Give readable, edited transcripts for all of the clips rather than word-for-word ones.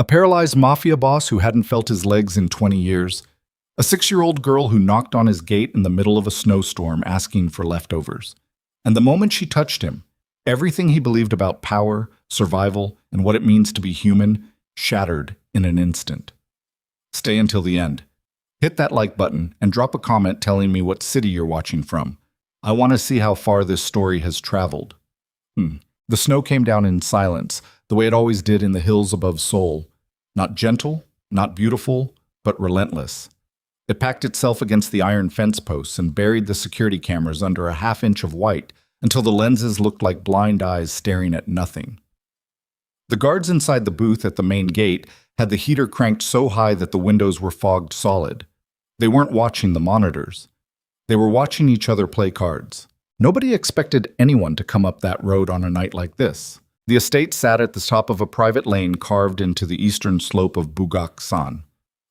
A paralyzed mafia boss who hadn't felt his legs in 20 years, a 6-year-old girl who knocked on his gate in the middle of a snowstorm asking for leftovers. And the moment she touched him, everything he believed about power, survival, and what it means to be human shattered in an instant. Stay until the end. Hit that like button and drop a comment telling me what city you're watching from. I want to see how far this story has traveled. The snow came down in silence, the way it always did in the hills above Seoul. Not gentle, not beautiful, but relentless. It packed itself against the iron fence posts and buried the security cameras under a half-inch of white until the lenses looked like blind eyes staring at nothing. The guards inside the booth at the main gate had the heater cranked so high that the windows were fogged solid. They weren't watching the monitors. They were watching each other play cards. Nobody expected anyone to come up that road on a night like this. The estate sat at the top of a private lane carved into the eastern slope of Bugak-san,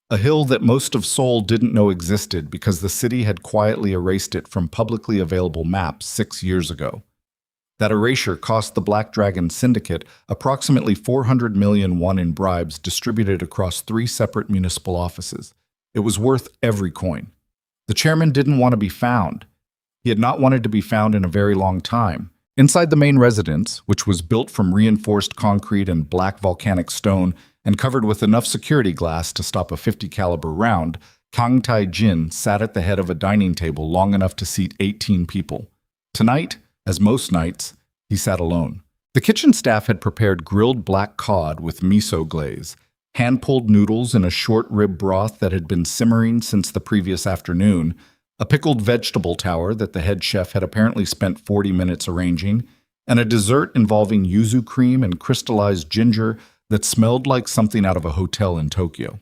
a hill that most of Seoul didn't know existed because the city had quietly erased it from publicly available maps 6 years ago. That erasure cost the Black Dragon Syndicate approximately 400 million won in bribes distributed across 3 separate municipal offices. It was worth every coin. The chairman didn't want to be found. He had not wanted to be found in a very long time. Inside the main residence, which was built from reinforced concrete and black volcanic stone and covered with enough security glass to stop a 50 caliber round, Kang Tae-jin sat at the head of a dining table long enough to seat 18 people. Tonight, as most nights, he sat alone. The kitchen staff had prepared grilled black cod with miso glaze, hand-pulled noodles in a short rib broth that had been simmering since the previous afternoon, a pickled vegetable tower that the head chef had apparently spent 40 minutes arranging, and a dessert involving yuzu cream and crystallized ginger that smelled like something out of a hotel in Tokyo.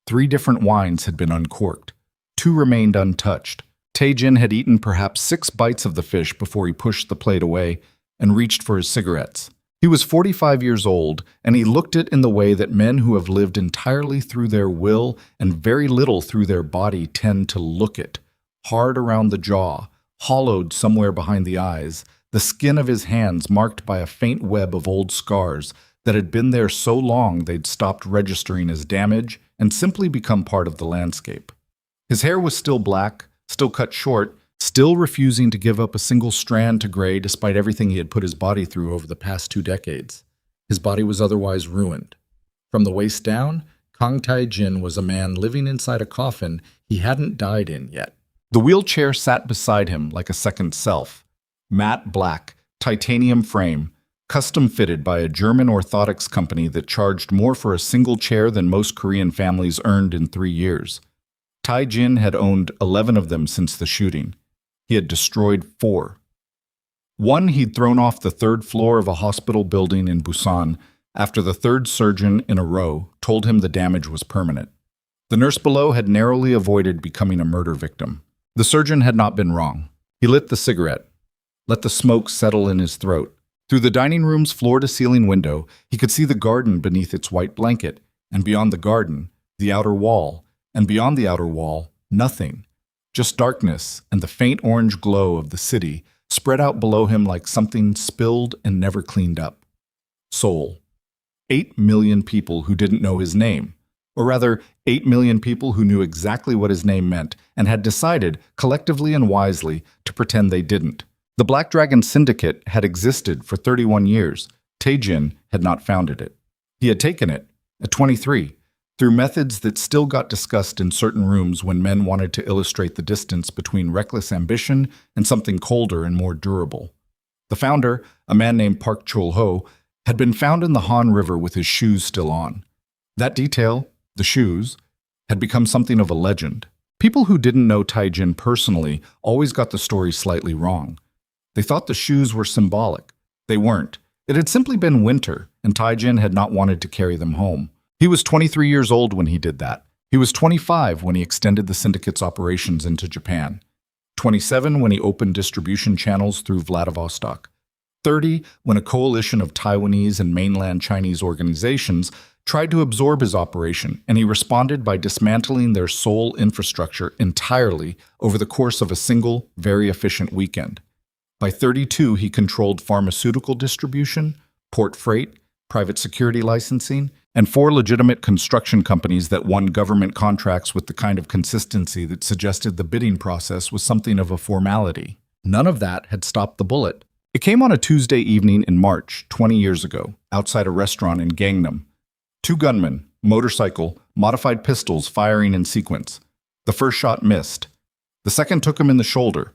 3 different wines had been uncorked. 2 remained untouched. Tae-jin had eaten perhaps 6 bites of the fish before he pushed the plate away and reached for his cigarettes. He was 45 years old, and he looked it in the way that men who have lived entirely through their will and very little through their body tend to look it. Hard around the jaw, hollowed somewhere behind the eyes, the skin of his hands marked by a faint web of old scars that had been there so long they'd stopped registering as damage and simply become part of the landscape. His hair was still black, still cut short, still refusing to give up a single strand to gray despite everything he had put his body through over the past 2 decades. His body was otherwise ruined. From the waist down, Kang Tae-jin was a man living inside a coffin he hadn't died in yet. The wheelchair sat beside him like a second self. Matte black, titanium frame, custom-fitted by a German orthotics company that charged more for a single chair than most Korean families earned in 3 years. Tae-jin had owned 11 of them since the shooting. He had destroyed 4. One he'd thrown off the 3rd floor of a hospital building in Busan after the 3rd surgeon in a row told him the damage was permanent. The nurse below had narrowly avoided becoming a murder victim. The surgeon had not been wrong. He lit the cigarette, let the smoke settle in his throat. Through the dining room's floor-to-ceiling window, he could see the garden beneath its white blanket, and beyond the garden, the outer wall, and beyond the outer wall, nothing. Just darkness and the faint orange glow of the city spread out below him like something spilled and never cleaned up. Seoul. 8 million people who didn't know his name. Or rather, 8 million people who knew exactly what his name meant and had decided, collectively and wisely, to pretend they didn't. The Black Dragon Syndicate had existed for 31 years. Tae-jin had not founded it. He had taken it, at 23, through methods that still got discussed in certain rooms when men wanted to illustrate the distance between reckless ambition and something colder and more durable. The founder, a man named Park Chul-ho, had been found in the Han River with his shoes still on. That detail, the shoes, had become something of a legend. People who didn't know Tae-jin personally always got the story slightly wrong. They thought the shoes were symbolic. They weren't. It had simply been winter, and Tae-jin had not wanted to carry them home. He was 23 years old when he did that. He was 25 when he extended the syndicate's operations into Japan. 27 when he opened distribution channels through Vladivostok. 30 when a coalition of Taiwanese and mainland Chinese organizations tried to absorb his operation, and he responded by dismantling their Seoul infrastructure entirely over the course of a single, very efficient weekend. By 32, he controlled pharmaceutical distribution, port freight, private security licensing, and 4 legitimate construction companies that won government contracts with the kind of consistency that suggested the bidding process was something of a formality. None of that had stopped the bullet. It came on a Tuesday evening in March, 20 years ago, outside a restaurant in Gangnam. 2 gunmen, motorcycle, modified pistols firing in sequence. The first shot missed. The second took him in the shoulder.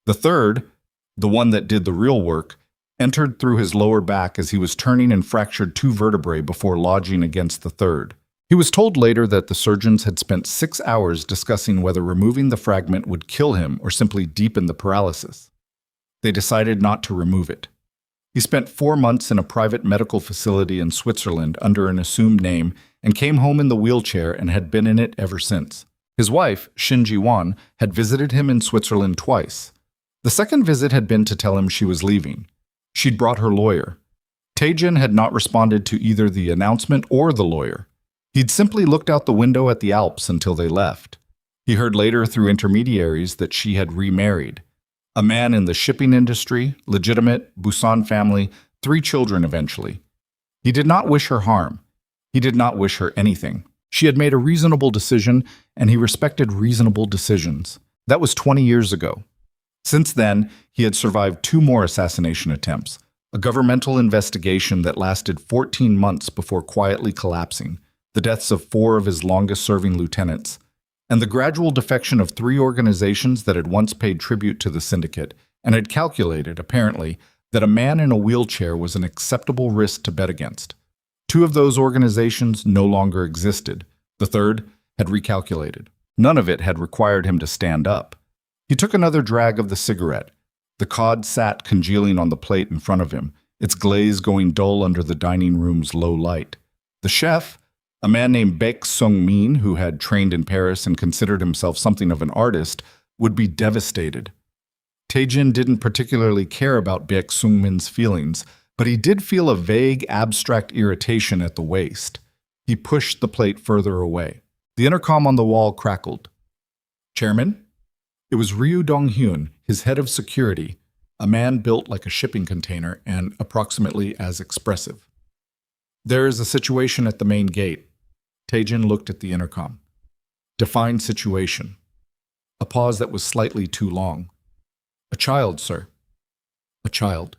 The third, the one that did the real work, entered through his lower back as he was turning and fractured 2 vertebrae before lodging against the third. He was told later that the surgeons had spent 6 hours discussing whether removing the fragment would kill him or simply deepen the paralysis. They decided not to remove it. He spent 4 months in a private medical facility in Switzerland under an assumed name and came home in the wheelchair and had been in it ever since. His wife, Shin Ji-won, had visited him in Switzerland twice. The second visit had been to tell him she was leaving. She'd brought her lawyer. Taejin had not responded to either the announcement or the lawyer. He'd simply looked out the window at the Alps until they left. He heard later through intermediaries that she had remarried. A man in the shipping industry, legitimate, Busan family, 3 children eventually. He did not wish her harm. He did not wish her anything. She had made a reasonable decision, and he respected reasonable decisions. That was 20 years ago. Since then, he had survived 2 more assassination attempts, a governmental investigation that lasted 14 months before quietly collapsing, the deaths of 4 of his longest-serving lieutenants, and the gradual defection of 3 organizations that had once paid tribute to the syndicate and had calculated, apparently, that a man in a wheelchair was an acceptable risk to bet against. 2 of those organizations no longer existed. The third had recalculated. None of it had required him to stand up. He took another drag of the cigarette. The cod sat congealing on the plate in front of him, its glaze going dull under the dining room's low light. The chef, a man named Baek Sung-min, who had trained in Paris and considered himself something of an artist, would be devastated. Taejin didn't particularly care about Baek Sung-min's feelings, but he did feel a vague, abstract irritation at the waist. He pushed the plate further away. The intercom on the wall crackled. "Chairman?" It was Ryu Dong-hyun, his head of security, a man built like a shipping container and approximately as expressive. "There is a situation at the main gate." Taejin looked at the intercom. Define situation. A pause that was slightly too long. "A child, sir." "A child."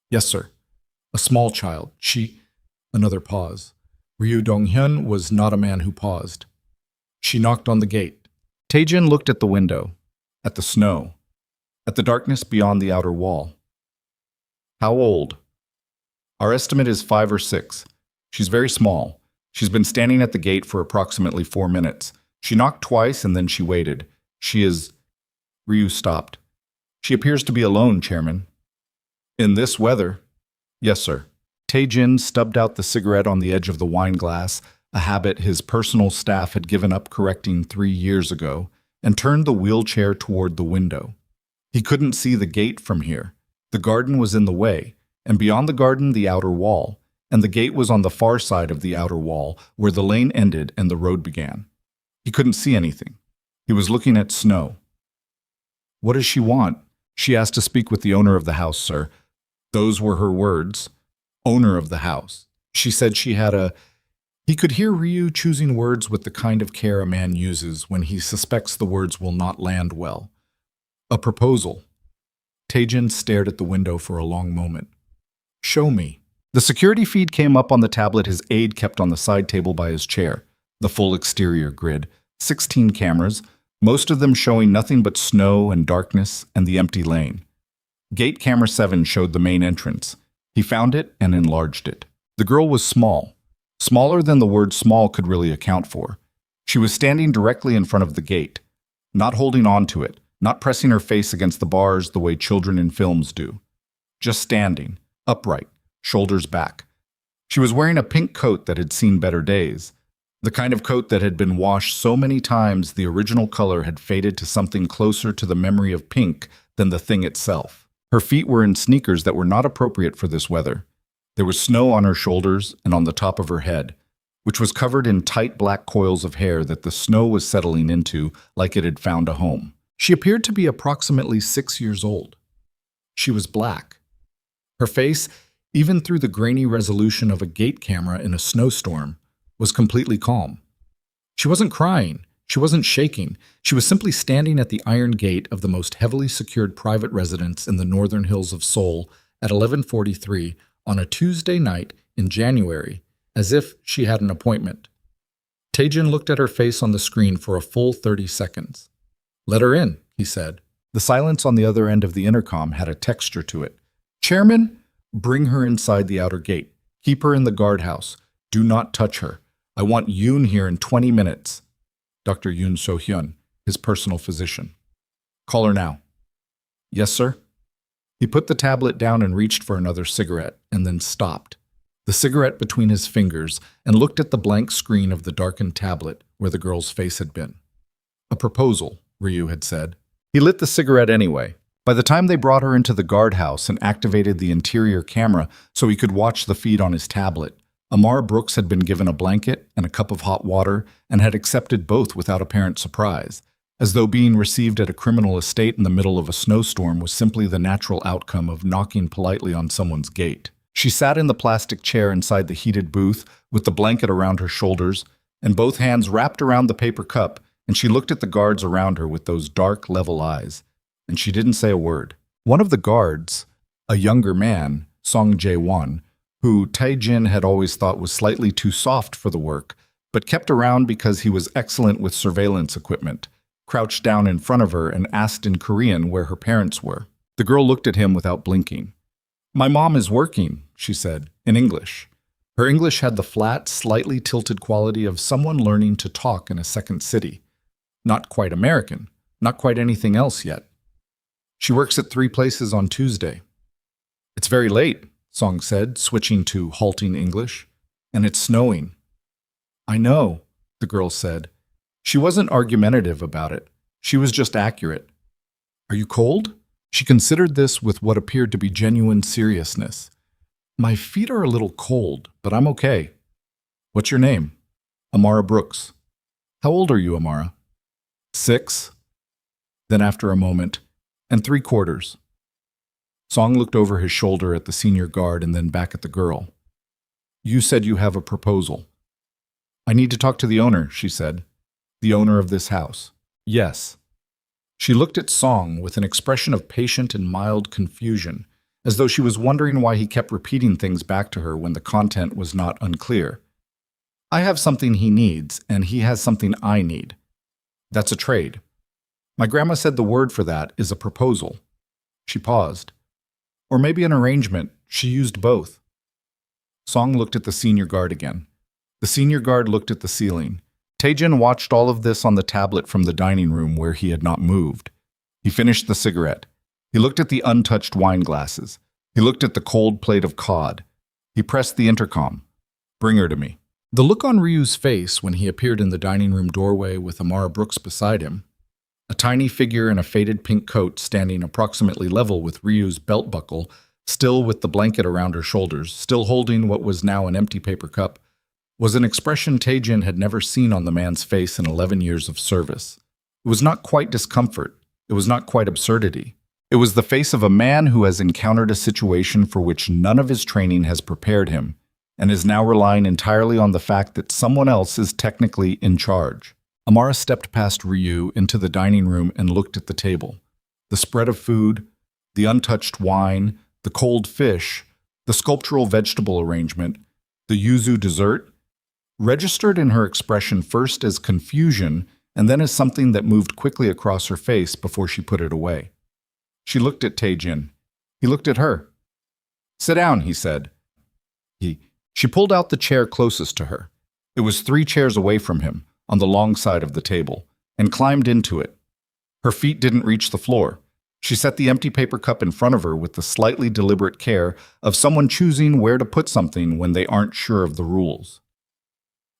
"Yes, sir. A small child. She—" Another pause. Ryu Dong-hyun was not a man who paused. "She knocked on the gate." Taejin looked at the window, at the snow, at the darkness beyond the outer wall. "How old?" "Our estimate is 5 or 6. She's very small. She's been standing at the gate for approximately 4 minutes. She knocked twice and then she waited. She is—" Ryu stopped. "She appears to be alone, Chairman." "In this weather?" "Yes, sir." Taejin stubbed out the cigarette on the edge of the wine glass, a habit his personal staff had given up correcting 3 years ago, and turned the wheelchair toward the window. He couldn't see the gate from here. The garden was in the way, and beyond the garden the outer wall, and the gate was on the far side of the outer wall, where the lane ended and the road began. He couldn't see anything. He was looking at snow. "What does she want?" "She asked to speak with the owner of the house, sir." Those were her words. Owner of the house. She said she had a— He could hear Ryu choosing words with the kind of care a man uses when he suspects the words will not land well. "A proposal." Taejin stared at the window for a long moment. "Show me." The security feed came up on the tablet his aide kept on the side table by his chair, the full exterior grid, 16 cameras, most of them showing nothing but snow and darkness and the empty lane. Gate camera 7 showed the main entrance. He found it and enlarged it. The girl was small. Smaller than the word small could really account for. She was standing directly in front of the gate, not holding on to it, not pressing her face against the bars the way children in films do. Just standing, upright, shoulders back. She was wearing a pink coat that had seen better days, the kind of coat that had been washed so many times the original color had faded to something closer to the memory of pink than the thing itself. Her feet were in sneakers that were not appropriate for this weather. There was snow on her shoulders and on the top of her head, which was covered in tight black coils of hair that the snow was settling into like it had found a home. She appeared to be approximately 6 years old. She was black. Her face, even through the grainy resolution of a gate camera in a snowstorm, was completely calm. She wasn't crying. She wasn't shaking. She was simply standing at the iron gate of the most heavily secured private residence in the northern hills of Seoul at 11:43 on a Tuesday night in January, as if she had an appointment. Taejin looked at her face on the screen for a full 30 seconds. "Let her in," he said. The silence on the other end of the intercom had a texture to it. "Chairman, bring her inside the outer gate. Keep her in the guardhouse. Do not touch her. I want Yoon here in 20 minutes. Dr. Yoon So-hyun, his personal physician. Call her now." "Yes, sir." He put the tablet down and reached for another cigarette, and then stopped, the cigarette between his fingers, and looked at the blank screen of the darkened tablet where the girl's face had been. "A proposal," Ryu had said. He lit the cigarette anyway. By the time they brought her into the guardhouse and activated the interior camera so he could watch the feed on his tablet, Amara Brooks had been given a blanket and a cup of hot water and had accepted both without apparent surprise, as though being received at a criminal estate in the middle of a snowstorm was simply the natural outcome of knocking politely on someone's gate. She sat in the plastic chair inside the heated booth with the blanket around her shoulders and both hands wrapped around the paper cup, and she looked at the guards around her with those dark, level eyes, and she didn't say a word. One of the guards, a younger man, Song Jae-won, who Taejin had always thought was slightly too soft for the work, but kept around because he was excellent with surveillance equipment, crouched down in front of her and asked in Korean where her parents were. The girl looked at him without blinking. "My mom is working," she said, in English. Her English had the flat, slightly tilted quality of someone learning to talk in a second city. Not quite American, not quite anything else yet. "She works at 3 places on Tuesday." "It's very late," Song said, switching to halting English. "And it's snowing." "I know," the girl said. She wasn't argumentative about it. She was just accurate. "Are you cold?" She considered this with what appeared to be genuine seriousness. "My feet are a little cold, but I'm okay." "What's your name?" "Amara Brooks." "How old are you, Amara?" 6. Then after a moment, "And 3/4. Song looked over his shoulder at the senior guard and then back at the girl. "You said you have a proposal." "I need to talk to the owner," she said. "The owner of this house." "Yes." She looked at Song with an expression of patient and mild confusion, as though she was wondering why he kept repeating things back to her when the content was not unclear. "I have something he needs, and he has something I need. That's a trade. My grandma said the word for that is a proposal." She paused. "Or maybe an arrangement." She used both. Song looked at the senior guard again. The senior guard looked at the ceiling. Taejin watched all of this on the tablet from the dining room where he had not moved. He finished the cigarette. He looked at the untouched wine glasses. He looked at the cold plate of cod. He pressed the intercom. "Bring her to me." The look on Ryu's face when he appeared in the dining room doorway with Amara Brooks beside him, a tiny figure in a faded pink coat standing approximately level with Ryu's belt buckle, still with the blanket around her shoulders, still holding what was now an empty paper cup, was an expression Taejin had never seen on the man's face in 11 years of service. It was not quite discomfort. It was not quite absurdity. It was the face of a man who has encountered a situation for which none of his training has prepared him, and is now relying entirely on the fact that someone else is technically in charge. Amara stepped past Ryu into the dining room and looked at the table. The spread of food, the untouched wine, the cold fish, the sculptural vegetable arrangement, the yuzu dessert, registered in her expression first as confusion and then as something that moved quickly across her face before she put it away. She looked at Taejin. He looked at her. "Sit down," he said. She pulled out the chair closest to her. It was 3 chairs away from him, on the long side of the table, and climbed into it. Her feet didn't reach the floor. She set the empty paper cup in front of her with the slightly deliberate care of someone choosing where to put something when they aren't sure of the rules.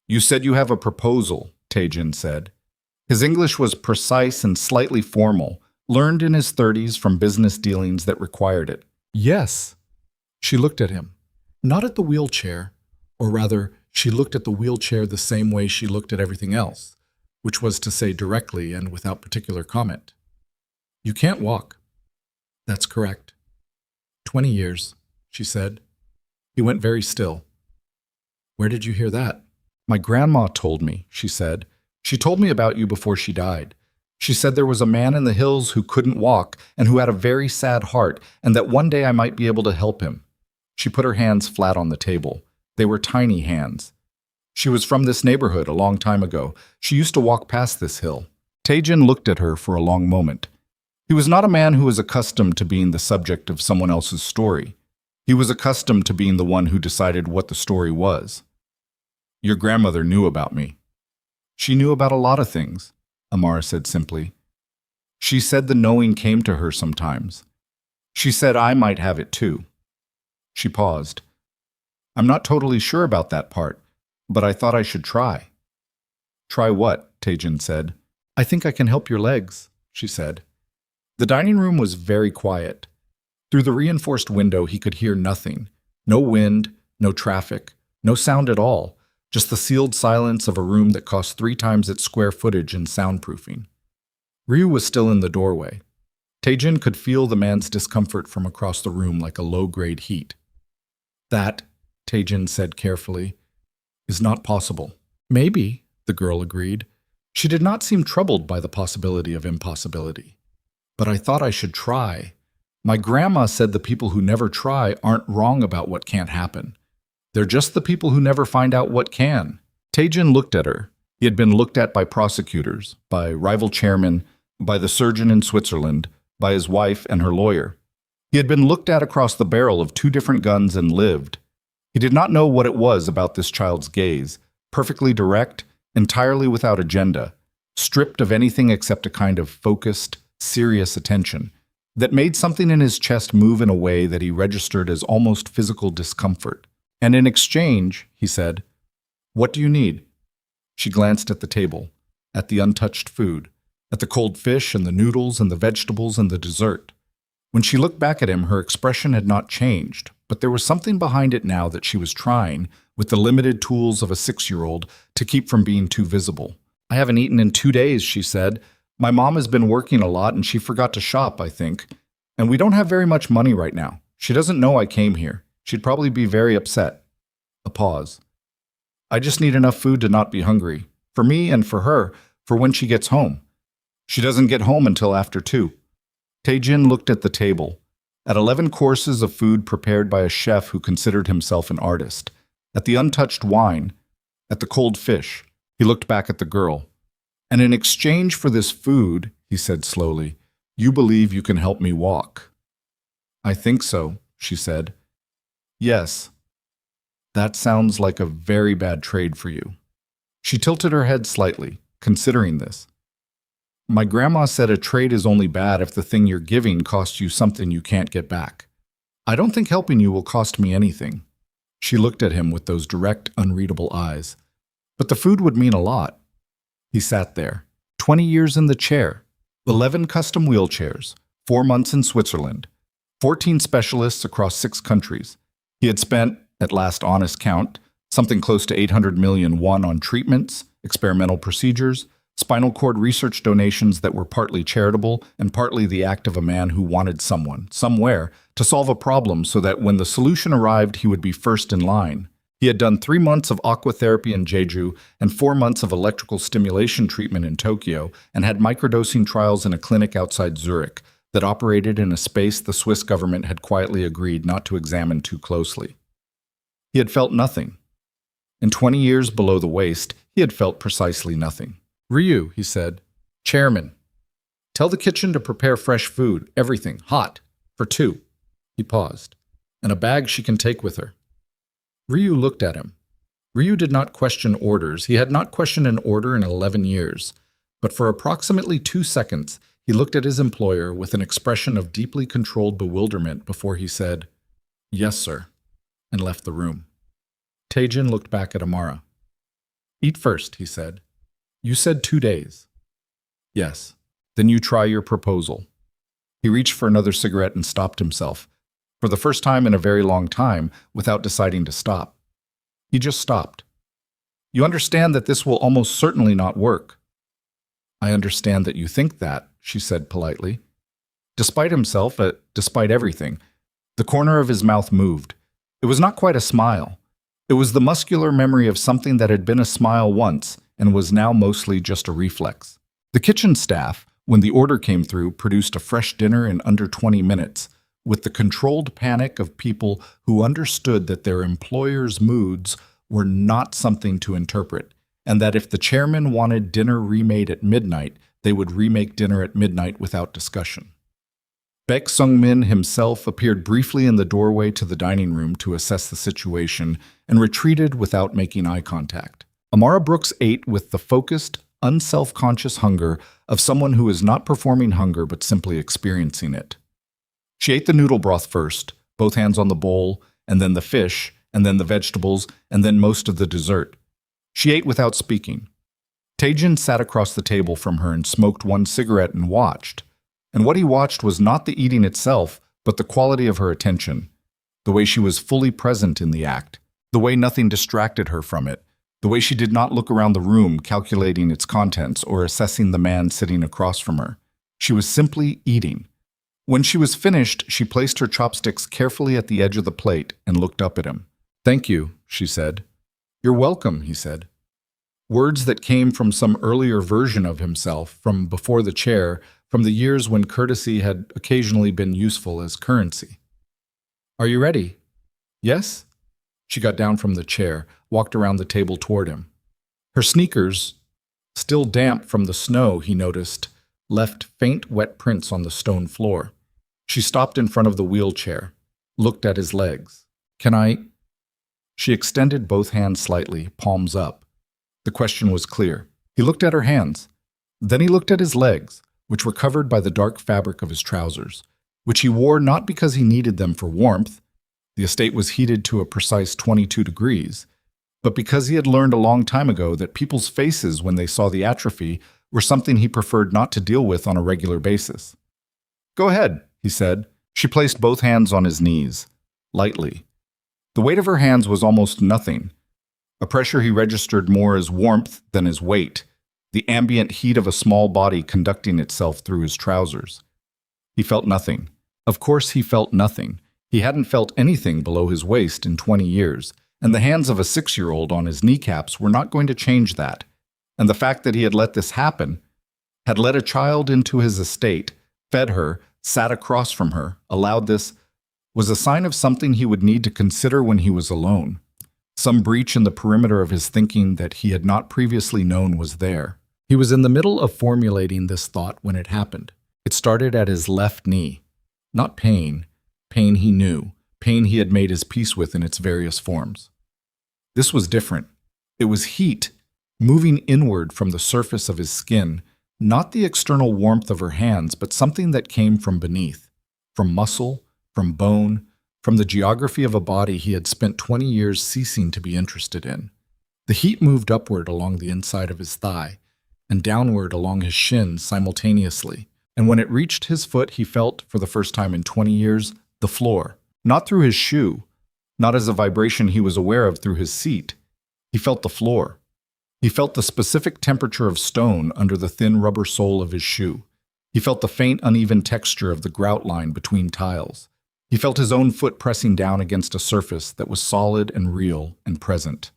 "You said you have a proposal," Taejin said. His English was precise and slightly formal, learned in his 30s from business dealings that required it. "Yes." She looked at him. Not at the wheelchair, or rather, she looked at the wheelchair the same way she looked at everything else, which was to say directly and without particular comment. "You can't walk." "That's correct." 20 years, she said. He went very still. Where did you hear that? My grandma told me, she said. She told me about you before she died. She said there was a man in the hills who couldn't walk and who had a very sad heart, and that one day I might be able to help him. She put her hands flat on the table. They were tiny hands. She was from this neighborhood a long time ago. She used to walk past this hill. Taejin looked at her for a long moment. He was not a man who was accustomed to being the subject of someone else's story. He was accustomed to being the one who decided what the story was. Your grandmother knew about me. She knew about a lot of things, Amara said simply. She said the knowing came to her sometimes. She said I might have it too. She paused. I'm not totally sure about that part, but I thought I should try. Try what? Taejin said. I think I can help your legs, she said. The dining room was very quiet. Through the reinforced window he could hear nothing. No wind, no traffic, no sound at all. Just the sealed silence of a room that cost 3 times its square footage in soundproofing. Ryu was still in the doorway. Taejin could feel the man's discomfort from across the room like a low-grade heat. That, Taejin said carefully, is not possible. Maybe, the girl agreed. She did not seem troubled by the possibility of impossibility. But I thought I should try. My grandma said the people who never try aren't wrong about what can't happen. They're just the people who never find out what can. Taejin looked at her. He had been looked at by prosecutors, by rival chairmen, by the surgeon in Switzerland, by his wife and her lawyer. He had been looked at across the barrel of 2 different guns and lived. He did not know what it was about this child's gaze, perfectly direct, entirely without agenda, stripped of anything except a kind of focused, serious attention, that made something in his chest move in a way that he registered as almost physical discomfort. And in exchange, he said, What do you need? She glanced at the table, at the untouched food, at the cold fish and the noodles and the vegetables and the dessert. When she looked back at him, her expression had not changed, but there was something behind it now that she was trying, with the limited tools of a 6-year-old, to keep from being too visible. I haven't eaten in 2 days, she said. My mom has been working a lot and she forgot to shop, I think. And we don't have very much money right now. She doesn't know I came here. She'd probably be very upset. A pause. I just need enough food to not be hungry. For me and for her, for when she gets home. She doesn't get home until after 2. Taejin looked at the table, at 11 courses of food prepared by a chef who considered himself an artist, at the untouched wine, at the cold fish. He looked back at the girl. And in exchange for this food, he said slowly, you believe you can help me walk. I think so, she said. Yes. That sounds like a very bad trade for you. She tilted her head slightly, considering this. My grandma said a trade is only bad if the thing you're giving costs you something you can't get back. I don't think helping you will cost me anything. She looked at him with those direct, unreadable eyes. But the food would mean a lot. He sat there, 20 years in the chair, 11 custom wheelchairs, 4 months in Switzerland, 14 specialists across 6 countries. He had spent, at last honest count, something close to 800 million won on treatments, experimental procedures, spinal cord research donations that were partly charitable and partly the act of a man who wanted someone, somewhere, to solve a problem so that when the solution arrived, he would be first in line. He had done 3 months of aquatherapy in Jeju and 4 months of electrical stimulation treatment in Tokyo and had microdosing trials in a clinic outside Zurich that operated in a space the Swiss government had quietly agreed not to examine too closely. He had felt nothing. In 20 years below the waist, he had felt precisely nothing. Ryu, he said, Chairman, tell the kitchen to prepare fresh food, everything, hot, for 2. He paused. And a bag she can take with her. Ryu looked at him. Ryu did not question orders. He had not questioned an order in 11 years. But for approximately 2 seconds, he looked at his employer with an expression of deeply controlled bewilderment before he said, Yes, sir, and left the room. Taejin looked back at Amara. Eat first, he said. You said 2 days. Yes. Then you try your proposal. He reached for another cigarette and stopped himself, for the first time in a very long time, without deciding to stop. He just stopped. You understand that this will almost certainly not work. I understand that you think that, she said politely. Despite himself, despite everything, the corner of his mouth moved. It was not quite a smile. It was the muscular memory of something that had been a smile once and was now mostly just a reflex. The kitchen staff, when the order came through, produced a fresh dinner in under 20 minutes, with the controlled panic of people who understood that their employer's moods were not something to interpret, and that if the chairman wanted dinner remade at midnight, they would remake dinner at midnight without discussion. Baek Sung-min himself appeared briefly in the doorway to the dining room to assess the situation and retreated without making eye contact. Amara Brooks ate with the focused, unself-conscious hunger of someone who is not performing hunger but simply experiencing it. She ate the noodle broth first, both hands on the bowl, and then the fish, and then the vegetables, and then most of the dessert. She ate without speaking. Taejin sat across the table from her and smoked one cigarette and watched. And what he watched was not the eating itself, but the quality of her attention, the way she was fully present in the act, the way nothing distracted her from it, the way she did not look around the room calculating its contents or assessing the man sitting across from her. She was simply eating. When she was finished, she placed her chopsticks carefully at the edge of the plate and looked up at him. "Thank you," she said. "You're welcome," he said. Words that came from some earlier version of himself, from before the chair, from the years when courtesy had occasionally been useful as currency. "Are you ready?" "Yes?" She got down from the chair, walked around the table toward him. Her sneakers, still damp from the snow, he noticed, left faint wet prints on the stone floor. She stopped in front of the wheelchair, looked at his legs. "Can I?" She extended both hands slightly, palms up. The question was clear. He looked at her hands. Then he looked at his legs, which were covered by the dark fabric of his trousers, which he wore not because he needed them for warmth — the estate was heated to a precise 22 degrees — but because he had learned a long time ago that people's faces when they saw the atrophy were something he preferred not to deal with on a regular basis. "Go ahead," he said. She placed both hands on his knees, lightly. The weight of her hands was almost nothing, a pressure he registered more as warmth than as weight, the ambient heat of a small body conducting itself through his trousers. He felt nothing. Of course he felt nothing. He hadn't felt anything below his waist in 20 years, and the hands of a 6-year-old on his kneecaps were not going to change that. And the fact that he had let this happen, had let a child into his estate, fed her, sat across from her, allowed this, was a sign of something he would need to consider when he was alone. Some breach in the perimeter of his thinking that he had not previously known was there. He was in the middle of formulating this thought when it happened. It started at his left knee. Not pain. Pain he knew. Pain he had made his peace with in its various forms. This was different. It was heat, moving inward from the surface of his skin, not the external warmth of her hands, but something that came from beneath, from muscle, from bone, from the geography of a body he had spent 20 years ceasing to be interested in. The heat moved upward along the inside of his thigh and downward along his shin simultaneously, and when it reached his foot he felt, for the first time in 20 years, the floor, not through his shoe, not as a vibration he was aware of through his seat. He felt the floor. He felt the specific temperature of stone under the thin rubber sole of his shoe. He felt the faint, uneven texture of the grout line between tiles. He felt his own foot pressing down against a surface that was solid and real and present.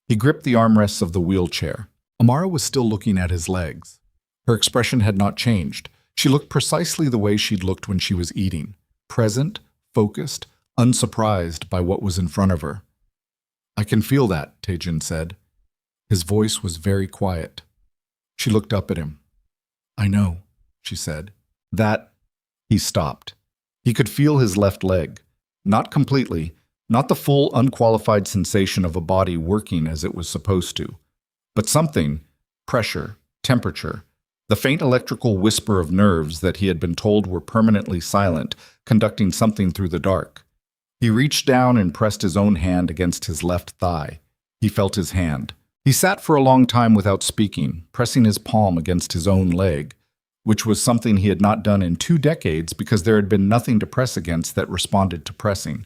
He gripped the armrests of the wheelchair. Amara was still looking at his legs. Her expression had not changed. She looked precisely the way she'd looked when she was eating, present, focused, unsurprised by what was in front of her. "I can feel that," Taejin said. His voice was very quiet. She looked up at him. "I know," she said. "That—" He stopped. He could feel his left leg. Not completely, not the full, unqualified sensation of a body working as it was supposed to, but something, pressure, temperature, the faint electrical whisper of nerves that he had been told were permanently silent, conducting something through the dark. He reached down and pressed his own hand against his left thigh. He felt his hand. He sat for a long time without speaking, pressing his palm against his own leg, which was something he had not done in 2 decades because there had been nothing to press against that responded to pressing.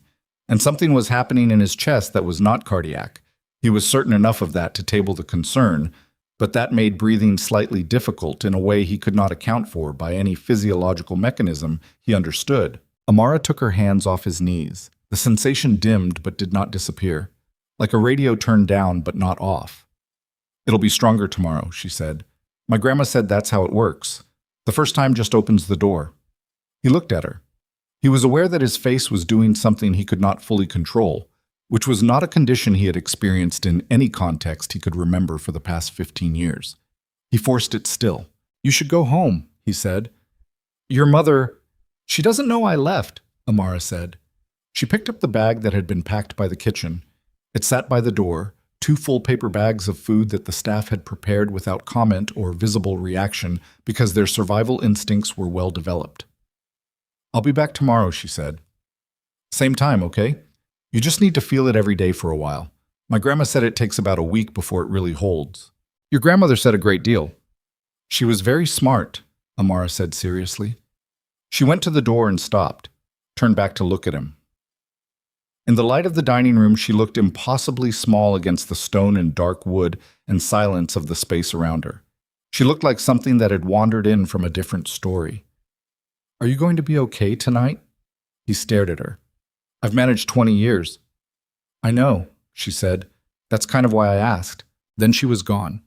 And something was happening in his chest that was not cardiac. He was certain enough of that to table the concern, but that made breathing slightly difficult in a way he could not account for by any physiological mechanism he understood. Amara took her hands off his knees. The sensation dimmed but did not disappear, like a radio turned down but not off. "It'll be stronger tomorrow," she said. "My grandma said that's how it works. The first time just opens the door." He looked at her. He was aware that his face was doing something he could not fully control, which was not a condition he had experienced in any context he could remember for the past 15 years. He forced it still. "You should go home," he said. "Your mother—" "She doesn't know I left," Amara said. She picked up the bag that had been packed by the kitchen. It sat by the door, 2 full paper bags of food that the staff had prepared without comment or visible reaction because their survival instincts were well developed. "I'll be back tomorrow," she said. "Same time, okay? You just need to feel it every day for a while. My grandma said it takes about a week before it really holds." "Your grandmother said a great deal." "She was very smart," Amara said seriously. She went to the door and stopped, turned back to look at him. In the light of the dining room, she looked impossibly small against the stone and dark wood and silence of the space around her. She looked like something that had wandered in from a different story. "Are you going to be okay tonight?" He stared at her. "I've managed 20 years. "I know," she said. "That's kind of why I asked." Then she was gone,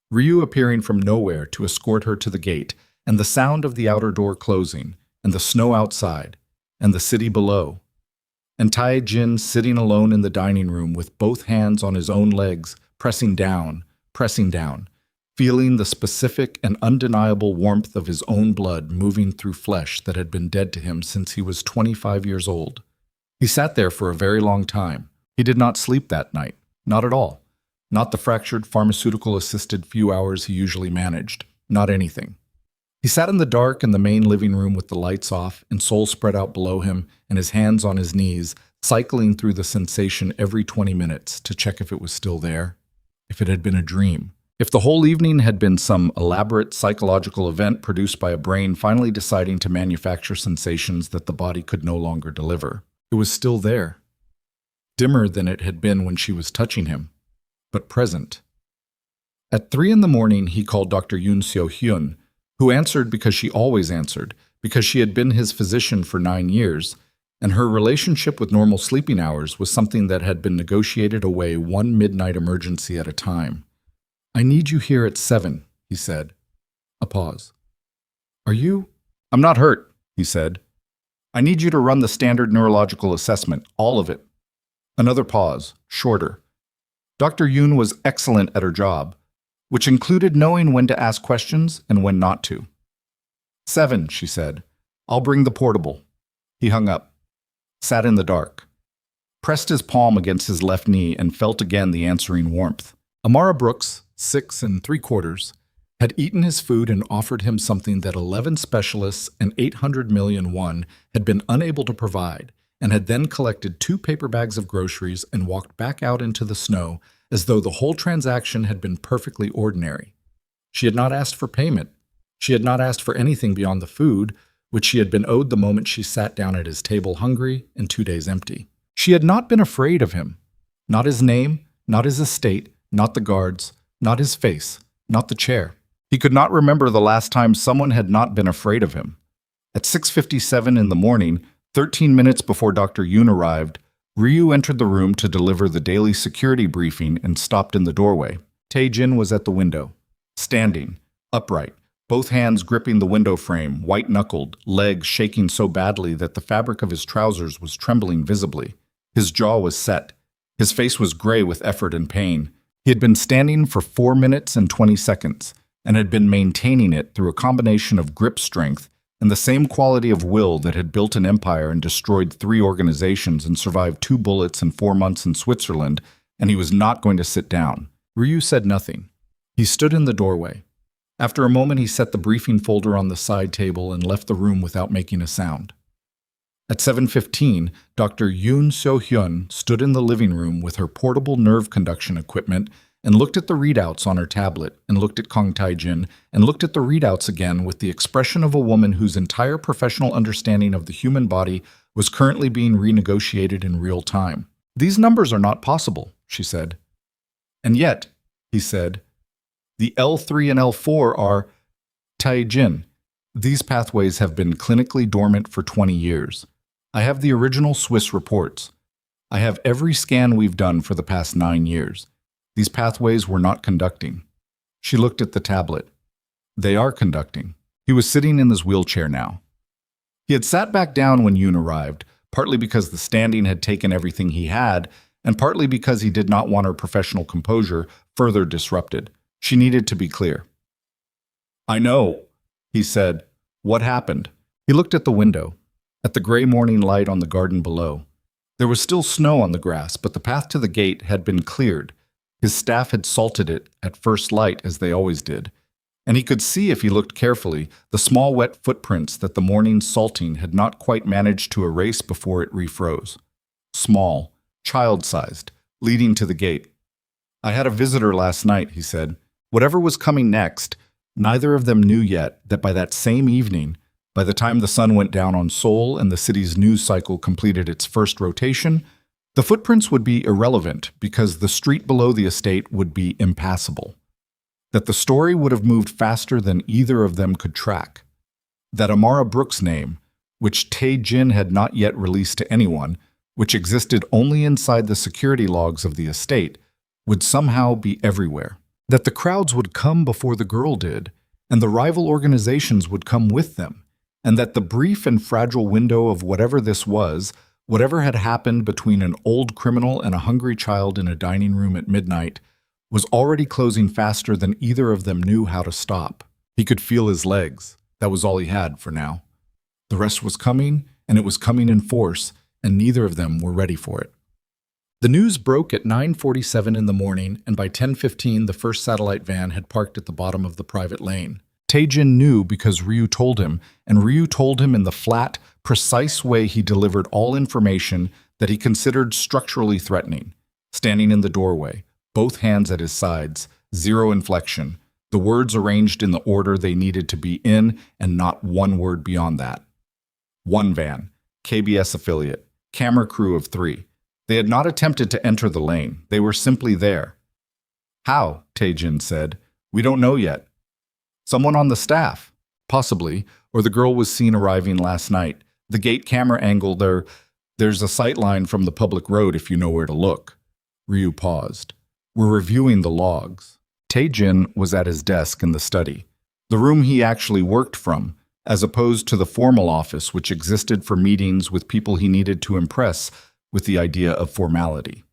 Ryu appearing from nowhere to escort her to the gate, and the sound of the outer door closing, and the snow outside, and the city below. And Tae-jin sitting alone in the dining room with both hands on his own legs, pressing down, feeling the specific and undeniable warmth of his own blood moving through flesh that had been dead to him since he was 25 years old. He sat there for a very long time. He did not sleep that night, not at all. Not the fractured pharmaceutical-assisted few hours he usually managed, not anything. He sat in the dark in the main living room with the lights off and Sol spread out below him and his hands on his knees, cycling through the sensation every 20 minutes to check if it was still there, if it had been a dream. If the whole evening had been some elaborate psychological event produced by a brain finally deciding to manufacture sensations that the body could no longer deliver. It was still there. Dimmer than it had been when she was touching him, but present. At 3 a.m, he called Dr. Yoon Seo-hyun, who answered because she always answered, because she had been his physician for 9 years, and her relationship with normal sleeping hours was something that had been negotiated away one midnight emergency at a time. "I need you here at 7, he said. A pause. "Are you?" "I'm not hurt," he said. "I need you to run the standard neurological assessment, all of it." Another pause, shorter. Dr. Yoon was excellent at her job, which included knowing when to ask questions and when not to. 7, she said. "I'll bring the portable." He hung up, sat in the dark, pressed his palm against his left knee and felt again the answering warmth. Amara Brooks, 6 3/4, had eaten his food and offered him something that 11 specialists and 800 million won had been unable to provide, and had then collected 2 paper bags of groceries and walked back out into the snow as though the whole transaction had been perfectly ordinary. She had not asked for payment. She had not asked for anything beyond the food, which she had been owed the moment she sat down at his table hungry and 2 days empty. She had not been afraid of him. Not his name, not his estate, not the guards, not his face, not the chair. He could not remember the last time someone had not been afraid of him. At 6:57 in the morning, 13 minutes before Dr. Yoon arrived, Ryu entered the room to deliver the daily security briefing and stopped in the doorway. Tae-jin was at the window, standing, upright, both hands gripping the window frame, white-knuckled, legs shaking so badly that the fabric of his trousers was trembling visibly. His jaw was set. His face was gray with effort and pain. He had been standing for 4 minutes and 20 seconds, and had been maintaining it through a combination of grip strength and the same quality of will that had built an empire and destroyed 3 organizations and survived 2 bullets and 4 months in Switzerland, and he was not going to sit down. Ryu said nothing. He stood in the doorway. After a moment, he set the briefing folder on the side table and left the room without making a sound. At 7:15, Dr. Yoon Seo-hyun stood in the living room with her portable nerve conduction equipment and looked at the readouts on her tablet, and looked at Kong Tae-jin, and looked at the readouts again with the expression of a woman whose entire professional understanding of the human body was currently being renegotiated in real time. "These numbers are not possible," she said. "And yet," he said, "the L3 and L4 are Tae-jin. These pathways have been clinically dormant for 20 years. I have the original Swiss reports. I have every scan we've done for the past 9 years. These pathways were not conducting. She looked at the tablet. They are conducting. He was sitting in his wheelchair now. He had sat back down when Yoon arrived, partly because the standing had taken everything he had, and partly because he did not want her professional composure further disrupted. She needed to be clear. I know, he said. What happened? He looked at the window, at the gray morning light on the garden below. There was still snow on the grass, but the path to the gate had been cleared. His staff had salted it at first light, as they always did, and he could see, if he looked carefully, the small wet footprints that the morning's salting had not quite managed to erase before it refroze. Small, child-sized, leading to the gate. I had a visitor last night, he said. Whatever was coming next, neither of them knew yet that by that same evening, by the time the sun went down on Seoul and the city's news cycle completed its first rotation, the footprints would be irrelevant because the street below the estate would be impassable. That the story would have moved faster than either of them could track. That Amara Brooks' name, which Tae-jin had not yet released to anyone, which existed only inside the security logs of the estate, would somehow be everywhere. That the crowds would come before the girl did, and the rival organizations would come with them, and that the brief and fragile window of whatever this was, whatever had happened between an old criminal and a hungry child in a dining room at midnight, was already closing faster than either of them knew how to stop. He could feel his legs. That was all he had for now. The rest was coming, and it was coming in force, and neither of them were ready for it. The news broke at 9:47 in the morning, and by 10:15 the first satellite van had parked at the bottom of the private lane. Tae-jin knew because Ryu told him, and Ryu told him in the flat, precise way he delivered all information that he considered structurally threatening. Standing in the doorway, both hands at his sides, zero inflection, the words arranged in the order they needed to be in, and not one word beyond that. One van, KBS affiliate, camera crew of 3. They had not attempted to enter the lane. They were simply there. How? Tae-jin said. We don't know yet. Someone on the staff. Possibly. Or the girl was seen arriving last night. The gate camera angle there's a sight line from the public road if you know where to look. Ryu paused. We're reviewing the logs. Tae-jin was at his desk in the study, the room he actually worked from, as opposed to the formal office which existed for meetings with people he needed to impress with the idea of formality.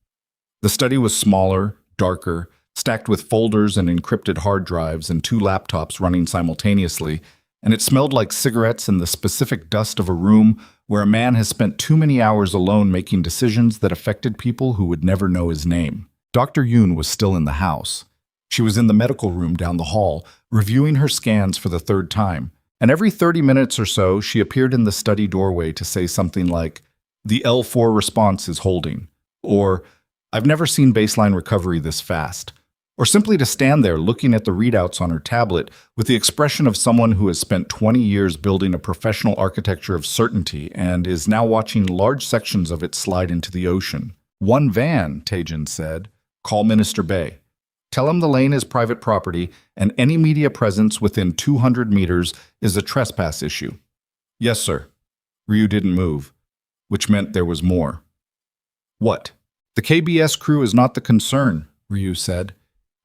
The study was smaller, darker, stacked with folders and encrypted hard drives and 2 laptops running simultaneously, and it smelled like cigarettes and the specific dust of a room where a man has spent too many hours alone making decisions that affected people who would never know his name. Dr. Yoon was still in the house. She was in the medical room down the hall, reviewing her scans for the 3rd time, and every 30 minutes or so she appeared in the study doorway to say something like, "The L4 response is holding," or "I've never seen baseline recovery this fast," or simply to stand there looking at the readouts on her tablet with the expression of someone who has spent 20 years building a professional architecture of certainty and is now watching large sections of it slide into the ocean. One van, Tae-jin said. Call Minister Bae. Tell him the lane is private property and any media presence within 200 meters is a trespass issue. Yes, sir. Ryu didn't move, which meant there was more. What? The KBS crew is not the concern, Ryu said.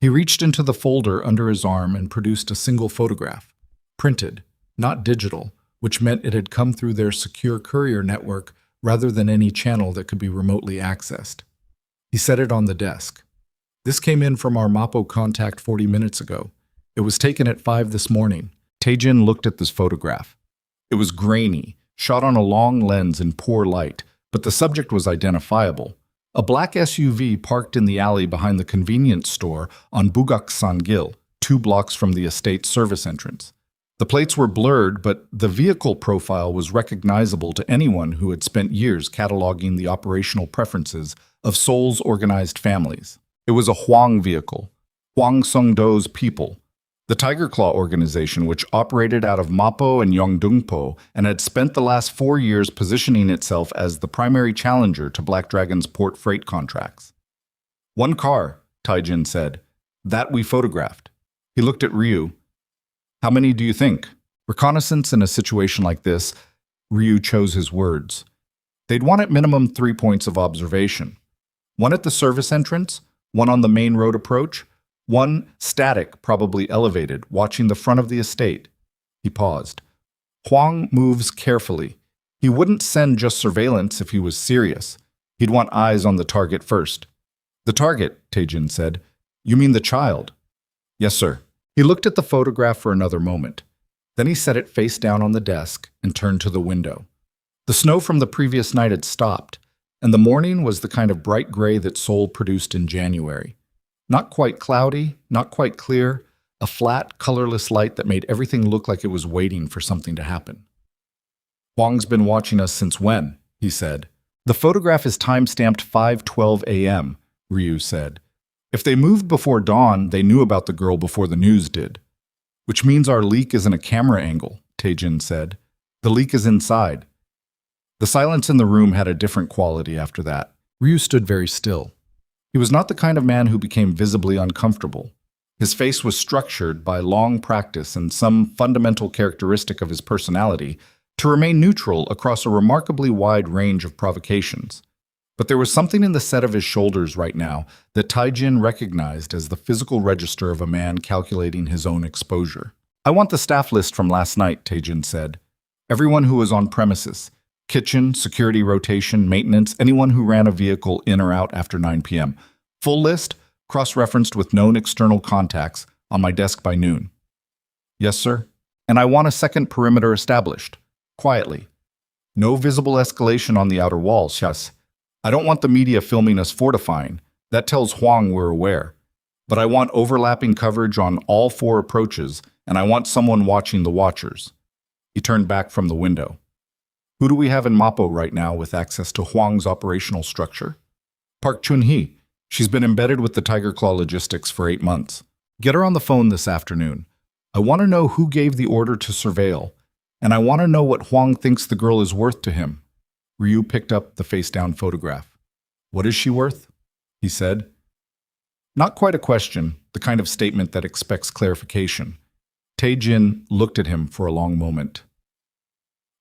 He reached into the folder under his arm and produced a single photograph. Printed, not digital, which meant it had come through their secure courier network rather than any channel that could be remotely accessed. He set it on the desk. This came in from our Mapo contact 40 minutes ago. It was taken at 5 this morning. Tae-jin looked at this photograph. It was grainy, shot on a long lens in poor light, but the subject was identifiable. A black SUV parked in the alley behind the convenience store on Bugak-san-gil, 2 blocks from the estate's service entrance. The plates were blurred, but the vehicle profile was recognizable to anyone who had spent years cataloging the operational preferences of Seoul's organized families. It was a Hwang vehicle, Hwang Sung-do's People, the Tiger Claw organization which operated out of Mapo and Yeongdongpo and had spent the last 4 years positioning itself as the primary challenger to Black Dragon's port freight contracts. One car, Tae-jin said. That we photographed. He looked at Ryu. How many do you think? Reconnaissance in a situation like this, Ryu chose his words. They'd want at minimum 3 points of observation. One at the service entrance, one on the main road approach, one static, probably elevated, watching the front of the estate. He paused. Huang moves carefully. He wouldn't send just surveillance if he was serious. He'd want eyes on the target first. The target, Taejin said. You mean the child? Yes, sir. He looked at the photograph for another moment. Then he set it face down on the desk and turned to the window. The snow from the previous night had stopped, and the morning was the kind of bright gray that Seoul produced in January. Not quite cloudy, not quite clear, a flat, colorless light that made everything look like it was waiting for something to happen. Huang's been watching us since when? He said. The photograph is time-stamped 5:12 a.m., Ryu said. If they moved before dawn, they knew about the girl before the news did. Which means our leak isn't a camera angle, Taejin said. The leak is inside. The silence in the room had a different quality after that. Ryu stood very still. He was not the kind of man who became visibly uncomfortable. His face was structured by long practice and some fundamental characteristic of his personality to remain neutral across a remarkably wide range of provocations. But there was something in the set of his shoulders right now that Taejin recognized as the physical register of a man calculating his own exposure. I want the staff list from last night, Taejin said. Everyone who was on premises. Kitchen, security rotation, maintenance, anyone who ran a vehicle in or out after 9 p.m. Full list, cross-referenced with known external contacts, on my desk by noon. Yes, sir. And I want a second perimeter established. Quietly. No visible escalation on the outer walls, yes. I don't want the media filming us fortifying. That tells Huang we're aware. But I want overlapping coverage on all 4 approaches, and I want someone watching the watchers. He turned back from the window. Who do we have in Mapo right now with access to Huang's operational structure? Park Chun-hee. She's been embedded with the Tiger Claw logistics for 8 months. Get her on the phone this afternoon. I want to know who gave the order to surveil, and I want to know what Huang thinks the girl is worth to him. Ryu picked up the face-down photograph. What is she worth? He said. Not quite a question, the kind of statement that expects clarification. Taejin looked at him for a long moment.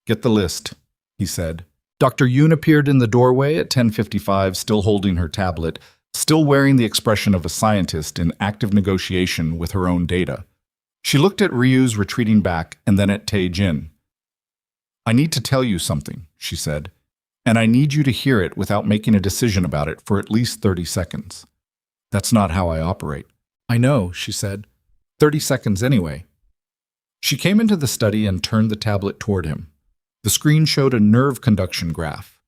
Get the list, he said. Dr. Yoon appeared in the doorway at 10:55, still holding her tablet, still wearing the expression of a scientist in active negotiation with her own data. She looked at Ryu's retreating back and then at Taejin. I need to tell you something, she said, and I need you to hear it without making a decision about it for at least 30 seconds. That's not how I operate. I know, she said. 30 seconds anyway. She came into the study and turned the tablet toward him. The screen showed a nerve conduction graph.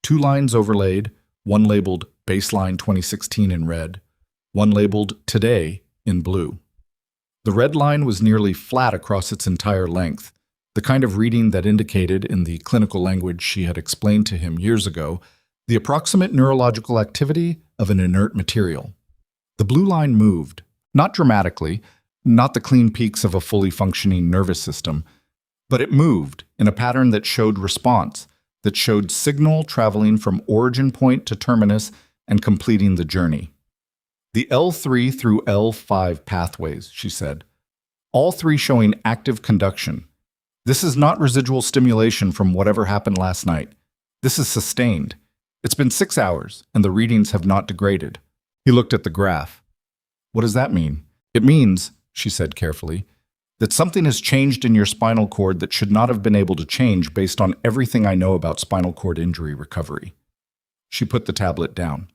2 lines overlaid, one labeled Baseline 2016 in red, one labeled Today in blue. The red line was nearly flat across its entire length, the kind of reading that indicated, in the clinical language she had explained to him years ago, the approximate neurological activity of an inert material. The blue line moved, not dramatically, not the clean peaks of a fully functioning nervous system, but it moved in a pattern that showed response, that showed signal traveling from origin point to terminus and completing the journey. The L3 through L5 pathways, she said, all 3 showing active conduction. This is not residual stimulation from whatever happened last night. This is sustained. It's been 6 hours, and the readings have not degraded. He looked at the graph. What does that mean? It means, she said carefully, that something has changed in your spinal cord that should not have been able to change based on everything I know about spinal cord injury recovery. She put the tablet down.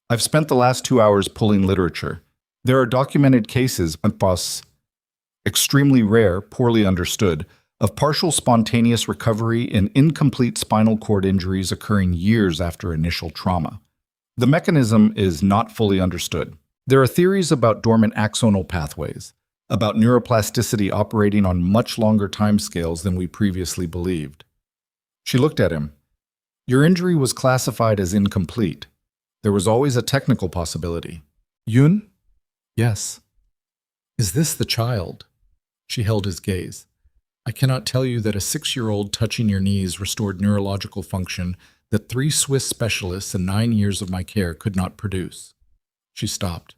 I've spent the last 2 hours pulling literature. There are documented cases, extremely rare, poorly understood, of partial spontaneous recovery in incomplete spinal cord injuries occurring years after initial trauma. The mechanism is not fully understood. There are theories about dormant axonal pathways, about neuroplasticity operating on much longer timescales than we previously believed. She looked at him. Your injury was classified as incomplete. There was always a technical possibility. Yoon? Yes. Is this the child? She held his gaze. I cannot tell you that a 6-year-old touching your knees restored neurological function that 3 Swiss specialists and 9 years of my care could not produce. She stopped.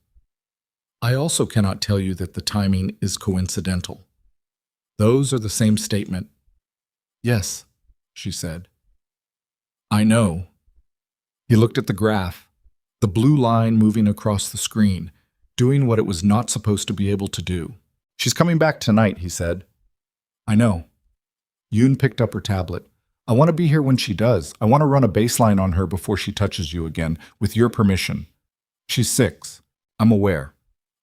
I also cannot tell you that the timing is coincidental. Those are the same statement. Yes, she said. I know. He looked at the graph, the blue line moving across the screen, doing what it was not supposed to be able to do. She's coming back tonight, he said. I know. Yoon picked up her tablet. I want to be here when she does. I want to run a baseline on her before she touches you again, with your permission. She's 6. I'm aware.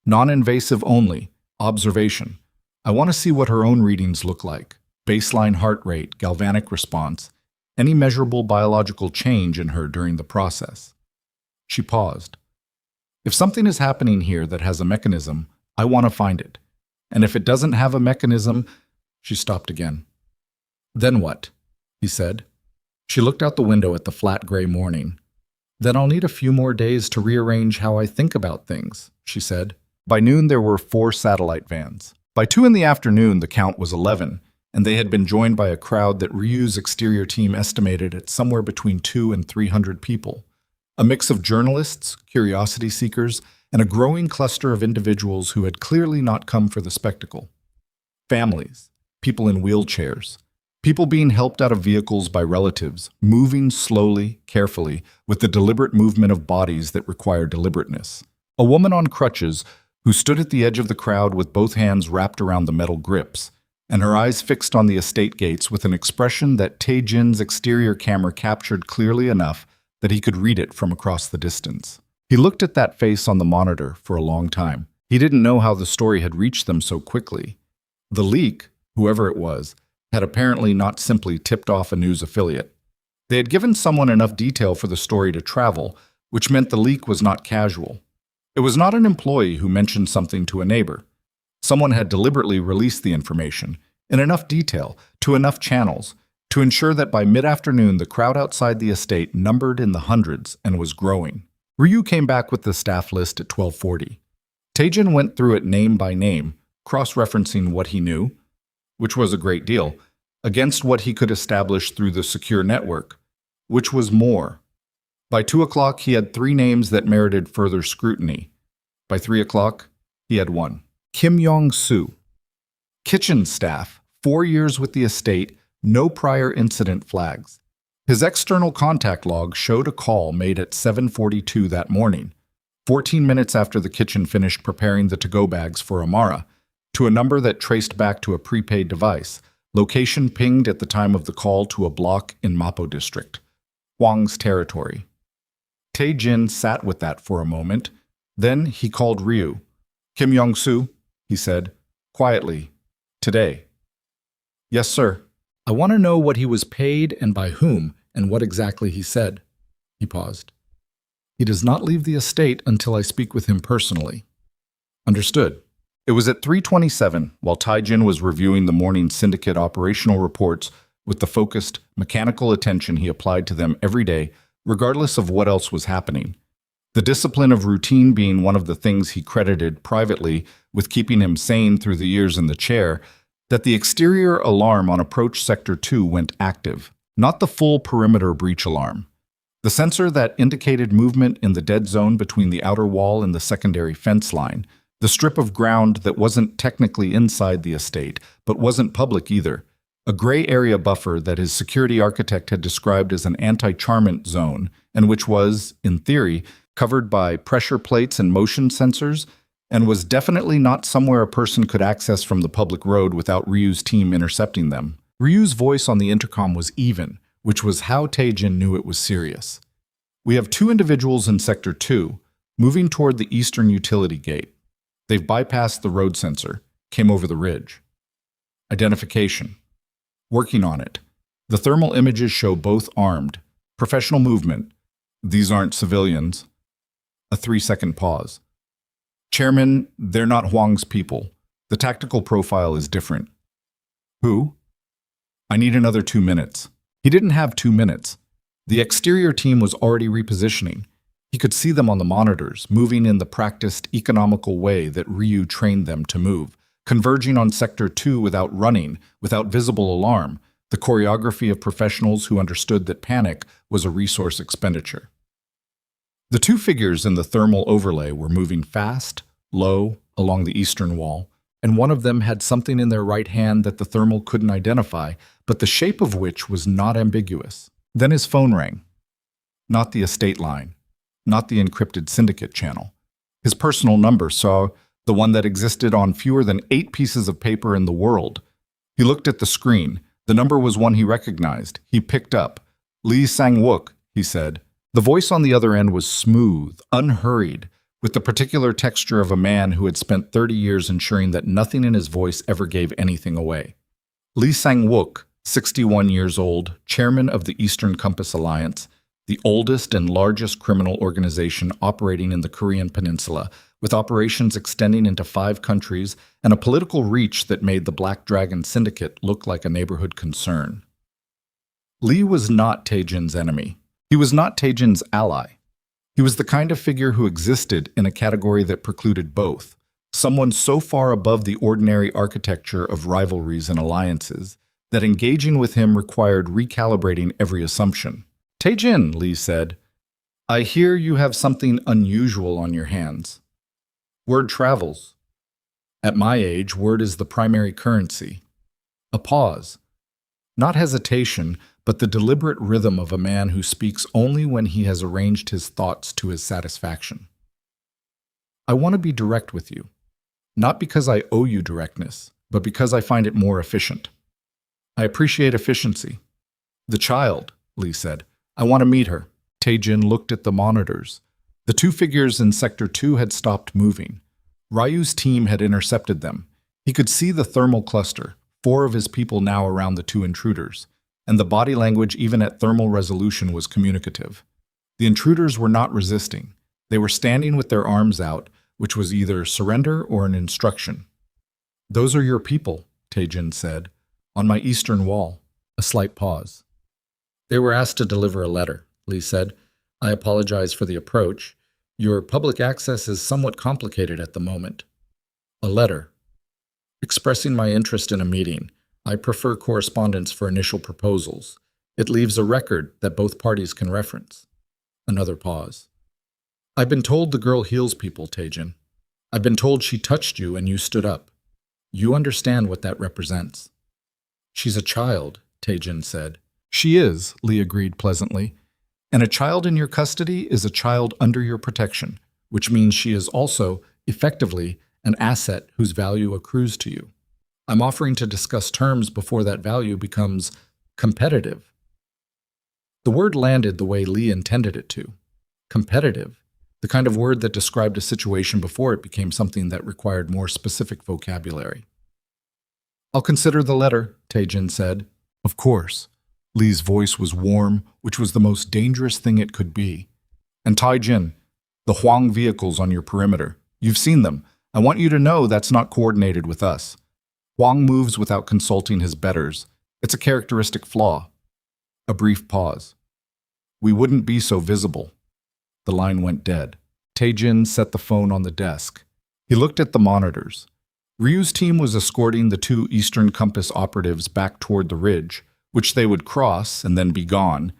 Non-invasive only. Observation. I want to see what her own readings look like. Baseline heart rate, galvanic response, any measurable biological change in her during the process. She paused. If something is happening here that has a mechanism, I want to find it. And if it doesn't have a mechanism, she stopped again. Then what? He said. She looked out the window at the flat gray morning. Then I'll need a few more days to rearrange how I think about things, she said. By noon, there were 4 satellite vans. By 2 in the afternoon, the count was 11, and they had been joined by a crowd that Ryu's exterior team estimated at somewhere between 200 and 300 people. A mix of journalists, curiosity seekers, and a growing cluster of individuals who had clearly not come for the spectacle. Families, people in wheelchairs, people being helped out of vehicles by relatives, moving slowly, carefully, with the deliberate movement of bodies that require deliberateness. A woman on crutches who stood at the edge of the crowd with both hands wrapped around the metal grips, and her eyes fixed on the estate gates with an expression that Tae-jin's exterior camera captured clearly enough that he could read it from across the distance. He looked at that face on the monitor for a long time. He didn't know how the story had reached them so quickly. The leak, whoever it was, had apparently not simply tipped off a news affiliate. They had given someone enough detail for the story to travel, which meant the leak was not casual. It was not an employee who mentioned something to a neighbor. Someone had deliberately released the information, in enough detail, to enough channels, to ensure that by mid-afternoon the crowd outside the estate numbered in the hundreds and was growing. Ryu came back with the staff list at 12:40. Tae-jin went through it name by name, cross-referencing what he knew, which was a great deal, against what he could establish through the secure network, which was more. By 2 o'clock, he had 3 names that merited further scrutiny. By 3 o'clock, he had 1. Kim Yong-soo. Kitchen staff, 4 years with the estate, no prior incident flags. His external contact log showed a call made at 7:42 that morning, 14 minutes after the kitchen finished preparing the to-go bags for Amara, to a number that traced back to a prepaid device, location pinged at the time of the call to a block in Mapo district, Hwang's territory. Tae-jin sat with that for a moment. Then he called Ryu. Kim Yong-soo, he said, quietly, today. Yes, sir. I want to know what he was paid and by whom, and what exactly he said. He paused. He does not leave the estate until I speak with him personally. Understood. It was at 3:27, while Tae-jin was reviewing the morning syndicate operational reports with the focused, mechanical attention he applied to them every day, regardless of what else was happening. The discipline of routine being one of the things he credited privately with keeping him sane through the years in the chair, that the exterior alarm on approach Sector 2 went active, not the full perimeter breach alarm. The sensor that indicated movement in the dead zone between the outer wall and the secondary fence line, the strip of ground that wasn't technically inside the estate, but wasn't public either, a gray area buffer that his security architect had described as an anti-charmant zone, and which was, in theory, covered by pressure plates and motion sensors, and was definitely not somewhere a person could access from the public road without Ryu's team intercepting them. Ryu's voice on the intercom was even, which was how Tae-jin knew it was serious. We have 2 individuals in Sector 2, moving toward the eastern utility gate. They've bypassed the road sensor, came over the ridge. Identification. Working on it. The thermal images show both armed. Professional movement. These aren't civilians. A 3-second pause. Chairman, they're not Hwang's people. The tactical profile is different. Who? I need another 2 minutes. He didn't have 2 minutes. The exterior team was already repositioning. He could see them on the monitors, moving in the practiced, economical way that Ryu trained them to move, converging on Sector 2 without running, without visible alarm, the choreography of professionals who understood that panic was a resource expenditure. The 2 figures in the thermal overlay were moving fast, low, along the eastern wall, and one of them had something in their right hand that the thermal couldn't identify, but the shape of which was not ambiguous. Then his phone rang. Not the estate line, not the encrypted syndicate channel. His personal number, so the one that existed on fewer than 8 pieces of paper in the world. He looked at the screen. The number was one he recognized. He picked up. "Lee Sang-wook," he said. The voice on the other end was smooth, unhurried, with the particular texture of a man who had spent 30 years ensuring that nothing in his voice ever gave anything away. Lee Sang-wook, 61 years old, chairman of the Eastern Compass Alliance, the oldest and largest criminal organization operating in the Korean Peninsula, with operations extending into 5 countries and a political reach that made the Black Dragon Syndicate look like a neighborhood concern. Lee was not Tae-jin's enemy. He was not Tae-jin's ally. He was the kind of figure who existed in a category that precluded both, someone so far above the ordinary architecture of rivalries and alliances that engaging with him required recalibrating every assumption. "Tae-jin," Lee said, "I hear you have something unusual on your hands. Word travels. At my age, word is the primary currency." A pause. Not hesitation, but the deliberate rhythm of a man who speaks only when he has arranged his thoughts to his satisfaction. "I want to be direct with you. Not because I owe you directness, but because I find it more efficient. I appreciate efficiency." "The child," Lee said. "I want to meet her." Tae-jin looked at the monitors. The 2 figures in Sector 2 had stopped moving. Ryu's team had intercepted them. He could see the thermal cluster, 4 of his people now around the 2 intruders, and the body language even at thermal resolution was communicative. The intruders were not resisting. They were standing with their arms out, which was either surrender or an instruction. "Those are your people," Tae-jin said, "on my eastern wall." A slight pause. "They were asked to deliver a letter," Lee said. "I apologize for the approach. Your public access is somewhat complicated at the moment." "A letter. Expressing my interest in a meeting. I prefer correspondence for initial proposals. It leaves a record that both parties can reference." Another pause. "I've been told the girl heals people, Tae-jin. I've been told she touched you and you stood up. You understand what that represents." "She's a child," Tae-jin said. "She is," Lee agreed pleasantly. "And a child in your custody is a child under your protection, which means she is also, effectively, an asset whose value accrues to you. I'm offering to discuss terms before that value becomes competitive." The word landed the way Lee intended it to. Competitive, the kind of word that described a situation before it became something that required more specific vocabulary. "I'll consider the letter," Tae-jin said. "Of course." Lee's voice was warm, which was the most dangerous thing it could be. "And Tae-jin, the Hwang vehicles on your perimeter. You've seen them. I want you to know that's not coordinated with us. Hwang moves without consulting his betters. It's a characteristic flaw." A brief pause. "We wouldn't be so visible." The line went dead. Tae-jin set the phone on the desk. He looked at the monitors. Ryu's team was escorting the 2 Eastern Compass operatives back toward the ridge, which they would cross and then be gone,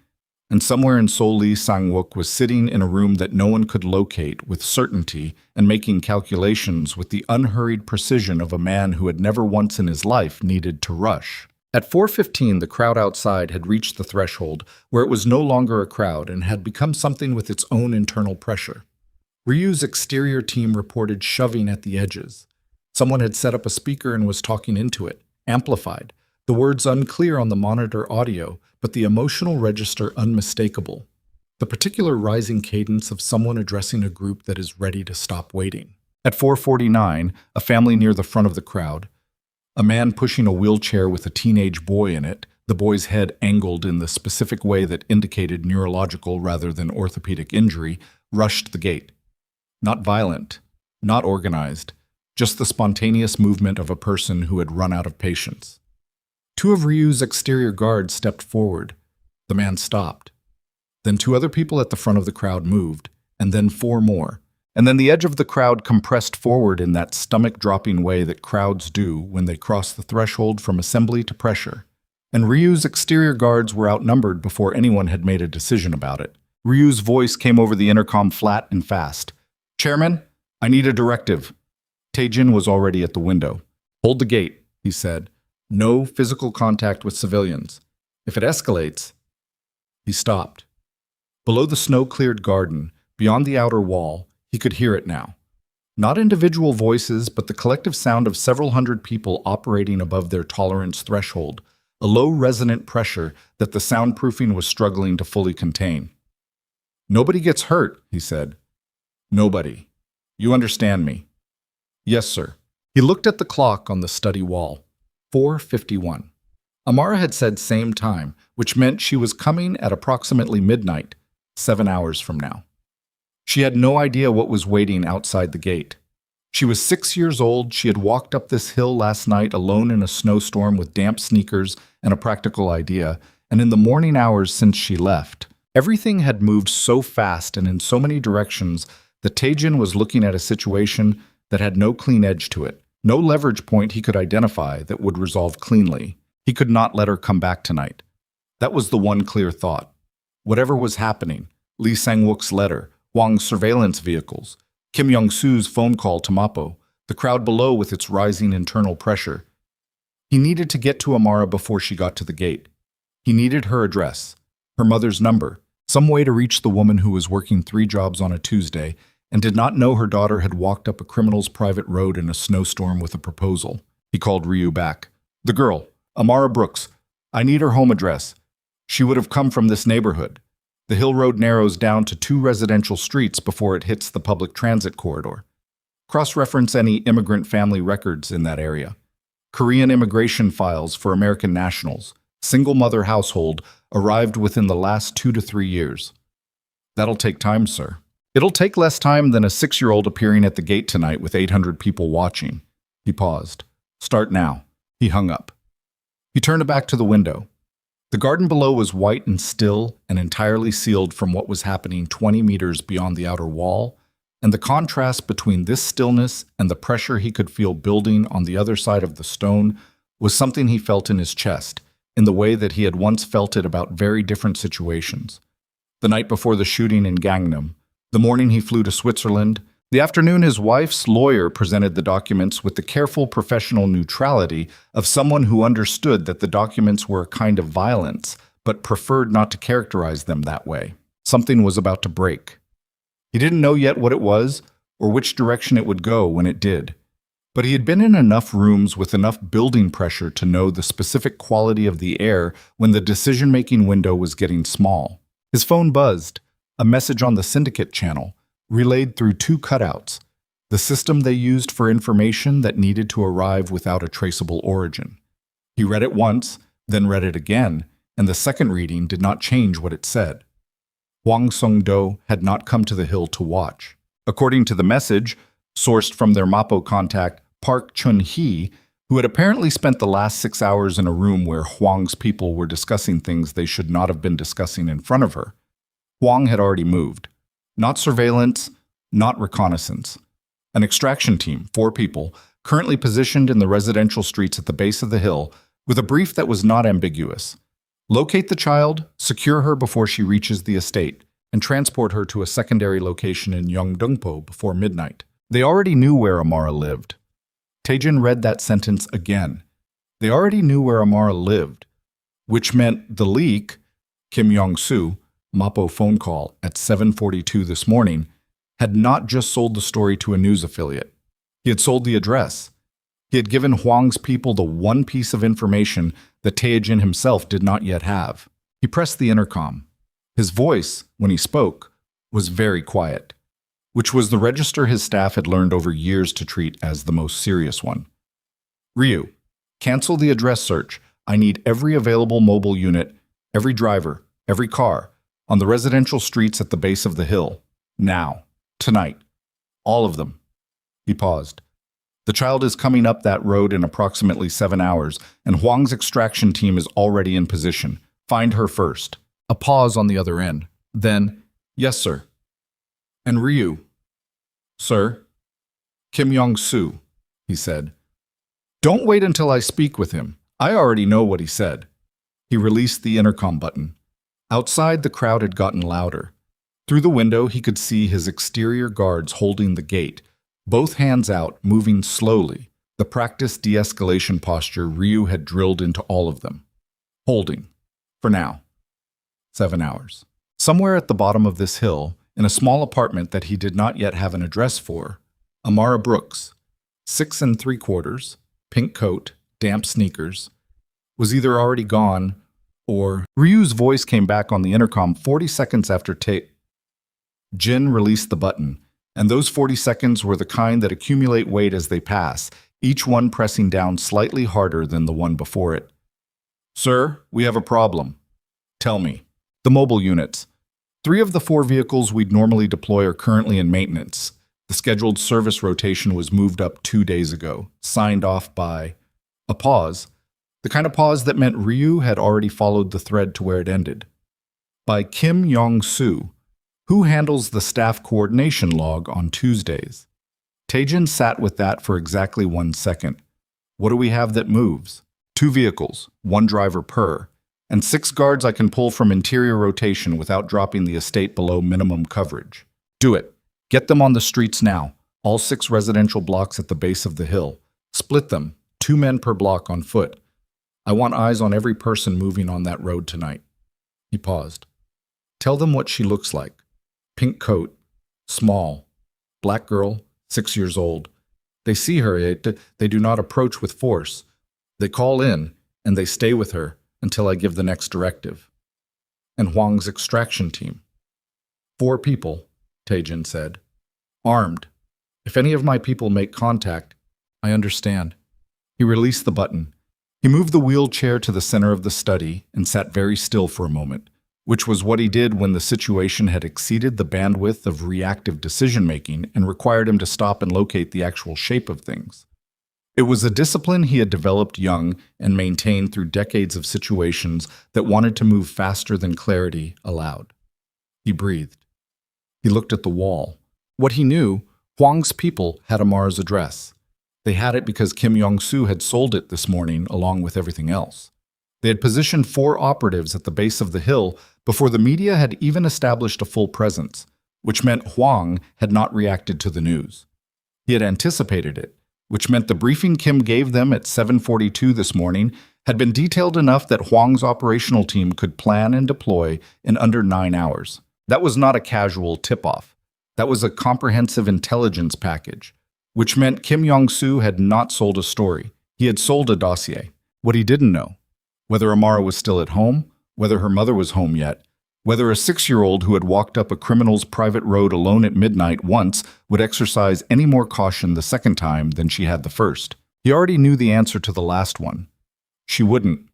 and somewhere in Seoul, Lee Sang-wook was sitting in a room that no one could locate with certainty and making calculations with the unhurried precision of a man who had never once in his life needed to rush. At 4:15, the crowd outside had reached the threshold where it was no longer a crowd and had become something with its own internal pressure. Ryu's exterior team reported shoving at the edges. Someone had set up a speaker and was talking into it, amplified, the words unclear on the monitor audio, but the emotional register unmistakable. The particular rising cadence of someone addressing a group that is ready to stop waiting. At 4:49, a family near the front of the crowd, a man pushing a wheelchair with a teenage boy in it, the boy's head angled in the specific way that indicated neurological rather than orthopedic injury, rushed the gate. Not violent, not organized, just the spontaneous movement of a person who had run out of patience. 2 of Ryu's exterior guards stepped forward. The man stopped. Then 2 other people at the front of the crowd moved, and then 4 more. And then the edge of the crowd compressed forward in that stomach-dropping way that crowds do when they cross the threshold from assembly to pressure. And Ryu's exterior guards were outnumbered before anyone had made a decision about it. Ryu's voice came over the intercom flat and fast. "Chairman, I need a directive." Tae-jin was already at the window. "Hold the gate," he said. "No physical contact with civilians. If it escalates..." He stopped. Below the snow-cleared garden, beyond the outer wall, he could hear it now. Not individual voices, but the collective sound of several hundred people operating above their tolerance threshold, a low resonant pressure that the soundproofing was struggling to fully contain. "Nobody gets hurt," he said. "Nobody. You understand me?" "Yes, sir." He looked at the clock on the study wall. 4:51. Amara had said same time, which meant she was coming at approximately midnight, 7 hours from now. She had no idea what was waiting outside the gate. She was 6 years old. She had walked up this hill last night alone in a snowstorm with damp sneakers and a practical idea, and in the morning hours since she left, everything had moved so fast and in so many directions that Taejin was looking at a situation that had no clean edge to it, no leverage point he could identify that would resolve cleanly. He could not let her come back tonight. That was the one clear thought. Whatever was happening, Lee Sang-wook's letter, Hwang's surveillance vehicles, Kim Young-soo's phone call to Mappo, the crowd below with its rising internal pressure. He needed to get to Amara before she got to the gate. He needed her address, her mother's number, some way to reach the woman who was working 3 jobs on a Tuesday and did not know her daughter had walked up a criminal's private road in a snowstorm with a proposal. He called Ryu back. "The girl, Amara Brooks. I need her home address. She would have come from this neighborhood. The hill road narrows down to 2 residential streets before it hits the public transit corridor. Cross-reference any immigrant family records in that area. Korean immigration files for American nationals. Single-mother household arrived within the last 2 to 3 years. That'll take time, sir. It'll take less time than a 6-year-old appearing at the gate tonight with 800 people watching." He paused. "Start now." He hung up. He turned back to the window. The garden below was white and still and entirely sealed from what was happening 20 meters beyond the outer wall, and the contrast between this stillness and the pressure he could feel building on the other side of the stone was something he felt in his chest, in the way that he had once felt it about very different situations. The night before the shooting in Gangnam, the morning he flew to Switzerland, the afternoon his wife's lawyer presented the documents with the careful professional neutrality of someone who understood that the documents were a kind of violence, but preferred not to characterize them that way. Something was about to break. He didn't know yet what it was or which direction it would go when it did. But he had been in enough rooms with enough building pressure to know the specific quality of the air when the decision-making window was getting small. His phone buzzed, a message on the syndicate channel, relayed through 2 cutouts, the system they used for information that needed to arrive without a traceable origin. He read it once, then read it again, and the second reading did not change what it said. Hwang Sung-do had not come to the hill to watch. According to the message, sourced from their Mappo contact, Park Chun-hee, who had apparently spent the last 6 hours in a room where Hwang's people were discussing things they should not have been discussing in front of her. Hwang had already moved. Not surveillance, not reconnaissance. An extraction team, 4 people, currently positioned in the residential streets at the base of the hill, with a brief that was not ambiguous. Locate the child, secure her before she reaches the estate, and transport her to a secondary location in Yeongdeungpo before midnight. They already knew where Amara lived. Taejin read that sentence again. They already knew where Amara lived, which meant the leak, Kim Young-soo, Mappo phone call at 7:42 this morning, had not just sold the story to a news affiliate. He had sold the address. He had given Hwang's people the one piece of information that Taejin himself did not yet have. He pressed the intercom. His voice, when he spoke, was very quiet, which was the register his staff had learned over years to treat as the most serious one. "Ryu, cancel the address search. I need every available mobile unit, every driver, every car, on the residential streets at the base of the hill. Now. Tonight. All of them." He paused. "The child is coming up that road in approximately 7 hours, and Hwang's extraction team is already in position. Find her first." A pause on the other end. Then, "Yes, sir." "And Ryu." "Sir?" "Kim Young-soo," he said. "Don't wait until I speak with him. I already know what he said." He released the intercom button. Outside, the crowd had gotten louder. Through the window, he could see his exterior guards holding the gate, both hands out, moving slowly, the practiced de-escalation posture Ryu had drilled into all of them. Holding. For now. 7 hours. Somewhere at the bottom of this hill, in a small apartment that he did not yet have an address for, Amara Brooks, 6 3/4, pink coat, damp sneakers, was either already gone or Ryu's voice came back on the intercom 40 seconds after Jin released the button, and those 40 seconds were the kind that accumulate weight as they pass, each one pressing down slightly harder than the one before it. "Sir, we have a problem." "Tell me." "The mobile units. 3 of the 4 vehicles we'd normally deploy are currently in maintenance. The scheduled service rotation was moved up 2 days ago, signed off by..." A pause. The kind of pause that meant Ryu had already followed the thread to where it ended. "By Kim Yong-soo, who handles the staff coordination log on Tuesdays." Taejin sat with that for exactly 1 second. "What do we have that moves?" 2 vehicles, 1 driver per, and 6 guards I can pull from interior rotation without dropping the estate below minimum coverage. "Do it. Get them on the streets now, all 6 residential blocks at the base of the hill. Split them, 2 men per block on foot. I want eyes on every person moving on that road tonight." He paused. "Tell them what she looks like. Pink coat, small, black girl, 6 years old. They see her, they do not approach with force. They call in, and they stay with her until I give the next directive." "And Huang's extraction team?" 4 people, Taejin said. "Armed. If any of my people make contact..." "I understand." He released the button. He moved the wheelchair to the center of the study and sat very still for a moment, which was what he did when the situation had exceeded the bandwidth of reactive decision-making and required him to stop and locate the actual shape of things. It was a discipline he had developed young and maintained through decades of situations that wanted to move faster than clarity allowed. He breathed. He looked at the wall. What he knew, Huang's people had Amara's address. They had it because Kim Yong-soo had sold it this morning along with everything else. They had positioned 4 operatives at the base of the hill before the media had even established a full presence, which meant Huang had not reacted to the news. He had anticipated it, which meant the briefing Kim gave them at 7:42 this morning had been detailed enough that Huang's operational team could plan and deploy in under 9 hours. That was not a casual tip-off. That was a comprehensive intelligence package, which meant Kim Yong-soo had not sold a story. He had sold a dossier. What he didn't know, whether Amara was still at home, whether her mother was home yet, whether a 6-year-old who had walked up a criminal's private road alone at midnight once would exercise any more caution the second time than she had the first. He already knew the answer to the last one. She wouldn't.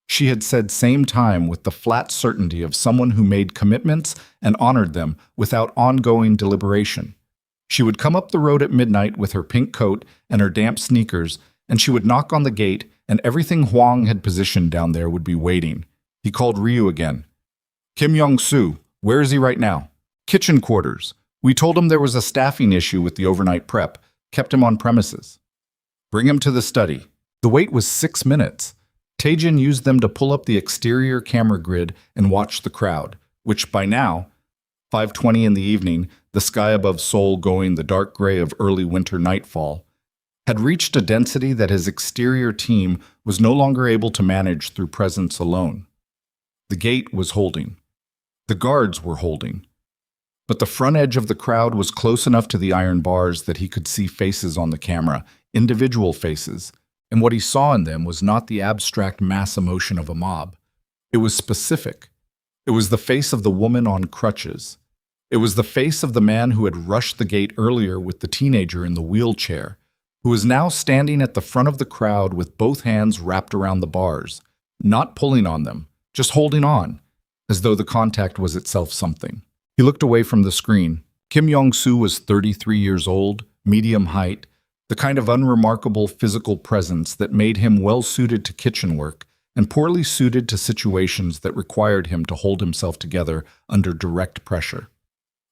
She had said same time with the flat certainty of someone who made commitments and honored them without ongoing deliberation. She would come up the road at midnight with her pink coat and her damp sneakers, and she would knock on the gate, and everything Huang had positioned down there would be waiting. He called Ryu again. "Kim Yong-soo, where is he right now?" "Kitchen quarters. We told him there was a staffing issue with the overnight prep, kept him on premises." "Bring him to the study." The wait was 6 minutes. Taejin used them to pull up the exterior camera grid and watch the crowd, which by now, 5:20 in the evening, the sky above Seoul going the dark gray of early winter nightfall, had reached a density that his exterior team was no longer able to manage through presence alone. The gate was holding. The guards were holding. But the front edge of the crowd was close enough to the iron bars that he could see faces on the camera, individual faces, and what he saw in them was not the abstract mass emotion of a mob. It was specific. It was the face of the woman on crutches. It was the face of the man who had rushed the gate earlier with the teenager in the wheelchair, who was now standing at the front of the crowd with both hands wrapped around the bars, not pulling on them, just holding on, as though the contact was itself something. He looked away from the screen. Kim Yong-soo was 33 years old, medium height, the kind of unremarkable physical presence that made him well-suited to kitchen work and poorly suited to situations that required him to hold himself together under direct pressure.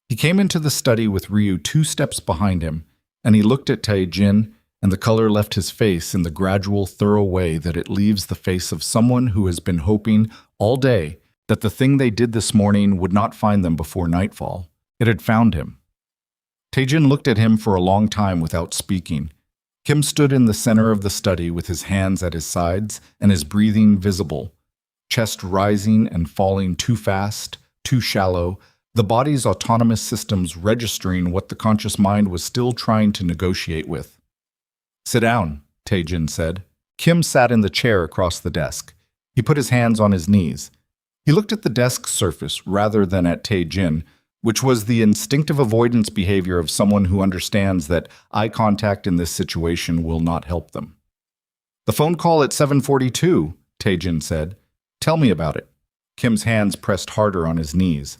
He came into the study with Ryu 2 steps behind him, and he looked at Taejin, and the color left his face in the gradual, thorough way that it leaves the face of someone who has been hoping all day that the thing they did this morning would not find them before nightfall. It had found him. Taejin looked at him for a long time without speaking. Kim stood in the center of the study with his hands at his sides and his breathing visible. chest rising and falling too fast, too shallow, the body's autonomous systems registering what the conscious mind was still trying to negotiate with. "Sit down," Tae-jin said. Kim sat in the chair across the desk. He put his hands on his knees. He looked at the desk surface rather than at Tae-jin, which was the instinctive avoidance behavior of someone who understands that eye contact in this situation will not help them. "The phone call at 7:42, Tae-jin said. "Tell me about it." Kim's hands pressed harder on his knees.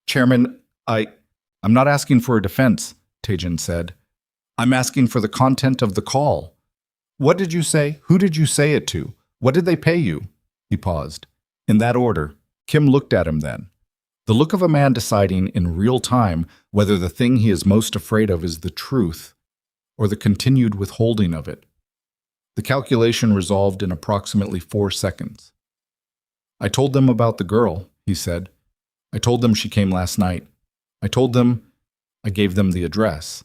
"Chairman, I'm not asking for a defense," Tae-jin said. "I'm asking for the content of the call." "What did you say? Who did you say it to? What did they pay you?" He paused. In that order, Kim looked at him then. The look of a man deciding in real time whether the thing he is most afraid of is the truth or the continued withholding of it. The calculation resolved in approximately 4 seconds. "I told them about the girl," he said. "I told them she came last night. I gave them the address.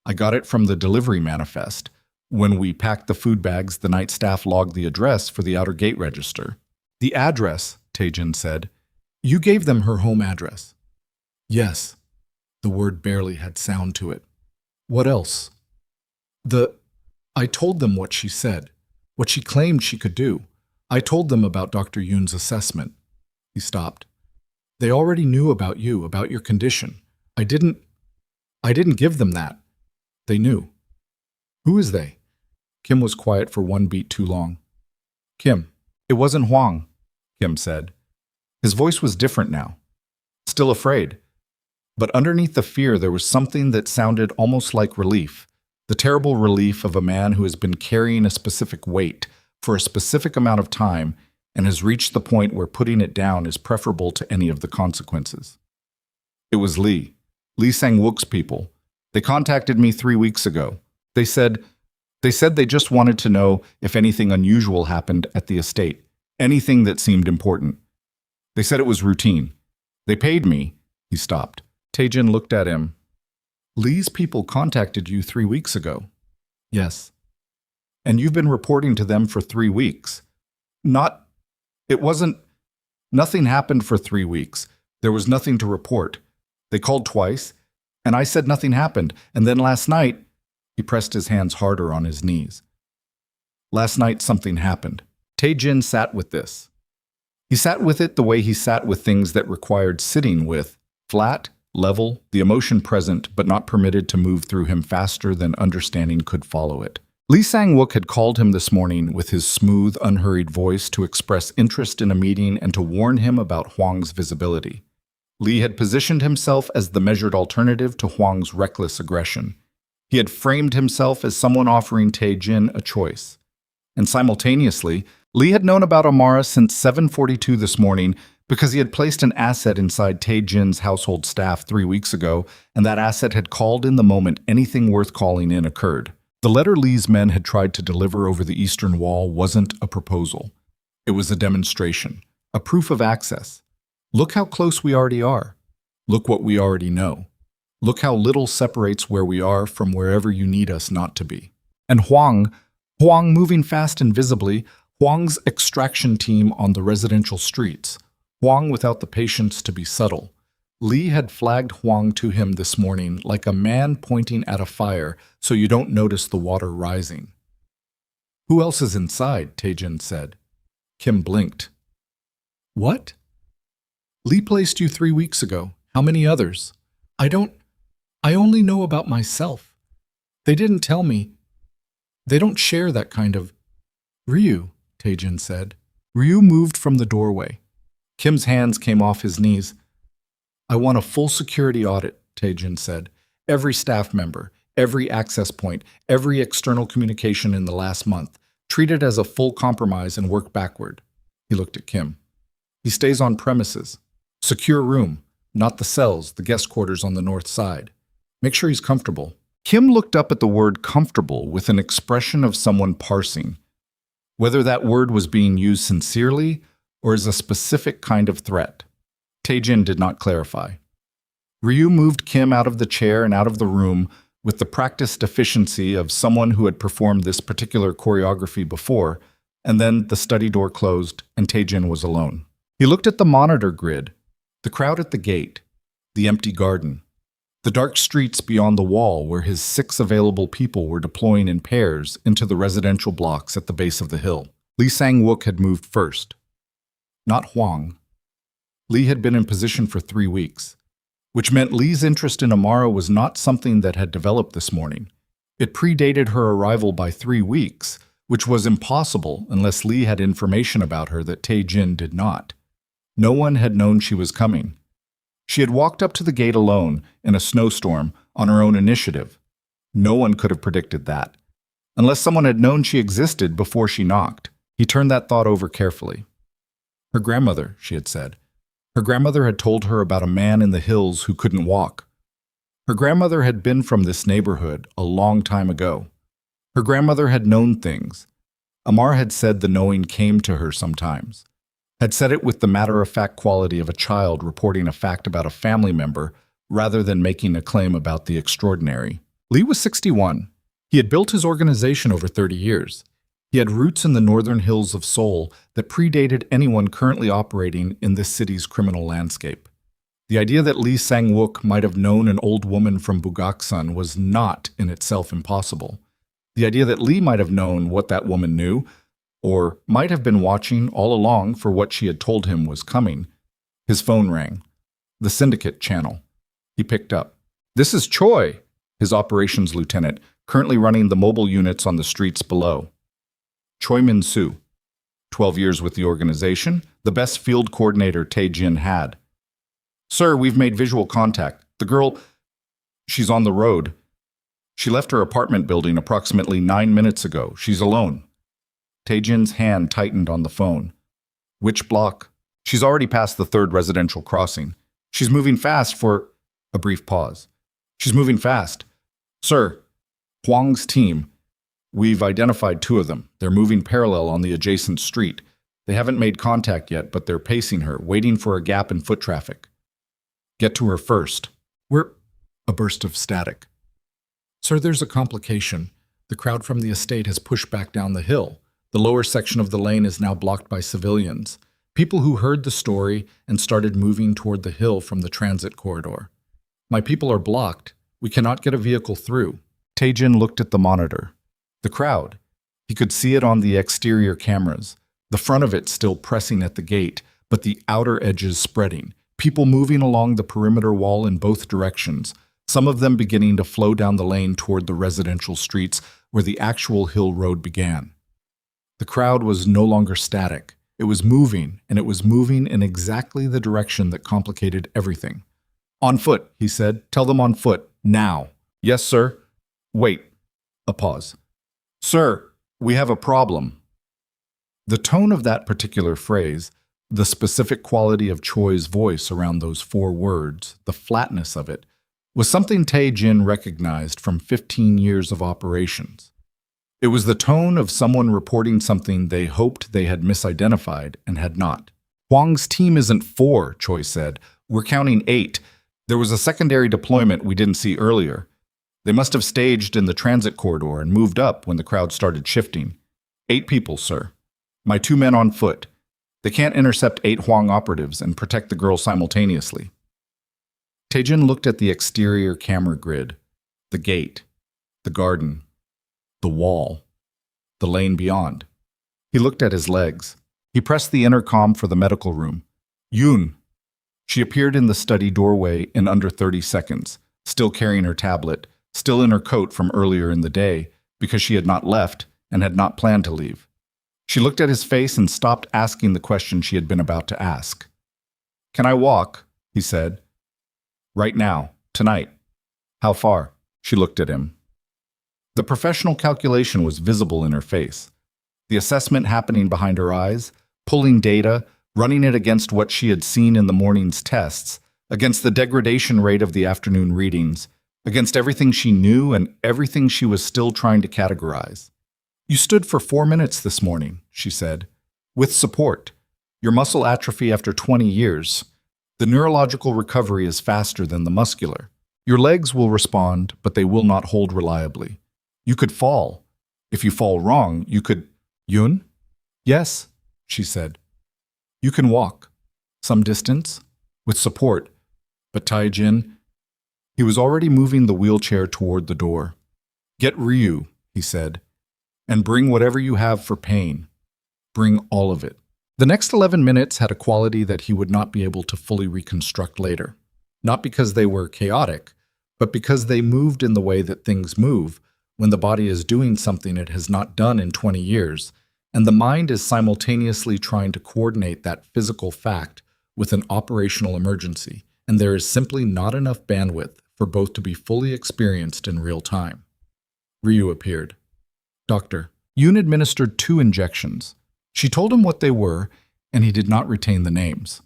I got it from the delivery manifest. When we packed the food bags, the night staff logged the address for the outer gate register." "The address," Tae-jin said. "You gave them her home address?" "Yes." The word barely had sound to it. "What else?" I told them what she said, what she claimed she could do. I told them about Dr. Yoon's assessment." He stopped. "They already knew about you, about your condition. I didn't give them that. They knew." "Who is they?" Kim was quiet for one beat too long. "Kim, it wasn't Hwang," Kim said. His voice was different now. Still afraid. But underneath the fear there was something that sounded almost like relief. The terrible relief of a man who has been carrying a specific weight for a specific amount of time and has reached the point where putting it down is preferable to any of the consequences. "It was Lee Sang-wook's people. They contacted me 3 weeks ago. They said they just wanted to know if anything unusual happened at the estate, anything that seemed important. They said it was routine. They paid me." He stopped. Tae-jin looked at him. "Lee's people contacted you 3 weeks ago." "Yes." "And you've been reporting to them for 3 weeks. Nothing happened for 3 weeks. There was nothing to report. They called twice, and I said nothing happened. And then last night," he pressed his hands harder on his knees. "Last night something happened." Tae-jin sat with this. He sat with it the way he sat with things that required sitting with, flat, level, the emotion present but not permitted to move through him faster than understanding could follow it. Lee Sang-wook had called him this morning with his smooth, unhurried voice to express interest in a meeting and to warn him about Hwang's visibility. Lee had positioned himself as the measured alternative to Hwang's reckless aggression. He had framed himself as someone offering Tae-jin a choice. And simultaneously, Lee had known about Amara since 7:42 this morning because he had placed an asset inside Tae-jin's household staff 3 weeks ago, and that asset had called in the moment anything worth calling in occurred. The letter Lee's men had tried to deliver over the eastern wall wasn't a proposal. It was a demonstration, a proof of access. Look how close we already are. Look what we already know. Look how little separates where we are from wherever you need us not to be. And Hwang moving fast and visibly, Hwang's extraction team on the residential streets, Hwang without the patience to be subtle. Lee had flagged Hwang to him this morning like a man pointing at a fire so you don't notice the water rising. "Who else is inside?" Tae-jin said. Kim blinked. "What?" "Lee placed you 3 weeks ago. How many others?" I only know about myself. They didn't tell me. They don't share that kind of..." "Ryu," Tae-jin said. Ryu moved from the doorway. Kim's hands came off his knees. "I want a full security audit," Tae-jin said. "Every staff member, every access point, every external communication in the last month. Treat it as a full compromise and work backward." He looked at Kim. "He stays on premises. Secure room, not the cells, the guest quarters on the north side. Make sure he's comfortable." Kim looked up at the word comfortable with an expression of someone parsing, whether that word was being used sincerely or as a specific kind of threat. Tae-jin did not clarify. Ryu moved Kim out of the chair and out of the room with the practiced efficiency of someone who had performed this particular choreography before, And then the study door closed and Tae-jin was alone. He looked at the monitor grid, the crowd at the gate, the empty garden, the dark streets beyond the wall where his 6 available people were deploying in pairs into the residential blocks at the base of the hill. Lee Sang-wook had moved first. Not Hwang. Lee had been in position for 3 weeks, which meant Lee's interest in Amara was not something that had developed this morning. It predated her arrival by 3 weeks, which was impossible unless Lee had information about her that Tae-jin did not. No one had known she was coming. She had walked up to the gate alone in a snowstorm on her own initiative. No one could have predicted that, unless someone had known she existed before she knocked. He turned that thought over carefully. Her grandmother, she had said. Her grandmother had told her about a man in the hills who couldn't walk. Her grandmother had been from this neighborhood a long time ago. Her grandmother had known things. Amar had said the knowing came to her sometimes. Had said it with the matter-of-fact quality of a child reporting a fact about a family member rather than making a claim about the extraordinary. Lee was 61. He had built his organization over 30 years. He had roots in the northern hills of Seoul that predated anyone currently operating in this city's criminal landscape. The idea that Lee Sang-wook might have known an old woman from Bugaksan was not in itself impossible. The idea that Lee might have known what that woman knew, or might have been watching all along for what she had told him was coming. His phone rang. The syndicate channel. He picked up. "This is Choi," his operations lieutenant, currently running the mobile units on the streets below. Choi Min-soo, 12 years with the organization, the best field coordinator Tae-jin had. "Sir, we've made visual contact. The girl, she's on the road. She left her apartment building approximately 9 minutes ago. She's alone." Tae-jin's hand tightened on the phone. "Which block?" "She's already past the 3rd residential crossing. She's moving fast for—" A brief pause. "She's moving fast. Sir, Hwang's team. We've identified 2 of them. They're moving parallel on the adjacent street. They haven't made contact yet, but they're pacing her, waiting for a gap in foot traffic. Get to her first." "We're—" A burst of static. "Sir, there's a complication. The crowd from the estate has pushed back down the hill. The lower section of the lane is now blocked by civilians, people who heard the story and started moving toward the hill from the transit corridor. My people are blocked. We cannot get a vehicle through." Tae-jin looked at the monitor. The crowd. He could see it on the exterior cameras, the front of it still pressing at the gate, but the outer edges spreading, people moving along the perimeter wall in both directions, some of them beginning to flow down the lane toward the residential streets where the actual hill road began. The crowd was no longer static. It was moving, and it was moving in exactly the direction that complicated everything. "On foot," he said. "Tell them on foot, now." "Yes, sir." "Wait." A pause. "Sir, we have a problem." The tone of that particular phrase, the specific quality of Choi's voice around those 4 words, the flatness of it, was something Tae-jin recognized from 15 years of operations. It was the tone of someone reporting something they hoped they had misidentified and had not. "Hwang's team isn't 4, Choi said. We're counting 8. There was a secondary deployment we didn't see earlier. They must have staged in the transit corridor and moved up when the crowd started shifting. 8 people, sir. My 2 men on foot. They can't intercept 8 Hwang operatives and protect the girl simultaneously." Tae-jin looked at the exterior camera grid, the gate, the garden, the wall, the lane beyond. He looked at his legs. He pressed the intercom for the medical room. "Yoon." She appeared in the study doorway in under 30 seconds, still carrying her tablet, still in her coat from earlier in the day, because she had not left and had not planned to leave. She looked at his face and stopped asking the question she had been about to ask. "Can I walk?" he said. "Right now, tonight." "How far?" She looked at him. The professional calculation was visible in her face. The assessment happening behind her eyes, pulling data, running it against what she had seen in the morning's tests, against the degradation rate of the afternoon readings, against everything she knew and everything she was still trying to categorize. "You stood for 4 minutes this morning," she said, "with support. Your muscle atrophy after 20 years. The neurological recovery is faster than the muscular. Your legs will respond, but they will not hold reliably. You could fall. If you fall wrong, you could—" "Yoon?" Yes, she said. You can walk. Some distance. With support. But Taijin, he was already moving the wheelchair toward the door. Get Ryu, he said, and bring whatever you have for pain. Bring all of it. The next 11 minutes had a quality that he would not be able to fully reconstruct later. Not because they were chaotic, but because they moved in the way that things move when the body is doing something it has not done in 20 years, and the mind is simultaneously trying to coordinate that physical fact with an operational emergency, and there is simply not enough bandwidth for both to be fully experienced in real time. Ryu appeared. Doctor, Yoon administered 2 injections. She told him what they were, and he did not retain the names.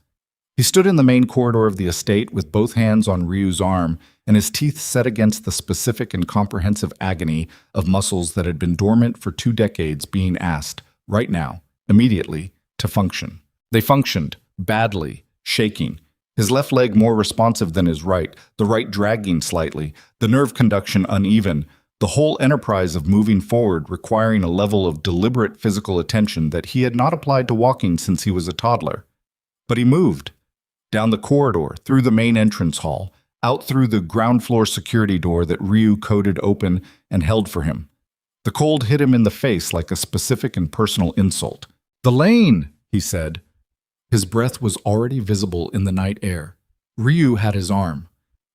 He stood in the main corridor of the estate with both hands on Ryu's arm and his teeth set against the specific and comprehensive agony of muscles that had been dormant for 2 decades being asked, right now, immediately, to function. They functioned, badly, shaking. His left leg more responsive than his right, the right dragging slightly, the nerve conduction uneven, the whole enterprise of moving forward requiring a level of deliberate physical attention that he had not applied to walking since he was a toddler. But he moved. Down the corridor, through the main entrance hall, out through the ground floor security door that Ryu coded open and held for him. The cold hit him in the face like a specific and personal insult. "The lane," he said. His breath was already visible in the night air. Ryu had his arm.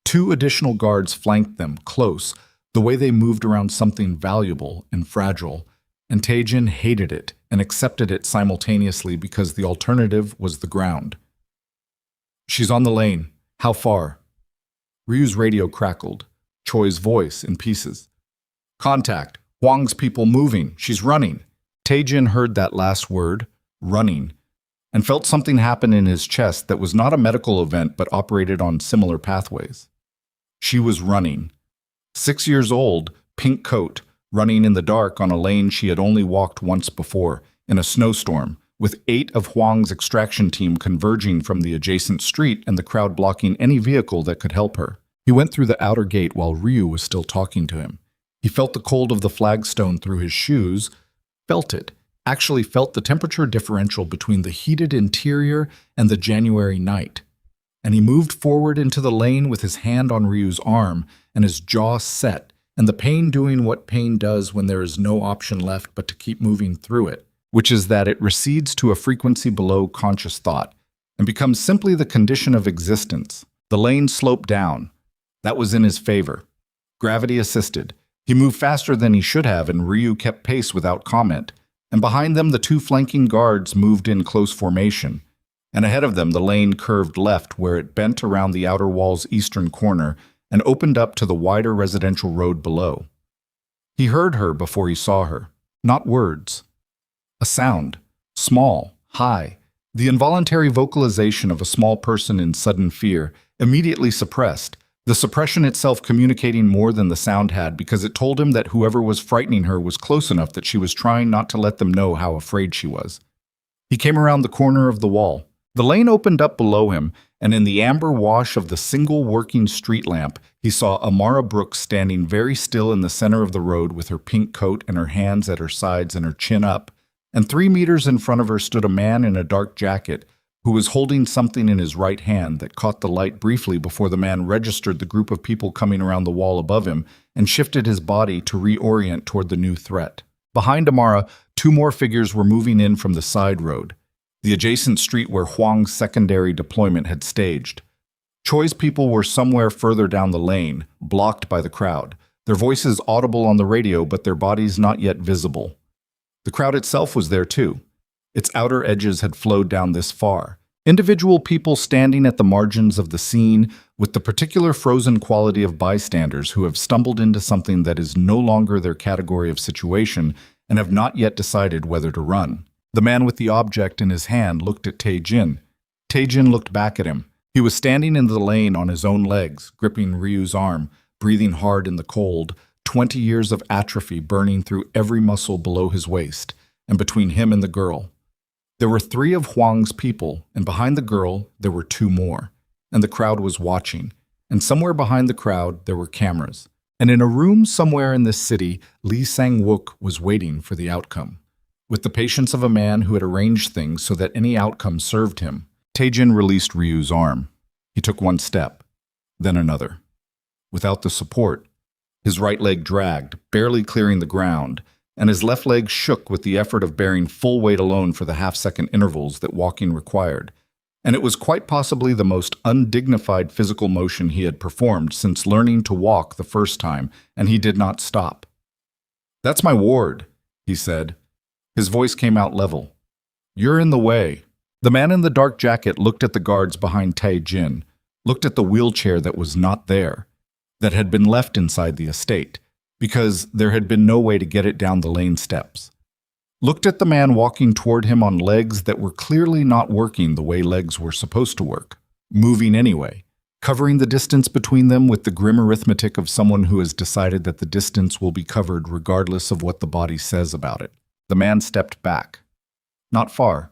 2 additional guards flanked them, close, the way they moved around something valuable and fragile, and Taejin hated it and accepted it simultaneously because the alternative was the ground. "She's on the lane. How far?" Ryu's radio crackled, Choi's voice in pieces. "Contact. Hwang's people moving. She's running." Taejin heard that last word, running, and felt something happen in his chest that was not a medical event but operated on similar pathways. She was running. 6 years old, pink coat, running in the dark on a lane she had only walked once before, in a snowstorm, with 8 of Hwang's extraction team converging from the adjacent street and the crowd blocking any vehicle that could help her. He went through the outer gate while Ryu was still talking to him. He felt the cold of the flagstone through his shoes, felt it, actually felt the temperature differential between the heated interior and the January night. And he moved forward into the lane with his hand on Ryu's arm and his jaw set, and the pain doing what pain does when there is no option left but to keep moving through it, which is that it recedes to a frequency below conscious thought and becomes simply the condition of existence. The lane sloped down. That was in his favor. Gravity assisted. He moved faster than he should have, and Ryu kept pace without comment. And behind them, the 2 flanking guards moved in close formation. And ahead of them, the lane curved left where it bent around the outer wall's eastern corner and opened up to the wider residential road below. He heard her before he saw her. Not words. A sound. Small, high. The involuntary vocalization of a small person in sudden fear, immediately suppressed. The suppression itself communicating more than the sound had because it told him that whoever was frightening her was close enough that she was trying not to let them know how afraid she was. He came around the corner of the wall. The lane opened up below him, and in the amber wash of the single working street lamp, he saw Amara Brooks standing very still in the center of the road with her pink coat and her hands at her sides and her chin up, and 3 meters in front of her stood a man in a dark jacket who was holding something in his right hand that caught the light briefly before the man registered the group of people coming around the wall above him and shifted his body to reorient toward the new threat. Behind Amara, 2 more figures were moving in from the side road, the adjacent street where Hwang's secondary deployment had staged. Choi's people were somewhere further down the lane, blocked by the crowd, their voices audible on the radio but their bodies not yet visible. The crowd itself was there too. Its outer edges had flowed down this far. Individual people standing at the margins of the scene with the particular frozen quality of bystanders who have stumbled into something that is no longer their category of situation and have not yet decided whether to run. The man with the object in his hand looked at Taejin. Taejin looked back at him. He was standing in the lane on his own legs, gripping Ryu's arm, breathing hard in the cold, 20 years of atrophy burning through every muscle below his waist, and between him and the girl. There were 3 of Hwang's people, and behind the girl there were 2 more, and the crowd was watching, and somewhere behind the crowd there were cameras. And in a room somewhere in this city, Lee Sang-wook was waiting for the outcome. With the patience of a man who had arranged things so that any outcome served him, Taejin released Ryu's arm. He took one step, then another. Without the support, his right leg dragged, barely clearing the ground, and his left leg shook with the effort of bearing full weight alone for the half-second intervals that walking required. And it was quite possibly the most undignified physical motion he had performed since learning to walk the first time, and he did not stop. "That's my ward," he said. His voice came out level. "You're in the way." The man in the dark jacket looked at the guards behind Taejin, looked at the wheelchair that was not there, that had been left inside the estate, because there had been no way to get it down the lane steps. Looked at the man walking toward him on legs that were clearly not working the way legs were supposed to work, moving anyway, covering the distance between them with the grim arithmetic of someone who has decided that the distance will be covered regardless of what the body says about it. The man stepped back. Not far.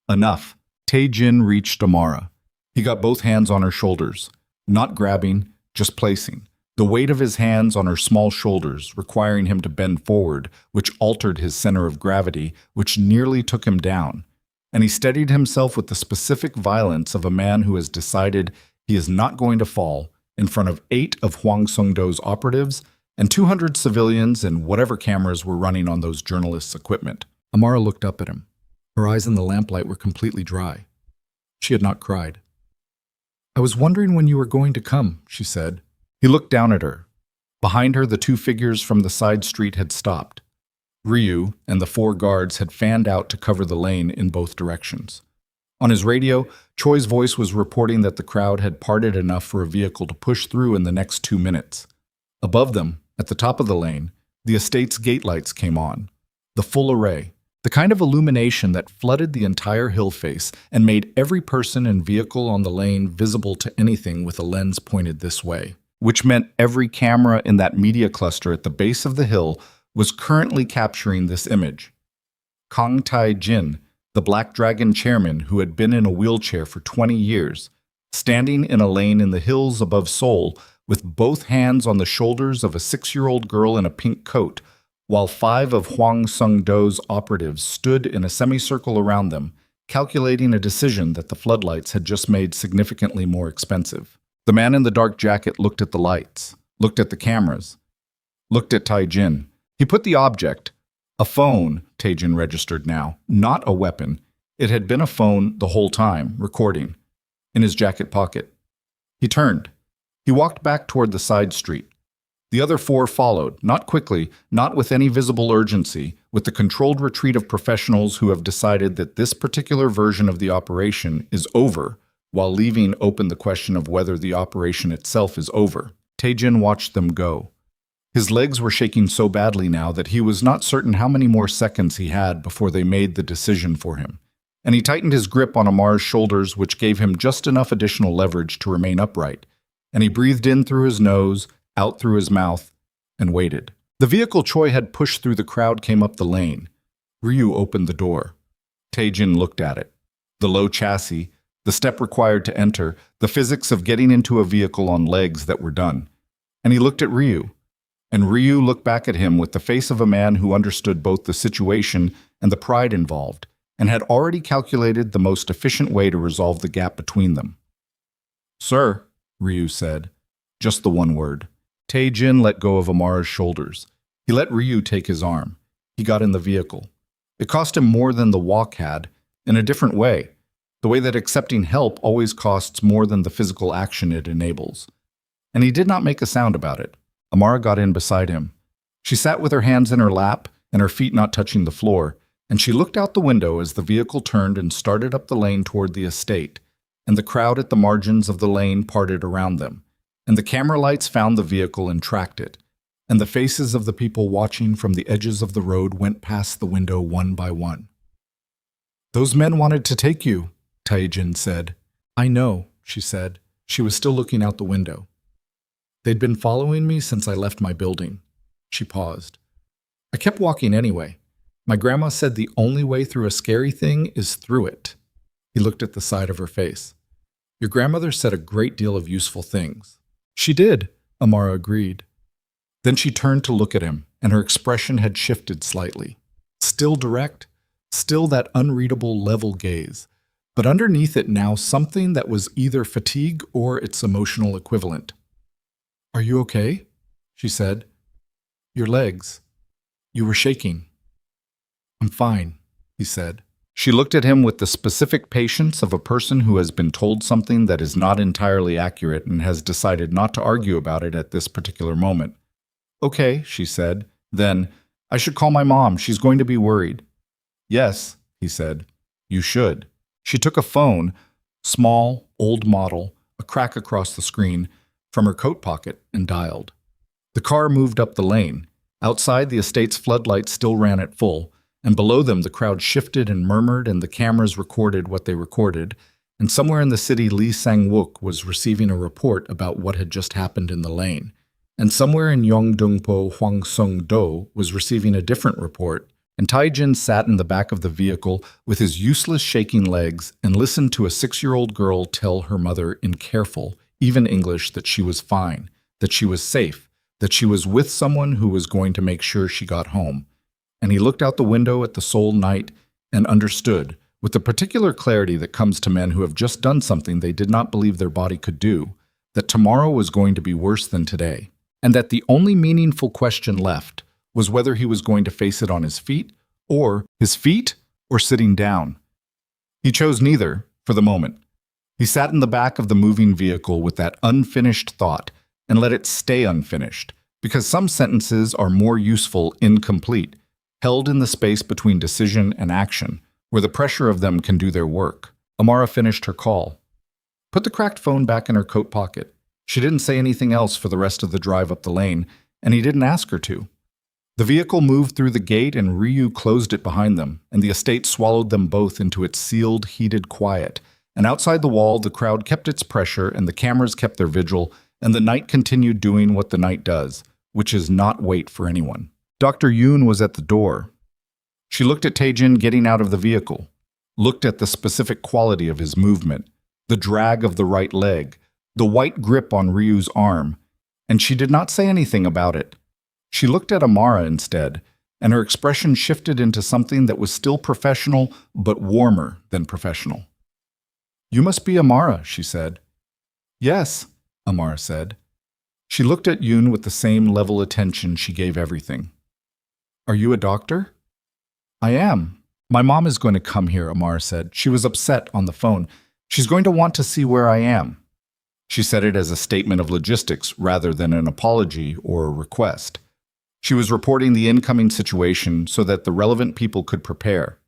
Enough. Taejin reached Amara. He got both hands on her shoulders, not grabbing, just placing. The weight of his hands on her small shoulders, requiring him to bend forward, which altered his center of gravity, which nearly took him down. And he steadied himself with the specific violence of a man who has decided he is not going to fall in front of 8 of Hwang Sung-do's operatives and 200 civilians and whatever cameras were running on those journalists' equipment. Amara looked up at him. Her eyes in the lamplight were completely dry. She had not cried. "I was wondering when you were going to come," she said. He looked down at her. Behind her, the 2 figures from the side street had stopped. Ryu and the 4 guards had fanned out to cover the lane in both directions. On his radio, Choi's voice was reporting that the crowd had parted enough for a vehicle to push through in the next 2 minutes. Above them, at the top of the lane, the estate's gate lights came on. The full array, the kind of illumination that flooded the entire hill face and made every person and vehicle on the lane visible to anything with a lens pointed this way, which meant every camera in that media cluster at the base of the hill was currently capturing this image. Kang Tae-jin, the Black Dragon chairman who had been in a wheelchair for 20 years, standing in a lane in the hills above Seoul with both hands on the shoulders of a 6-year-old girl in a pink coat, while 5 of Hwang Sung-do's operatives stood in a semicircle around them, calculating a decision that the floodlights had just made significantly more expensive. The man in the dark jacket looked at the lights, looked at the cameras, looked at Taejin. He put the object, a phone, Taejin registered now, not a weapon. It had been a phone the whole time, recording, in his jacket pocket. He turned. He walked back toward the side street. The other 4 followed, not quickly, not with any visible urgency, with the controlled retreat of professionals who have decided that this particular version of the operation is over, while leaving open the question of whether the operation itself is over. Taejin watched them go. His legs were shaking so badly now that he was not certain how many more seconds he had before they made the decision for him. And he tightened his grip on Amar's shoulders, which gave him just enough additional leverage to remain upright. And he breathed in through his nose, out through his mouth, and waited. The vehicle Choi had pushed through the crowd came up the lane. Ryu opened the door. Taejin looked at it. The low chassis, the step required to enter, the physics of getting into a vehicle on legs that were done. And he looked at Ryu. And Ryu looked back at him with the face of a man who understood both the situation and the pride involved, and had already calculated the most efficient way to resolve the gap between them. "Sir," Ryu said, just the one word. Taejin let go of Amara's shoulders. He let Ryu take his arm. He got in the vehicle. It cost him more than the walk had, in a different way, the way that accepting help always costs more than the physical action it enables. And he did not make a sound about it. Amara got in beside him. She sat with her hands in her lap and her feet not touching the floor, and she looked out the window as the vehicle turned and started up the lane toward the estate, and the crowd at the margins of the lane parted around them, and the camera lights found the vehicle and tracked it, and the faces of the people watching from the edges of the road went past the window one by one. "Those men wanted to take you," Taejin said. "I know," she said. She was still looking out the window. "They'd been following me since I left my building." She paused. "I kept walking anyway. My grandma said the only way through a scary thing is through it." He looked at the side of her face. "Your grandmother said a great deal of useful things." "She did," Amara agreed. Then she turned to look at him, and her expression had shifted slightly. Still direct, still that unreadable level gaze, but underneath it now something that was either fatigue or its emotional equivalent. "Are you okay?" she said. "Your legs. You were shaking." "I'm fine," he said. She looked at him with the specific patience of a person who has been told something that is not entirely accurate and has decided not to argue about it at this particular moment. "Okay," she said. Then, "I should call my mom. She's going to be worried." "Yes," he said. "You should." She took a phone, small, old model, a crack across the screen, from her coat pocket and dialed. The car moved up the lane. Outside, the estate's floodlights still ran at full, and below them the crowd shifted and murmured and the cameras recorded what they recorded, and somewhere in the city Lee Sang-wook was receiving a report about what had just happened in the lane, and somewhere in Yeongdongpo Hwang Sung-do was receiving a different report, and Tae-jin sat in the back of the vehicle with his useless shaking legs and listened to a 6-year-old girl tell her mother in careful, even English, that she was fine, that she was safe, that she was with someone who was going to make sure she got home. And he looked out the window at the Seoul night and understood, with the particular clarity that comes to men who have just done something they did not believe their body could do, that tomorrow was going to be worse than today, and that the only meaningful question left was whether he was going to face it on his feet, or sitting down. He chose neither, for the moment. He sat in the back of the moving vehicle with that unfinished thought and let it stay unfinished, because some sentences are more useful incomplete, held in the space between decision and action, where the pressure of them can do their work. Amara finished her call. Put the cracked phone back in her coat pocket. She didn't say anything else for the rest of the drive up the lane, and he didn't ask her to. The vehicle moved through the gate and Ryu closed it behind them, and the estate swallowed them both into its sealed, heated quiet. And outside the wall, the crowd kept its pressure, and the cameras kept their vigil, and the night continued doing what the night does, which is not wait for anyone. Dr. Yoon was at the door. She looked at Tae-jin getting out of the vehicle, looked at the specific quality of his movement, the drag of the right leg, the white grip on Ryu's arm, and she did not say anything about it. She looked at Amara instead, and her expression shifted into something that was still professional, but warmer than professional. "You must be Amara," she said. "Yes," Amara said. She looked at Yoon with the same level attention she gave everything. "Are you a doctor?" "I am. My mom is going to come here," Amara said. "She was upset on the phone. She's going to want to see where I am." She said it as a statement of logistics rather than an apology or a request. She was reporting the incoming situation so that the relevant people could prepare.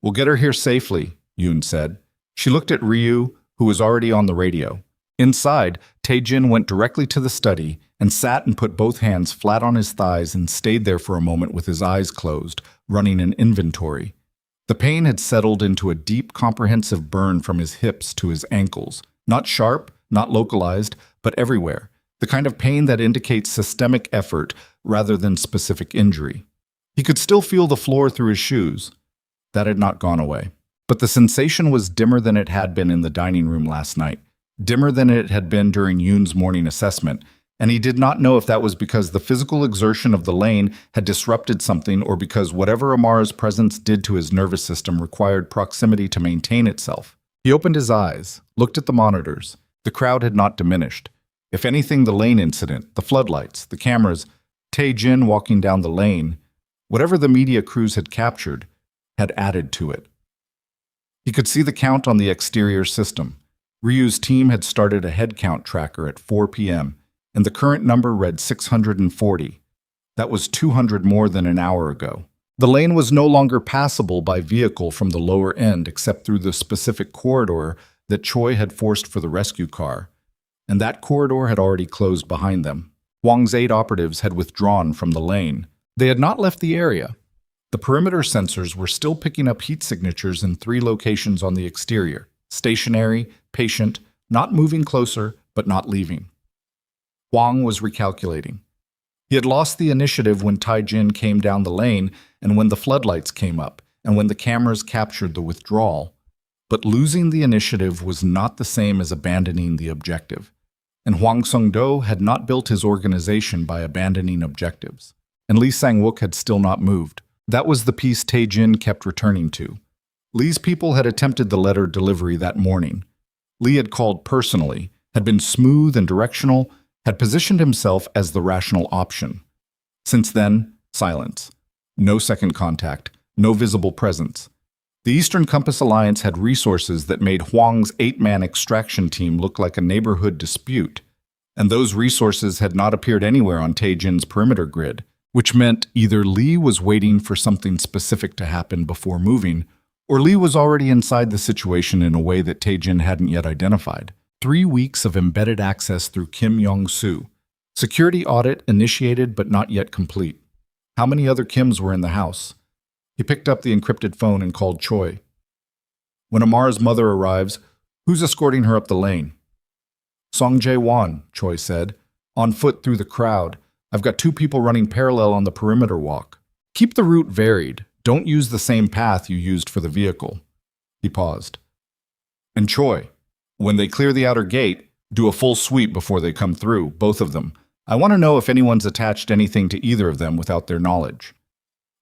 "We'll get her here safely," Yoon said. She looked at Ryu, who was already on the radio. Inside, Tae-jin went directly to the study and sat and put both hands flat on his thighs and stayed there for a moment with his eyes closed, running an inventory. The pain had settled into a deep, comprehensive burn from his hips to his ankles. Not sharp, not localized, but everywhere. The kind of pain that indicates systemic effort rather than specific injury. He could still feel the floor through his shoes. That had not gone away. But the sensation was dimmer than it had been in the dining room last night, dimmer than it had been during Yoon's morning assessment, and he did not know if that was because the physical exertion of the lane had disrupted something or because whatever Amara's presence did to his nervous system required proximity to maintain itself. He opened his eyes, looked at the monitors. The crowd had not diminished. If anything, the lane incident, the floodlights, the cameras, Tae-jin walking down the lane, whatever the media crews had captured, had added to it. He could see the count on the exterior system. Ryu's team had started a head count tracker at 4 p.m., and the current number read 640. That was 200 more than an hour ago. The lane was no longer passable by vehicle from the lower end except through the specific corridor that Choi had forced for the rescue car, and that corridor had already closed behind them. Hwang's 8 operatives had withdrawn from the lane. They had not left the area. The perimeter sensors were still picking up heat signatures in 3 locations on the exterior: stationary, patient, not moving closer, but not leaving. Hwang was recalculating. He had lost the initiative when Tae-jin came down the lane and when the floodlights came up and when the cameras captured the withdrawal. But losing the initiative was not the same as abandoning the objective. And Hwang Sung-do had not built his organization by abandoning objectives. And Lee Sang-wook had still not moved. That was the piece Tae-jin kept returning to. Lee's people had attempted the letter delivery that morning. Lee had called personally, had been smooth and directional, had positioned himself as the rational option. Since then, silence. No second contact, no visible presence. The Eastern Compass Alliance had resources that made Hwang's 8-man extraction team look like a neighborhood dispute, and those resources had not appeared anywhere on Tae-jin's perimeter grid, which meant either Lee was waiting for something specific to happen before moving, or Lee was already inside the situation in a way that Tae-jin hadn't yet identified. 3 weeks of embedded access through Kim Yong-soo. Security audit initiated but not yet complete. How many other Kims were in the house? He picked up the encrypted phone and called Choi. When Amara's mother arrives, who's escorting her up the lane? Song Jae-won, Choi said, on foot through the crowd. I've got 2 people running parallel on the perimeter walk. Keep the route varied. Don't use the same path you used for the vehicle. He paused. And Choi, when they clear the outer gate, do a full sweep before they come through, both of them. I want to know if anyone's attached anything to either of them without their knowledge.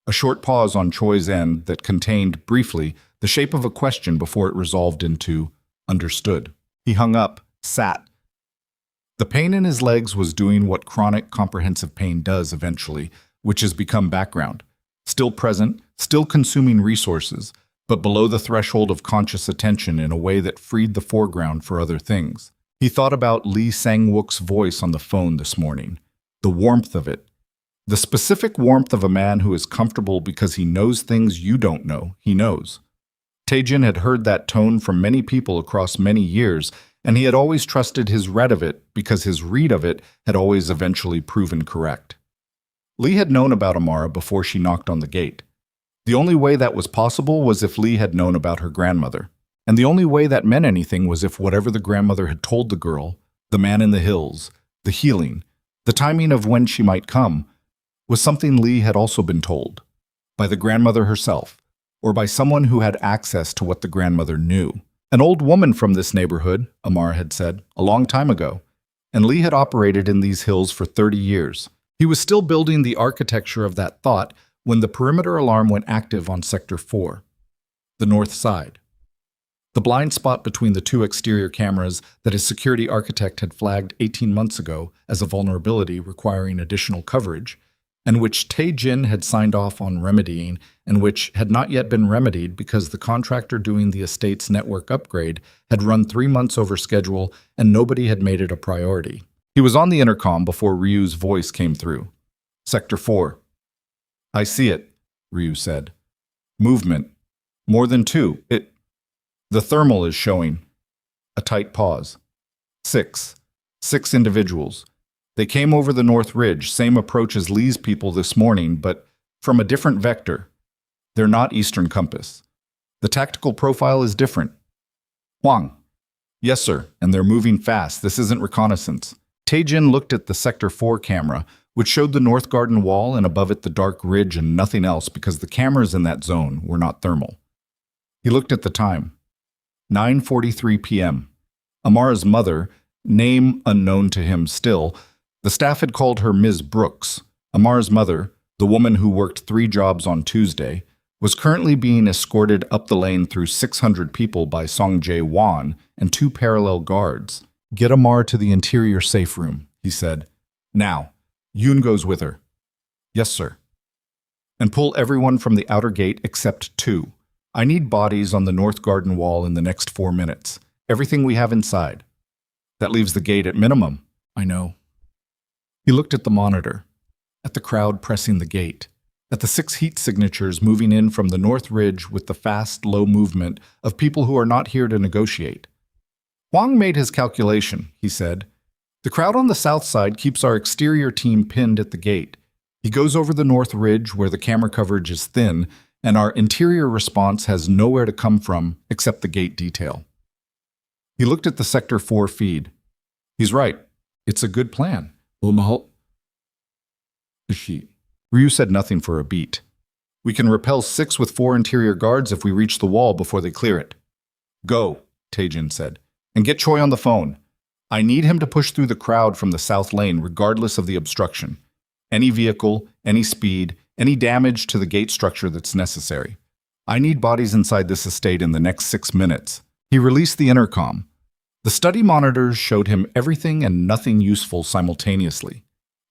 A short pause on Choi's end that contained, briefly, the shape of a question before it resolved into, understood. He hung up, sat. The pain in his legs was doing what chronic comprehensive pain does eventually, which has become background. Still present, still consuming resources, but below the threshold of conscious attention in a way that freed the foreground for other things. He thought about Lee Sang-wook's voice on the phone this morning, the warmth of it, the specific warmth of a man who is comfortable because he knows things you don't know he knows. Tae-jin had heard that tone from many people across many years, and he had always trusted his read of it because his read of it had always eventually proven correct. Lee had known about Amara before she knocked on the gate. The only way that was possible was if Lee had known about her grandmother. And the only way that meant anything was if whatever the grandmother had told the girl, the man in the hills, the healing, the timing of when she might come, was something Lee had also been told, by the grandmother herself, or by someone who had access to what the grandmother knew. An old woman from this neighborhood, Amara had said, a long time ago, and Lee had operated in these hills for 30 years. He was still building the architecture of that thought when the perimeter alarm went active on Sector 4, the north side. The blind spot between the 2 exterior cameras that his security architect had flagged 18 months ago as a vulnerability requiring additional coverage, and which Tae-jin had signed off on remedying, and which had not yet been remedied because the contractor doing the estate's network upgrade had run 3 months over schedule and nobody had made it a priority. He was on the intercom before Ryu's voice came through. Sector 4. I see it, Ryu said. Movement. More than 2. The thermal is showing. A tight pause. 6 individuals. They came over the North Ridge, same approach as Lee's people this morning, but from a different vector. They're not Eastern Compass. The tactical profile is different. Hwang. Yes, sir, and they're moving fast. This isn't reconnaissance. Tae-jin looked at the Sector 4 camera, which showed the North Garden wall and above it the dark ridge and nothing else because the cameras in that zone were not thermal. He looked at the time. 9:43 p.m. Amara's mother, name unknown to him still, the staff had called her Ms. Brooks. Amara's mother, the woman who worked 3 jobs on Tuesday, was currently being escorted up the lane through 600 people by Song Jae-won and 2 parallel guards. Get Amara to the interior safe room, he said. Now. Yoon goes with her. Yes, sir. And pull everyone from the outer gate except 2. I need bodies on the North Garden wall in the next 4 minutes. Everything we have inside. That leaves the gate at minimum. I know. He looked at the monitor, at the crowd pressing the gate, at the 6 heat signatures moving in from the North Ridge with the fast, low movement of people who are not here to negotiate. Hwang made his calculation, he said. The crowd on the south side keeps our exterior team pinned at the gate. He goes over the North Ridge where the camera coverage is thin, and our interior response has nowhere to come from except the gate detail. He looked at the Sector 4 feed. He's right. It's a good plan. Ryu said nothing for a beat. We can repel 6 with 4 interior guards if we reach the wall before they clear it. Go, Tae-jin said, and get Choi on the phone. I need him to push through the crowd from the south lane regardless of the obstruction. Any vehicle, any speed, Any damage to the gate structure that's necessary. I need bodies inside this estate in the next 6 minutes. He released the intercom. The study monitors showed him everything and nothing useful simultaneously.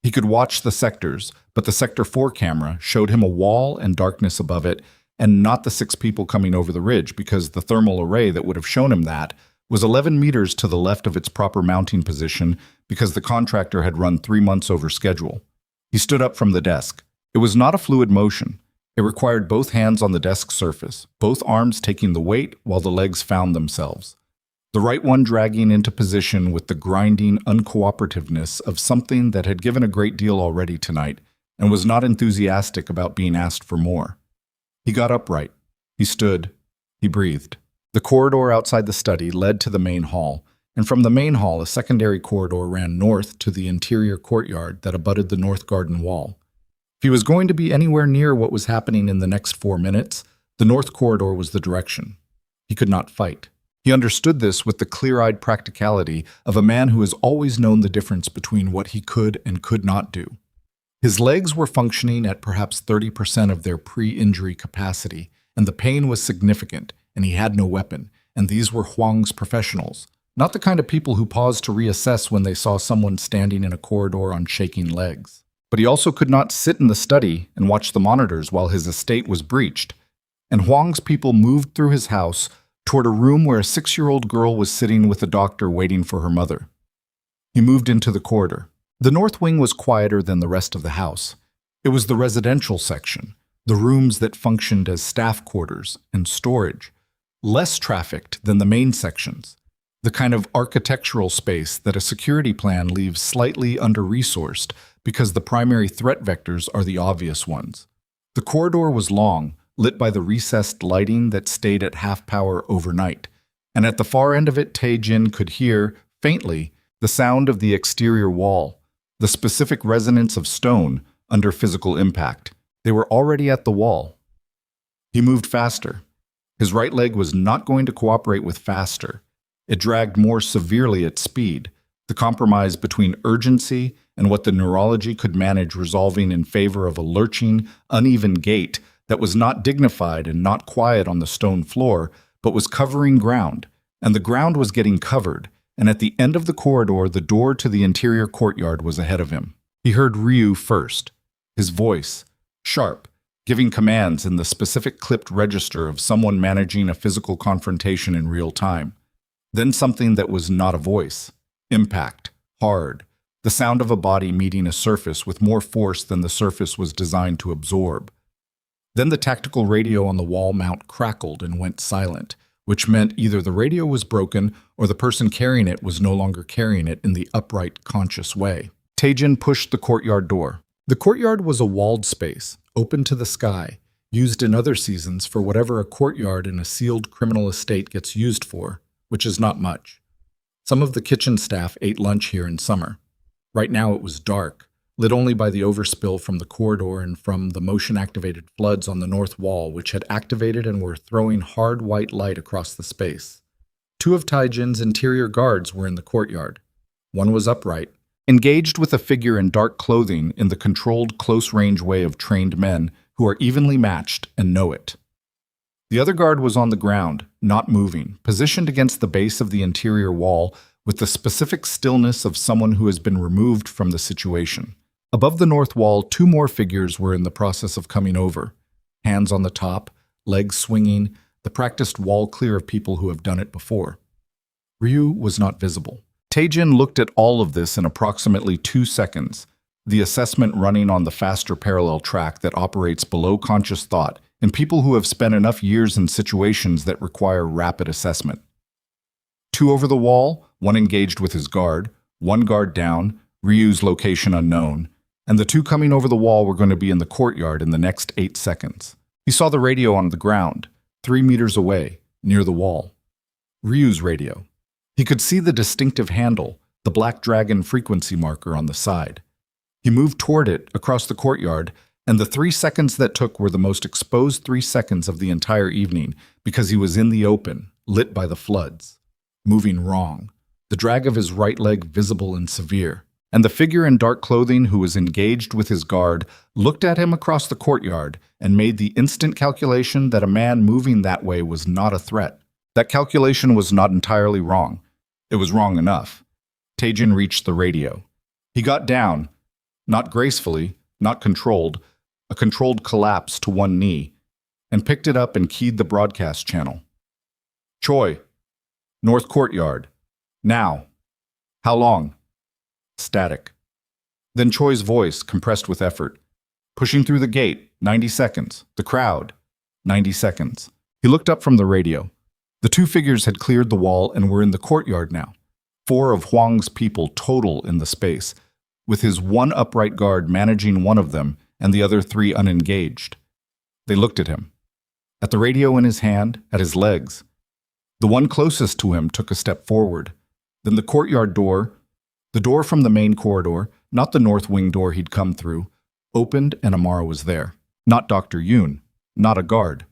He could watch the sectors, but the Sector 4 camera showed him a wall and darkness above it, and not the 6 people coming over the ridge, because the thermal array that would have shown him that was 11 meters to the left of its proper mounting position because the contractor had run 3 months over schedule. He stood up from the desk. It was not a fluid motion. It required both hands on the desk surface, both arms taking the weight while the legs found themselves. The right one dragging into position with the grinding uncooperativeness of something that had given a great deal already tonight and was not enthusiastic about being asked for more. He got upright. He stood. He breathed. The corridor outside the study led to the main hall, and from the main hall a secondary corridor ran north to the interior courtyard that abutted the north garden wall. If he was going to be anywhere near what was happening in the next 4 minutes, the north corridor was the direction. He could not fight. He understood this with the clear-eyed practicality of a man who has always known the difference between what he could and could not do. His legs were functioning at perhaps 30% of their pre-injury capacity, and the pain was significant, and he had no weapon, and these were Huang's professionals, not the kind of people who paused to reassess when they saw someone standing in a corridor on shaking legs. But he also could not sit in the study and watch the monitors while his estate was breached, and Huang's people moved through his house toward a room where a 6-year-old girl was sitting with a doctor waiting for her mother. He moved into the corridor. The north wing was quieter than the rest of the house. It was the residential section, the rooms that functioned as staff quarters and storage, less trafficked than the main sections, the kind of architectural space that a security plan leaves slightly under-resourced because the primary threat vectors are the obvious ones. The corridor was long, lit by the recessed lighting that stayed at half power overnight, and at the far end of it Tae-jin could hear, faintly, the sound of the exterior wall, the specific resonance of stone under physical impact. They were already at the wall. He moved faster. His right leg was not going to cooperate with faster. It dragged more severely at speed, the compromise between urgency and what the neurology could manage resolving in favor of a lurching, uneven gait that was not dignified and not quiet on the stone floor, but was covering ground, and the ground was getting covered, and at the end of the corridor the door to the interior courtyard was ahead of him. He heard Ryu first, his voice, sharp, giving commands in the specific clipped register of someone managing a physical confrontation in real time. Then something that was not a voice. Impact, hard, the sound of a body meeting a surface with more force than the surface was designed to absorb. Then the tactical radio on the wall mount crackled and went silent, which meant either the radio was broken or the person carrying it was no longer carrying it in the upright, conscious way. Tae-jin pushed the courtyard door. The courtyard was a walled space, open to the sky, used in other seasons for whatever a courtyard in a sealed criminal estate gets used for, which is not much. Some of the kitchen staff ate lunch here in summer. Right now it was dark, lit only by the overspill from the corridor and from the motion-activated floods on the north wall, which had activated and were throwing hard white light across the space. 2 of Tae-jin's interior guards were in the courtyard. One was upright, engaged with a figure in dark clothing in the controlled close-range way of trained men who are evenly matched and know it. The other guard was on the ground, not moving, positioned against the base of the interior wall with the specific stillness of someone who has been removed from the situation. Above the north wall, 2 more figures were in the process of coming over. Hands on the top, legs swinging, the practiced wall clear of people who have done it before. Ryu was not visible. Tae-jin looked at all of this in approximately 2 seconds, the assessment running on the faster parallel track that operates below conscious thought in people who have spent enough years in situations that require rapid assessment. 2 over the wall, 1 engaged with his guard, 1 guard down, Ryu's location unknown, and the 2 coming over the wall were going to be in the courtyard in the next 8 seconds. He saw the radio on the ground, 3 meters away, near the wall. Ryu's radio. He could see the distinctive handle, the Black Dragon frequency marker on the side. He moved toward it across the courtyard, and the 3 seconds that took were the most exposed 3 seconds of the entire evening because he was in the open, lit by the floods. Moving wrong, the drag of his right leg visible and severe, and the figure in dark clothing who was engaged with his guard looked at him across the courtyard and made the instant calculation that a man moving that way was not a threat. That calculation was not entirely wrong. It was wrong enough. Taejin reached the radio. He got down, not gracefully, not controlled, a controlled collapse to one knee, and picked it up and keyed the broadcast channel. Choi, North Courtyard. Now. How long? Static. Then Choi's voice, compressed with effort. Pushing through the gate, 90 seconds. The crowd, 90 seconds. He looked up from the radio. The two figures had cleared the wall and were in the courtyard now. 4 of Huang's people total in the space, with his one upright guard managing one of them and the other 3 unengaged. They looked at him. At the radio in his hand, at his legs. The one closest to him took a step forward. Then the courtyard door, the door from the main corridor, not the north wing door he'd come through, opened and Amara was there. Not Dr. Yoon, not a guard.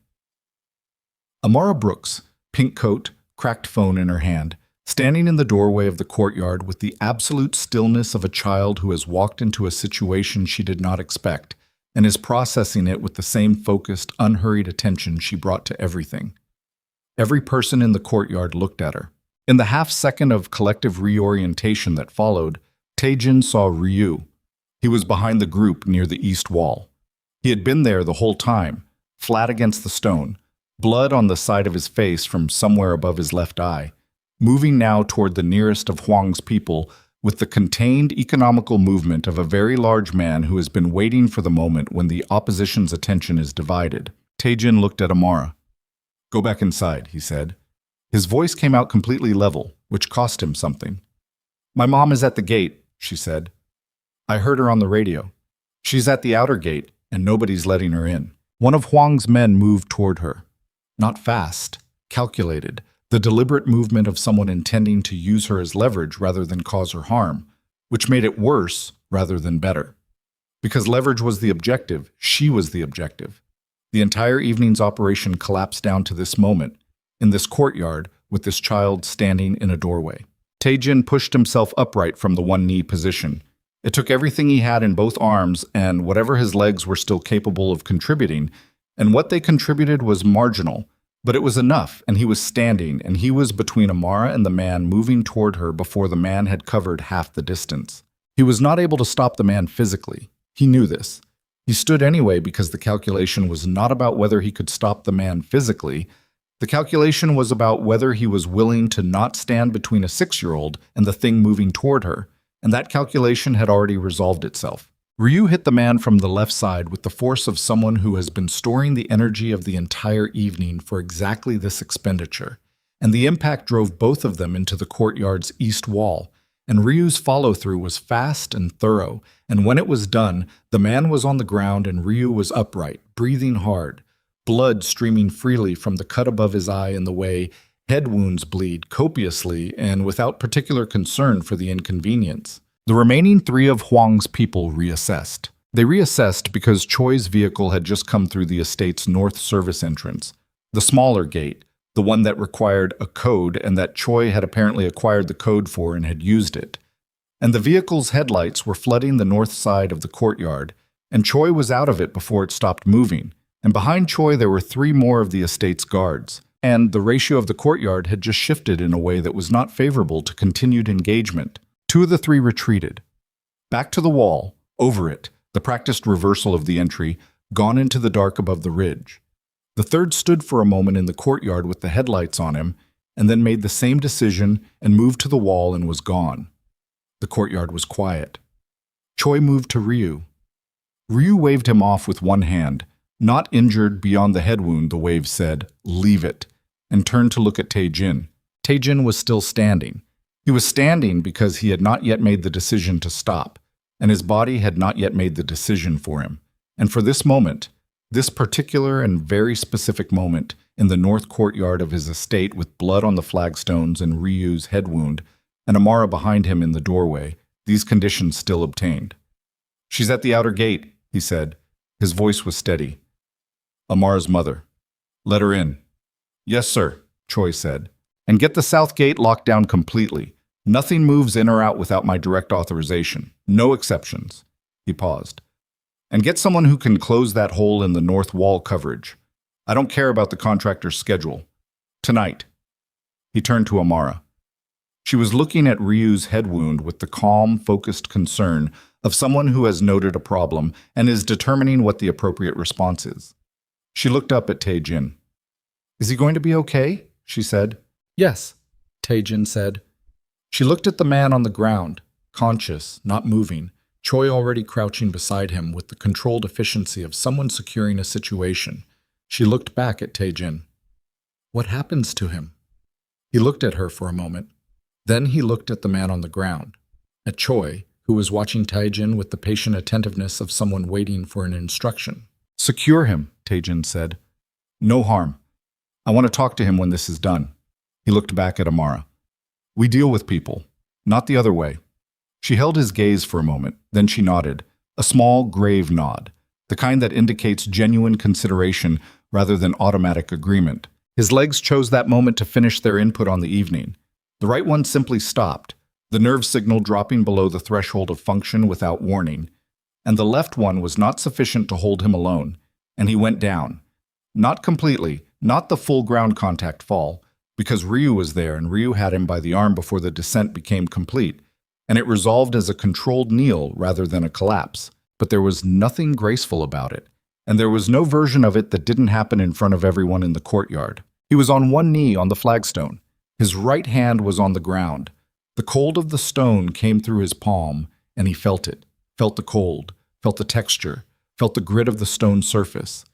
Amara Brooks, pink coat, cracked phone in her hand, standing in the doorway of the courtyard with the absolute stillness of a child who has walked into a situation she did not expect and is processing it with the same focused, unhurried attention she brought to everything. Every person in the courtyard looked at her. In the half-second of collective reorientation that followed, Taejin saw Ryu. He was behind the group near the east wall. He had been there the whole time, flat against the stone, blood on the side of his face from somewhere above his left eye, moving now toward the nearest of Huang's people with the contained economical movement of a very large man who has been waiting for the moment when the opposition's attention is divided. Taejin looked at Amara. "Go back inside," he said. His voice came out completely level, which cost him something. "My mom is at the gate," she said. "I heard her on the radio. She's at the outer gate, and nobody's letting her in." One of Huang's men moved toward her. Not fast, calculated, the deliberate movement of someone intending to use her as leverage rather than cause her harm, which made it worse rather than better. Because leverage was the objective, she was the objective. The entire evening's operation collapsed down to this moment, in this courtyard, with this child standing in a doorway. Taejin pushed himself upright from the one-knee position. It took everything he had in both arms and whatever his legs were still capable of contributing, and what they contributed was marginal, but it was enough, and he was standing, and he was between Amara and the man moving toward her before the man had covered half the distance. He was not able to stop the man physically. He knew this. He stood anyway because the calculation was not about whether he could stop the man physically. The calculation was about whether he was willing to not stand between a 6-year-old and the thing moving toward her, and that calculation had already resolved itself. Ryu hit the man from the left side with the force of someone who has been storing the energy of the entire evening for exactly this expenditure, and the impact drove both of them into the courtyard's east wall, and Ryu's follow-through was fast and thorough, and when it was done, the man was on the ground and Ryu was upright, breathing hard, blood streaming freely from the cut above his eye in the way head wounds bleed copiously and without particular concern for the inconvenience. The remaining 3 of Huang's people reassessed. They reassessed because Choi's vehicle had just come through the estate's north service entrance, the smaller gate, the one that required a code and that Choi had apparently acquired the code for and had used it. And the vehicle's headlights were flooding the north side of the courtyard, and Choi was out of it before it stopped moving. And behind Choi there were 3 more of the estate's guards, and the ratio of the courtyard had just shifted in a way that was not favorable to continued engagement. 2 of the 3 retreated. Back to the wall, over it, the practiced reversal of the entry, gone into the dark above the ridge. The third stood for a moment in the courtyard with the headlights on him, and then made the same decision and moved to the wall and was gone. The courtyard was quiet. Choi moved to Ryu. Ryu waved him off with one hand. Not injured beyond the head wound, the wave said, "Leave it," and turned to look at Taejin. Taejin was still standing. He was standing because he had not yet made the decision to stop, and his body had not yet made the decision for him. And for this moment, this particular and very specific moment, in the north courtyard of his estate with blood on the flagstones and Ryu's head wound, and Amara behind him in the doorway, these conditions still obtained. "She's at the outer gate," he said. His voice was steady. "Amara's mother. Let her in." "Yes, sir," Choi said. "And get the south gate locked down completely. Nothing moves in or out without my direct authorization. No exceptions. He paused. And get someone who can close that hole in the north wall coverage. I don't care about the contractor's schedule. Tonight. He turned to Amara. She was looking at Ryu's head wound with the calm, focused concern of someone who has noted a problem and is determining what the appropriate response is. She looked up at Tae-jin. Is he going to be okay? She said. Yes, Tae-jin said. She looked at the man on the ground, conscious, not moving, Choi already crouching beside him with the controlled efficiency of someone securing a situation. She looked back at Tae-jin. What happens to him? He looked at her for a moment. Then he looked at the man on the ground, at Choi, who was watching Tae-jin with the patient attentiveness of someone waiting for an instruction. Secure him, Tae-jin said. No harm. I want to talk to him when this is done. He looked back at Amara. We deal with people, not the other way. She held his gaze for a moment, then she nodded, a small, grave nod, the kind that indicates genuine consideration rather than automatic agreement. His legs chose that moment to finish their input on the evening. The right one simply stopped, the nerve signal dropping below the threshold of function without warning, and the left one was not sufficient to hold him alone, and he went down. Not completely, not the full ground contact fall, because Ryu was there and Ryu had him by the arm before the descent became complete, and it resolved as a controlled kneel rather than a collapse. But there was nothing graceful about it, and there was no version of it that didn't happen in front of everyone in the courtyard. He was on one knee on the flagstone. His right hand was on the ground. The cold of the stone came through his palm, and he felt it, felt the cold, felt the texture, felt the grit of the stone surface.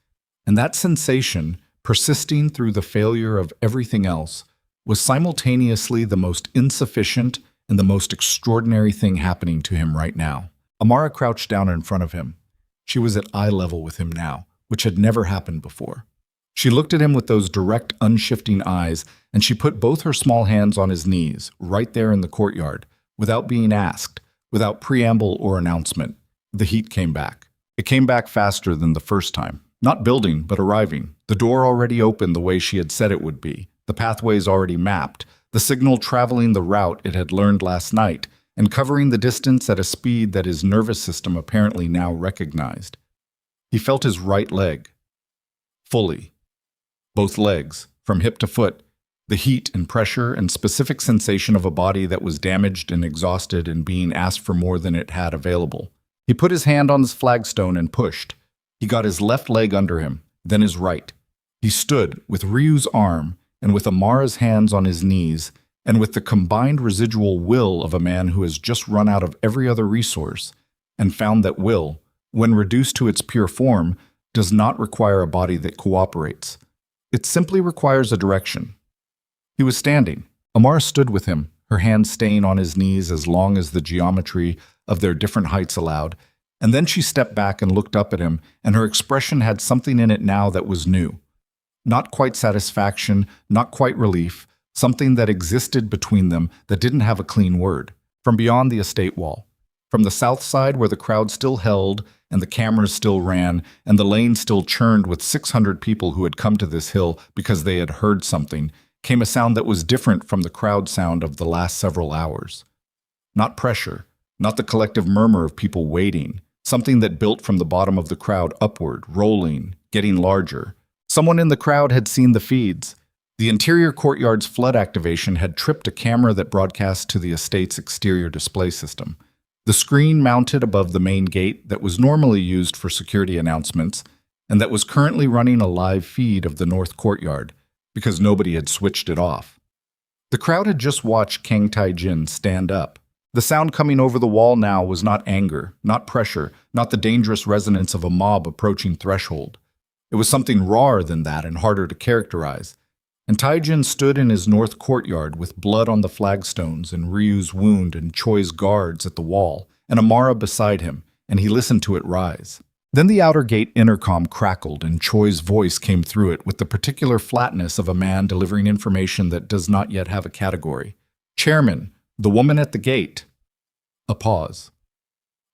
And that sensation, persisting through the failure of everything else, was simultaneously the most insufficient and the most extraordinary thing happening to him right now. Amara crouched down in front of him. She was at eye level with him now, which had never happened before. She looked at him with those direct, unshifting eyes, and she put both her small hands on his knees, right there in the courtyard, without being asked, without preamble or announcement. The heat came back. It came back faster than the first time. Not building, but arriving. The door already open the way she had said it would be. The pathways already mapped. The signal traveling the route it had learned last night, and covering the distance at a speed that his nervous system apparently now recognized. He felt his right leg. Fully. Both legs, from hip to foot, the heat and pressure and specific sensation of a body that was damaged and exhausted and being asked for more than it had available. He put his hand on his flagstone and pushed. He got his left leg under him, then his right. He stood with Ryu's arm and with Amara's hands on his knees, and with the combined residual will of a man who has just run out of every other resource and found that will, when reduced to its pure form, does not require a body that cooperates. It simply requires a direction. He was standing. Amara stood with him, her hands staying on his knees as long as the geometry of their different heights allowed, and then she stepped back and looked up at him, and her expression had something in it now that was new. Not quite satisfaction, not quite relief, something that existed between them that didn't have a clean word. From beyond the estate wall, from the south side where the crowd still held and the cameras still ran and the lane still churned with 600 people who had come to this hill because they had heard something, came a sound that was different from the crowd sound of the last several hours. Not pressure, not the collective murmur of people waiting, something that built from the bottom of the crowd upward, rolling, getting larger. Someone in the crowd had seen the feeds. The interior courtyard's flood activation had tripped a camera that broadcast to the estate's exterior display system. The screen mounted above the main gate that was normally used for security announcements and that was currently running a live feed of the north courtyard because nobody had switched it off. The crowd had just watched Kang Tae-jin stand up. The sound coming over the wall now was not anger, not pressure, not the dangerous resonance of a mob approaching threshold. It was something rawer than that and harder to characterize. And Tae-jin stood in his north courtyard with blood on the flagstones and Ryu's wound and Choi's guards at the wall, and Amara beside him, and he listened to it rise. Then the outer gate intercom crackled and Choi's voice came through it with the particular flatness of a man delivering information that does not yet have a category. Chairman, the woman at the gate. A pause.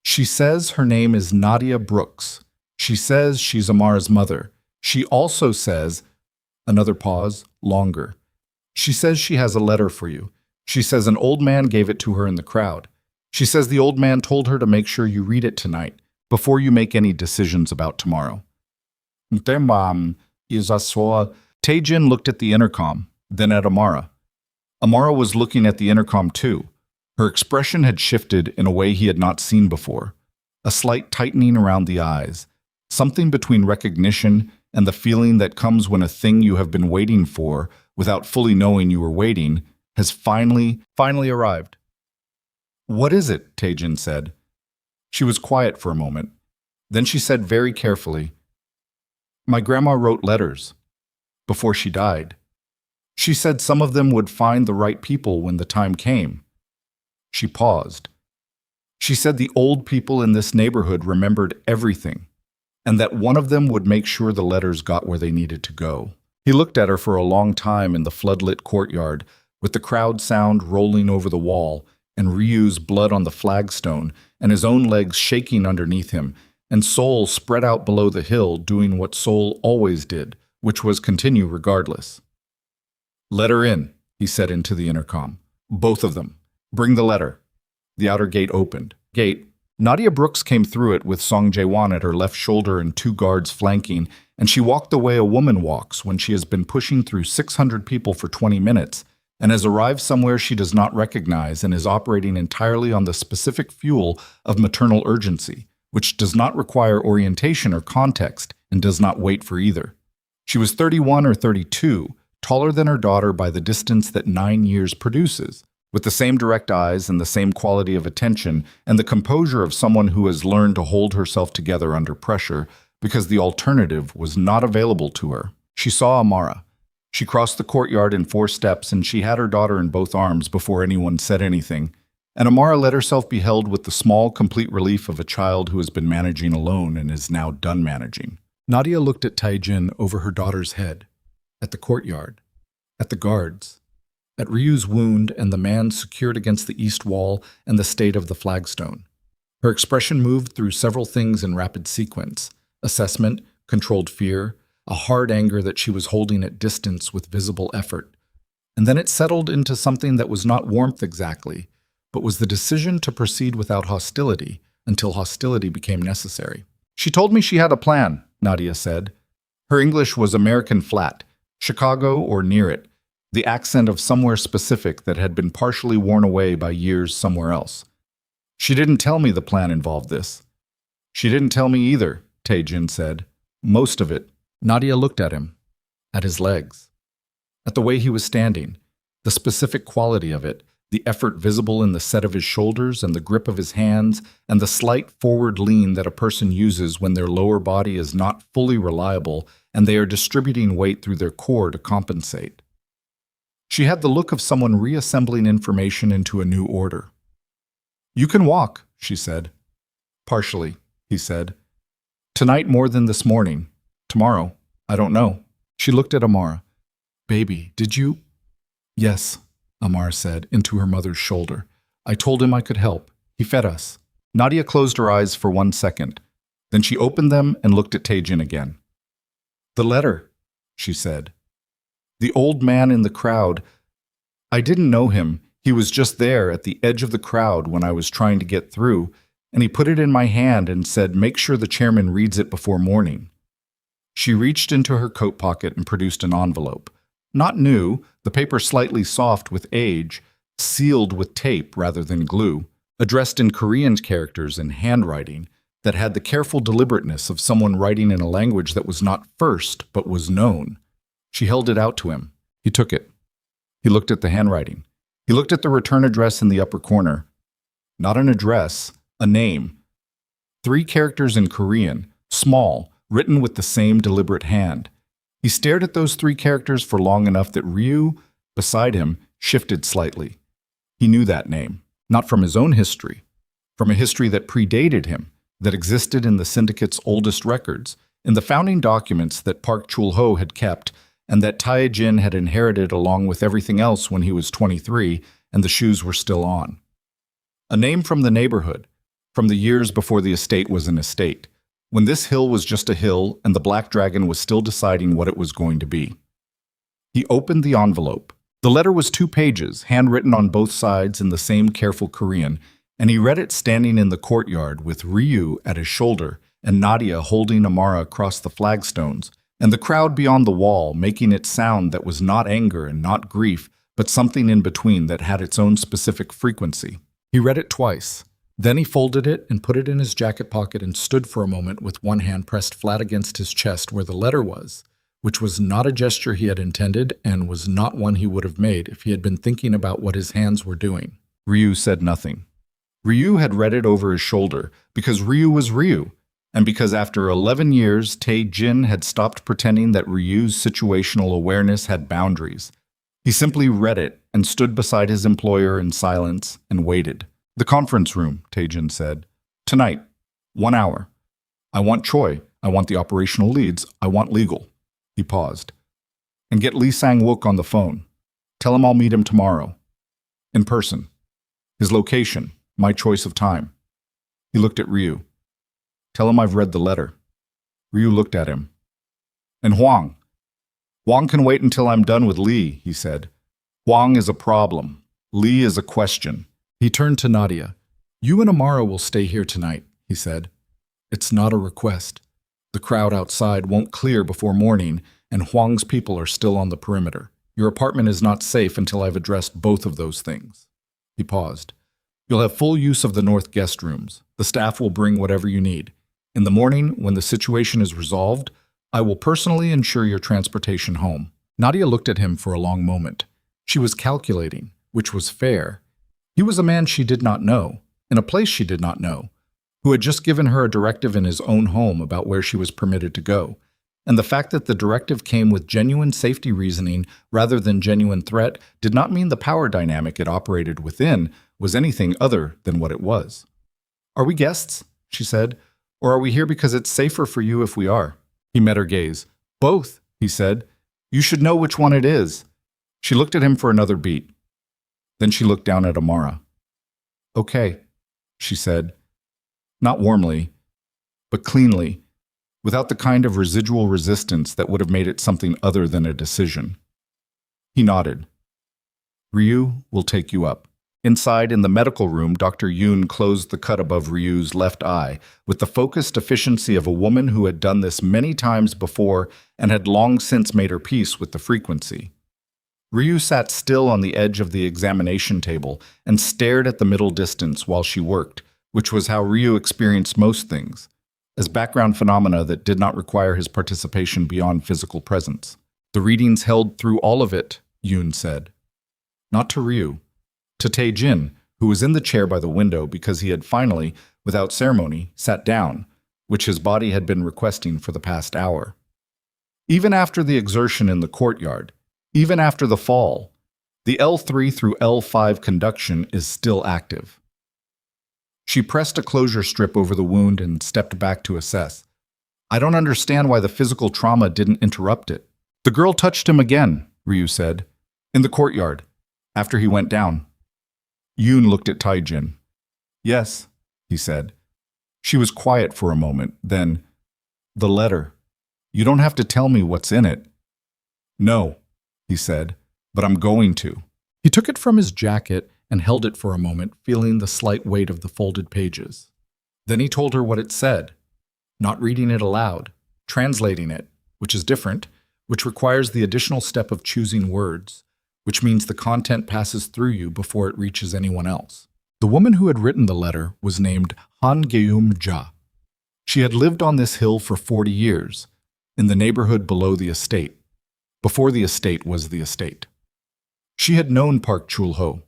She says her name is Nadia Brooks. She says she's Amara's mother. She also says... Another pause, longer. She says she has a letter for you. She says an old man gave it to her in the crowd. She says the old man told her to make sure you read it tonight, before you make any decisions about tomorrow. Taejin looked at the intercom, then at Amara. Amara was looking at the intercom too. Her expression had shifted in a way he had not seen before. A slight tightening around the eyes, something between recognition and the feeling that comes when a thing you have been waiting for, without fully knowing you were waiting, has finally arrived. "What is it?" Taejin said. She was quiet for a moment. Then she said very carefully, "My grandma wrote letters before she died. She said some of them would find the right people when the time came." She paused. She said the old people in this neighborhood remembered everything, and that one of them would make sure the letters got where they needed to go. He looked at her for a long time in the floodlit courtyard, with the crowd sound rolling over the wall, and Ryu's blood on the flagstone, and his own legs shaking underneath him, and Seoul spread out below the hill doing what Seoul always did, which was continue regardless. "Let her in," he said into the intercom. "Both of them. Bring the letter." The outer gate opened. Nadia Brooks came through it with Song Jae-won at her left shoulder and 2 guards flanking, and she walked the way a woman walks when she has been pushing through 600 people for 20 minutes and has arrived somewhere she does not recognize and is operating entirely on the specific fuel of maternal urgency, which does not require orientation or context and does not wait for either. She was 31 or 32, taller than her daughter by the distance that 9 years produces, with the same direct eyes and the same quality of attention and the composure of someone who has learned to hold herself together under pressure because the alternative was not available to her. She saw Amara. She crossed the courtyard in 4 steps, and she had her daughter in both arms before anyone said anything, and Amara let herself be held with the small, complete relief of a child who has been managing alone and is now done managing. Nadia looked at Taejin over her daughter's head, at the courtyard, at the guards, at Ryu's wound and the man secured against the east wall and the state of the flagstone. Her expression moved through several things in rapid sequence: assessment, controlled fear, a hard anger that she was holding at distance with visible effort. And then it settled into something that was not warmth exactly, but was the decision to proceed without hostility until hostility became necessary. "She told me she had a plan," Nadia said. Her English was American flat, Chicago or near it, the accent of somewhere specific that had been partially worn away by years somewhere else. "She didn't tell me the plan involved this." "She didn't tell me either," Taejin said. "Most of it." Nadia looked at him, at his legs, at the way he was standing, the specific quality of it, the effort visible in the set of his shoulders and the grip of his hands, and the slight forward lean that a person uses when their lower body is not fully reliable and they are distributing weight through their core to compensate. She had the look of someone reassembling information into a new order. "You can walk," she said. "Partially," he said. "Tonight more than this morning. Tomorrow, I don't know." She looked at Amara. "Baby, did you?" "Yes," Amara said, into her mother's shoulder. "I told him I could help. He fed us." Nadia closed her eyes for 1 second. Then she opened them and looked at Taejin again. "The letter," she said. "The old man in the crowd. I didn't know him. He was just there at the edge of the crowd when I was trying to get through, and he put it in my hand and said, 'Make sure the chairman reads it before morning.'" She reached into her coat pocket and produced an envelope. Not new, the paper slightly soft with age, sealed with tape rather than glue, addressed in Korean characters and handwriting that had the careful deliberateness of someone writing in a language that was not first but was known. She held it out to him. He took it. He looked at the handwriting. He looked at the return address in the upper corner. Not an address, a name. 3 characters in Korean, small, written with the same deliberate hand. He stared at those 3 characters for long enough that Ryu, beside him, shifted slightly. He knew that name, not from his own history, from a history that predated him, that existed in the syndicate's oldest records, in the founding documents that Park Chul-ho had kept, and that Taejin had inherited along with everything else when he was 23 and the shoes were still on. A name from the neighborhood, from the years before the estate was an estate, when this hill was just a hill and the Black Dragon was still deciding what it was going to be. He opened the envelope. The letter was 2 pages, handwritten on both sides in the same careful Korean, and he read it standing in the courtyard with Ryu at his shoulder and Nadia holding Amara across the flagstones, and the crowd beyond the wall making it sound that was not anger and not grief, but something in between that had its own specific frequency. He read it twice. Then he folded it and put it in his jacket pocket and stood for a moment with one hand pressed flat against his chest where the letter was, which was not a gesture he had intended and was not one he would have made if he had been thinking about what his hands were doing. Ryu said nothing. Ryu had read it over his shoulder because Ryu was Ryu, and because after 11 years, Tae-jin had stopped pretending that Ryu's situational awareness had boundaries. He simply read it and stood beside his employer in silence and waited. "The conference room," Tae-jin said. "Tonight, 1 hour. I want Choi. I want the operational leads. I want legal." He paused. "And get Lee Sang-wook on the phone. Tell him I'll meet him tomorrow. In person. His location, my choice of time." He looked at Ryu. "Tell him I've read the letter." Ryu looked at him. "And Hwang. Hwang can wait until I'm done with Lee," he said. "Hwang is a problem. Lee is a question." He turned to Nadia. "You and Amara will stay here tonight," he said. "It's not a request. The crowd outside won't clear before morning, and Hwang's people are still on the perimeter. Your apartment is not safe until I've addressed both of those things." He paused. "You'll have full use of the north guest rooms. The staff will bring whatever you need. In the morning, when the situation is resolved, I will personally ensure your transportation home." Nadia looked at him for a long moment. She was calculating, which was fair. He was a man she did not know, in a place she did not know, who had just given her a directive in his own home about where she was permitted to go. And the fact that the directive came with genuine safety reasoning rather than genuine threat did not mean the power dynamic it operated within was anything other than what it was. "Are we guests?" she said. "Or are we here because it's safer for you if we are?" He met her gaze. "Both," he said. "You should know which one it is." She looked at him for another beat. Then she looked down at Amara. "Okay," she said. Not warmly, but cleanly, without the kind of residual resistance that would have made it something other than a decision. He nodded. "Ryu will take you up." Inside, in the medical room, Dr. Yoon closed the cut above Ryu's left eye with the focused efficiency of a woman who had done this many times before and had long since made her peace with the frequency. Ryu sat still on the edge of the examination table and stared at the middle distance while she worked, which was how Ryu experienced most things, as background phenomena that did not require his participation beyond physical presence. "The readings held through all of it," Yoon said. Not to Ryu. To Tae-jin, who was in the chair by the window because he had finally, without ceremony, sat down, which his body had been requesting for the past hour. Even after the exertion in the courtyard, even after the fall, the L3 through L5 conduction is still active. She pressed a closure strip over the wound and stepped back to assess. "I don't understand why the physical trauma didn't interrupt it." "The girl touched him again," Ryu said. "In the courtyard, after he went down." Yoon looked at Tae-jin. "Yes," he said. She was quiet for a moment, then, "The letter. You don't have to tell me what's in it." "No," he said, "but I'm going to." He took it from his jacket and held it for a moment, feeling the slight weight of the folded pages. Then he told her what it said, not reading it aloud, translating it, which is different, which requires the additional step of choosing words, which means the content passes through you before it reaches anyone else. The woman who had written the letter was named Han Geum-ja. She had lived on this hill for 40 years, in the neighborhood below the estate, before the estate was the estate. She had known Park Chul-ho.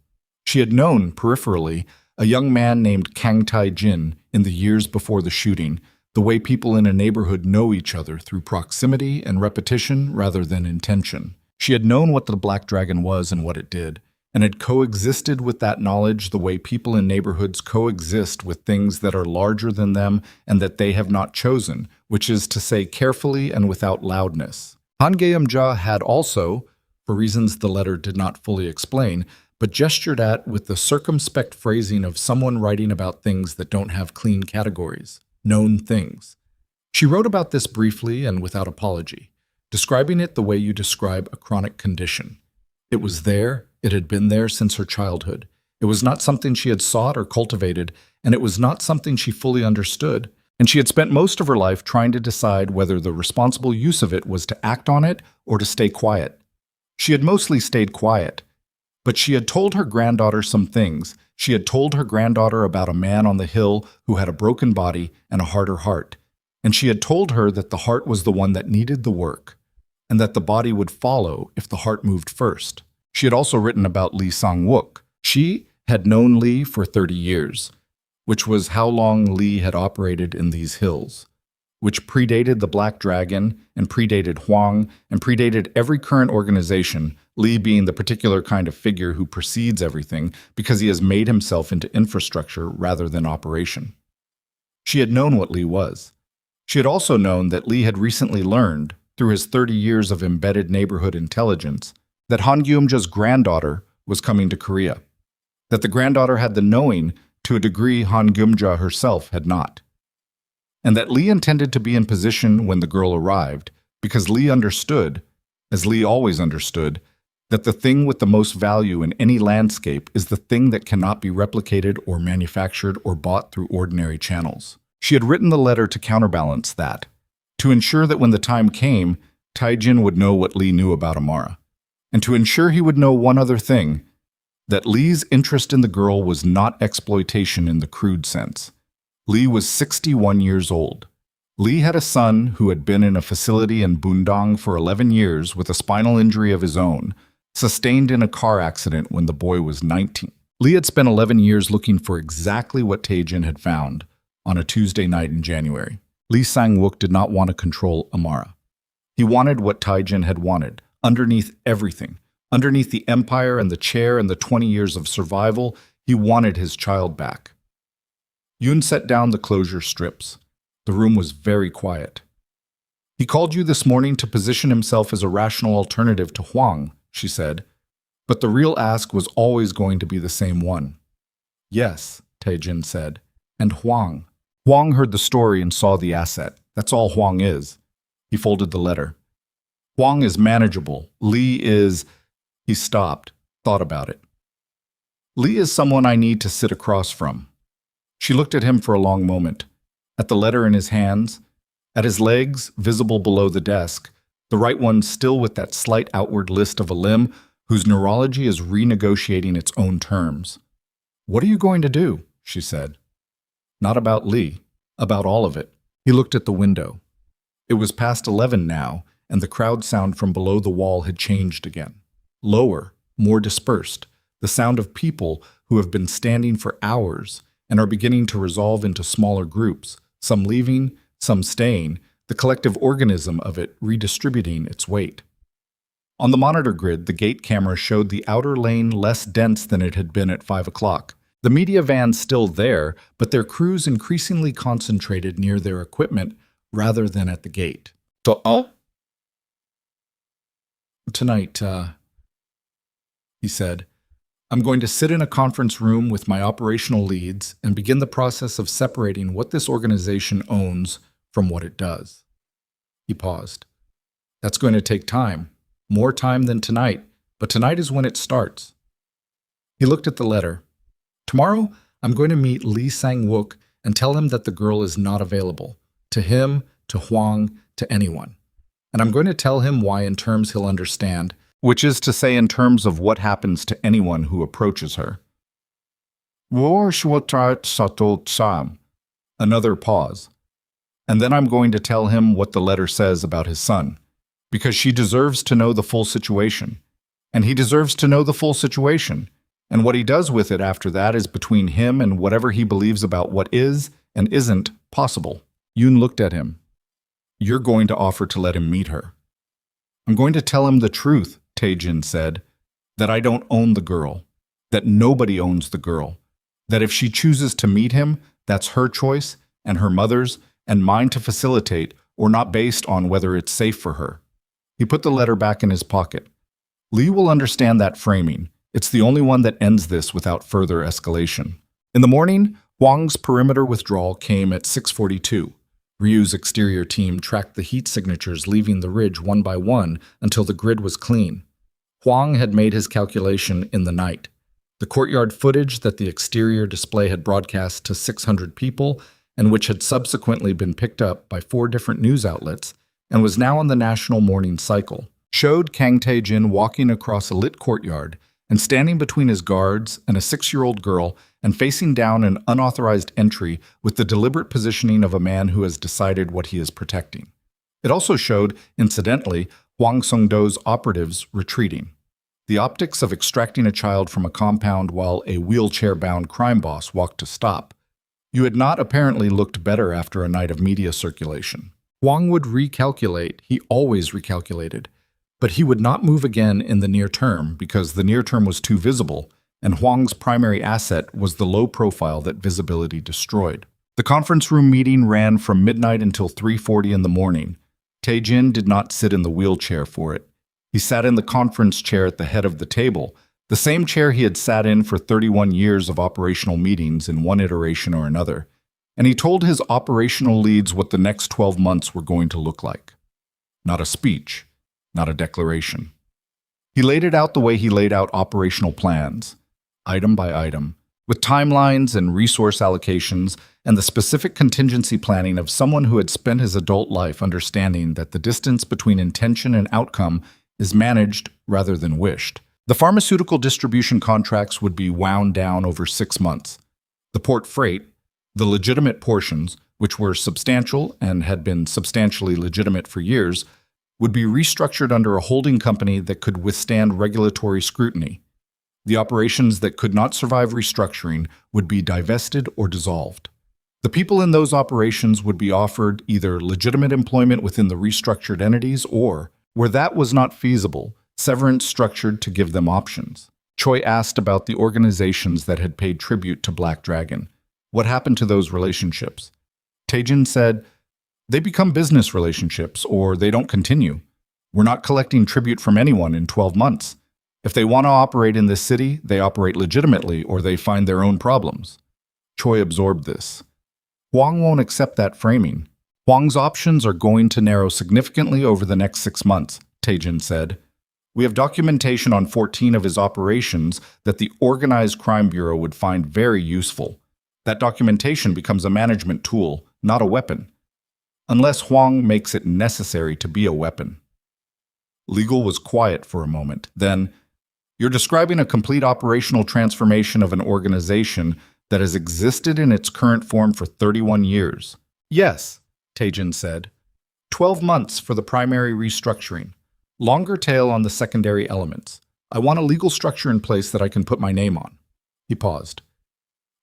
She had known, peripherally, a young man named Kang Tae-jin in the years before the shooting, the way people in a neighborhood know each other through proximity and repetition rather than intention. She had known what the Black Dragon was and what it did, and had coexisted with that knowledge the way people in neighborhoods coexist with things that are larger than them and that they have not chosen, which is to say carefully and without loudness. Han Geum-ja had also, for reasons the letter did not fully explain, but gestured at with the circumspect phrasing of someone writing about things that don't have clean categories, known things. She wrote about this briefly and without apology, describing it the way you describe a chronic condition. It was there, it had been there since her childhood. It was not something she had sought or cultivated, and it was not something she fully understood. And she had spent most of her life trying to decide whether the responsible use of it was to act on it or to stay quiet. She had mostly stayed quiet, but she had told her granddaughter some things. She had told her granddaughter about a man on the hill who had a broken body and a harder heart. And she had told her that the heart was the one that needed the work, and that the body would follow if the heart moved first. She had also written about Lee Sang-wook. She had known Lee for 30 years, which was how long Lee had operated in these hills, which predated the Black Dragon and predated Huang and predated every current organization, Lee being the particular kind of figure who precedes everything because he has made himself into infrastructure rather than operation. She had known what Lee was. She had also known that Lee had recently learned, through his 30 years of embedded neighborhood intelligence, that Han Gyumja's granddaughter was coming to Korea, that the granddaughter had the knowing to a degree Han Gyumja herself had not, and that Lee intended to be in position when the girl arrived because Lee understood, as Lee always understood, that the thing with the most value in any landscape is the thing that cannot be replicated or manufactured or bought through ordinary channels. She had written the letter to counterbalance that, to ensure that when the time came, Taijin would know what Lee knew about Amara, and to ensure he would know one other thing, that Lee's interest in the girl was not exploitation in the crude sense. Lee was 61 years old. Lee had a son who had been in a facility in Bundang for 11 years with a spinal injury of his own, sustained in a car accident when the boy was 19. Lee had spent 11 years looking for exactly what Taejin had found on a Tuesday night in January. Lee Sang-wook did not want to control Amara. He wanted what Taejin had wanted, underneath everything. Underneath the empire and the chair and the 20 years of survival, he wanted his child back. Yoon set down the closure strips. The room was very quiet. He called you this morning to position himself as a rational alternative to Huang, she said, but the real ask was always going to be the same one. Yes, Taejin said, and Huang. Huang heard the story and saw the asset. That's all Huang is. He folded the letter. Huang is manageable. Lee is... He stopped, thought about it. Lee is someone I need to sit across from. She looked at him for a long moment, at the letter in his hands, at his legs visible below the desk, the right one still with that slight outward list of a limb whose neurology is renegotiating its own terms. What are you going to do? She said. Not about Lee, about all of it. He looked at the window. It was past 11 now, and the crowd sound from below the wall had changed again. Lower, more dispersed, the sound of people who have been standing for hours and are beginning to resolve into smaller groups, some leaving, some staying, the collective organism of it redistributing its weight. On the monitor grid, the gate camera showed the outer lane less dense than it had been at 5 o'clock. The media vans still there, but their crews increasingly concentrated near their equipment rather than at the gate. Tonight, he said, I'm going to sit in a conference room with my operational leads and begin the process of separating what this organization owns from what it does. He paused. That's going to take time, more time than tonight, but tonight is when it starts. He looked at the letter. Tomorrow, I'm going to meet Lee Sang-wook and tell him that the girl is not available, to him, to Huang, to anyone. And I'm going to tell him why in terms he'll understand, which is to say in terms of what happens to anyone who approaches her. Another pause. And then I'm going to tell him what the letter says about his son, because she deserves to know the full situation, and he deserves to know the full situation, and what he does with it after that is between him and whatever he believes about what is and isn't possible. Yoon looked at him. You're going to offer to let him meet her. I'm going to tell him the truth, Taejin said, that I don't own the girl, that nobody owns the girl, that if she chooses to meet him, that's her choice and her mother's and mine to facilitate, or not based on whether it's safe for her. He put the letter back in his pocket. Lee will understand that framing. It's the only one that ends this without further escalation. In the morning, Huang's perimeter withdrawal came at 6:42. Ryu's exterior team tracked the heat signatures leaving the ridge one by one until the grid was clean. Huang had made his calculation in the night. The courtyard footage that the exterior display had broadcast to 600 people, and which had subsequently been picked up by 4 different news outlets and was now on the national morning cycle, showed Kang Tae-jin walking across a lit courtyard and standing between his guards and a 6-year-old girl and facing down an unauthorized entry with the deliberate positioning of a man who has decided what he is protecting. It also showed, incidentally, Hwang Sung-do's operatives retreating. The optics of extracting a child from a compound while a wheelchair-bound crime boss walked to stop. You had not apparently looked better after a night of media circulation. Hwang would recalculate, he always recalculated, but he would not move again in the near term because the near term was too visible, and Hwang's primary asset was the low profile that visibility destroyed. The conference room meeting ran from midnight until 3:40 in the morning. Tae-jin did not sit in the wheelchair for it. He sat in the conference chair at the head of the table, the same chair he had sat in for 31 years of operational meetings in one iteration or another, and he told his operational leads what the next 12 months were going to look like. Not a speech, not a declaration. He laid it out the way he laid out operational plans, item by item, with timelines and resource allocations and the specific contingency planning of someone who had spent his adult life understanding that the distance between intention and outcome is managed rather than wished. The pharmaceutical distribution contracts would be wound down over 6 months. The port freight, the legitimate portions, which were substantial and had been substantially legitimate for years, would be restructured under a holding company that could withstand regulatory scrutiny. The operations that could not survive restructuring would be divested or dissolved. The people in those operations would be offered either legitimate employment within the restructured entities or, where that was not feasible, severance structured to give them options. Choi asked about the organizations that had paid tribute to Black Dragon. What happened to those relationships? Tae-jin said, "They become business relationships, or they don't continue. We're not collecting tribute from anyone in 12 months. If they want to operate in this city, they operate legitimately, or they find their own problems." Choi absorbed this. Hwang won't accept that framing. Hwang's options are going to narrow significantly over the next 6 months, Tae-jin said. We have documentation on 14 of his operations that the Organized Crime Bureau would find very useful. That documentation becomes a management tool, not a weapon. Unless Hwang makes it necessary to be a weapon. Legal was quiet for a moment. Then, "You're describing a complete operational transformation of an organization that has existed in its current form for 31 years. Yes, Tae-jin said. 12 months for the primary restructuring. Longer tail on the secondary elements. I want a legal structure in place that I can put my name on." He paused.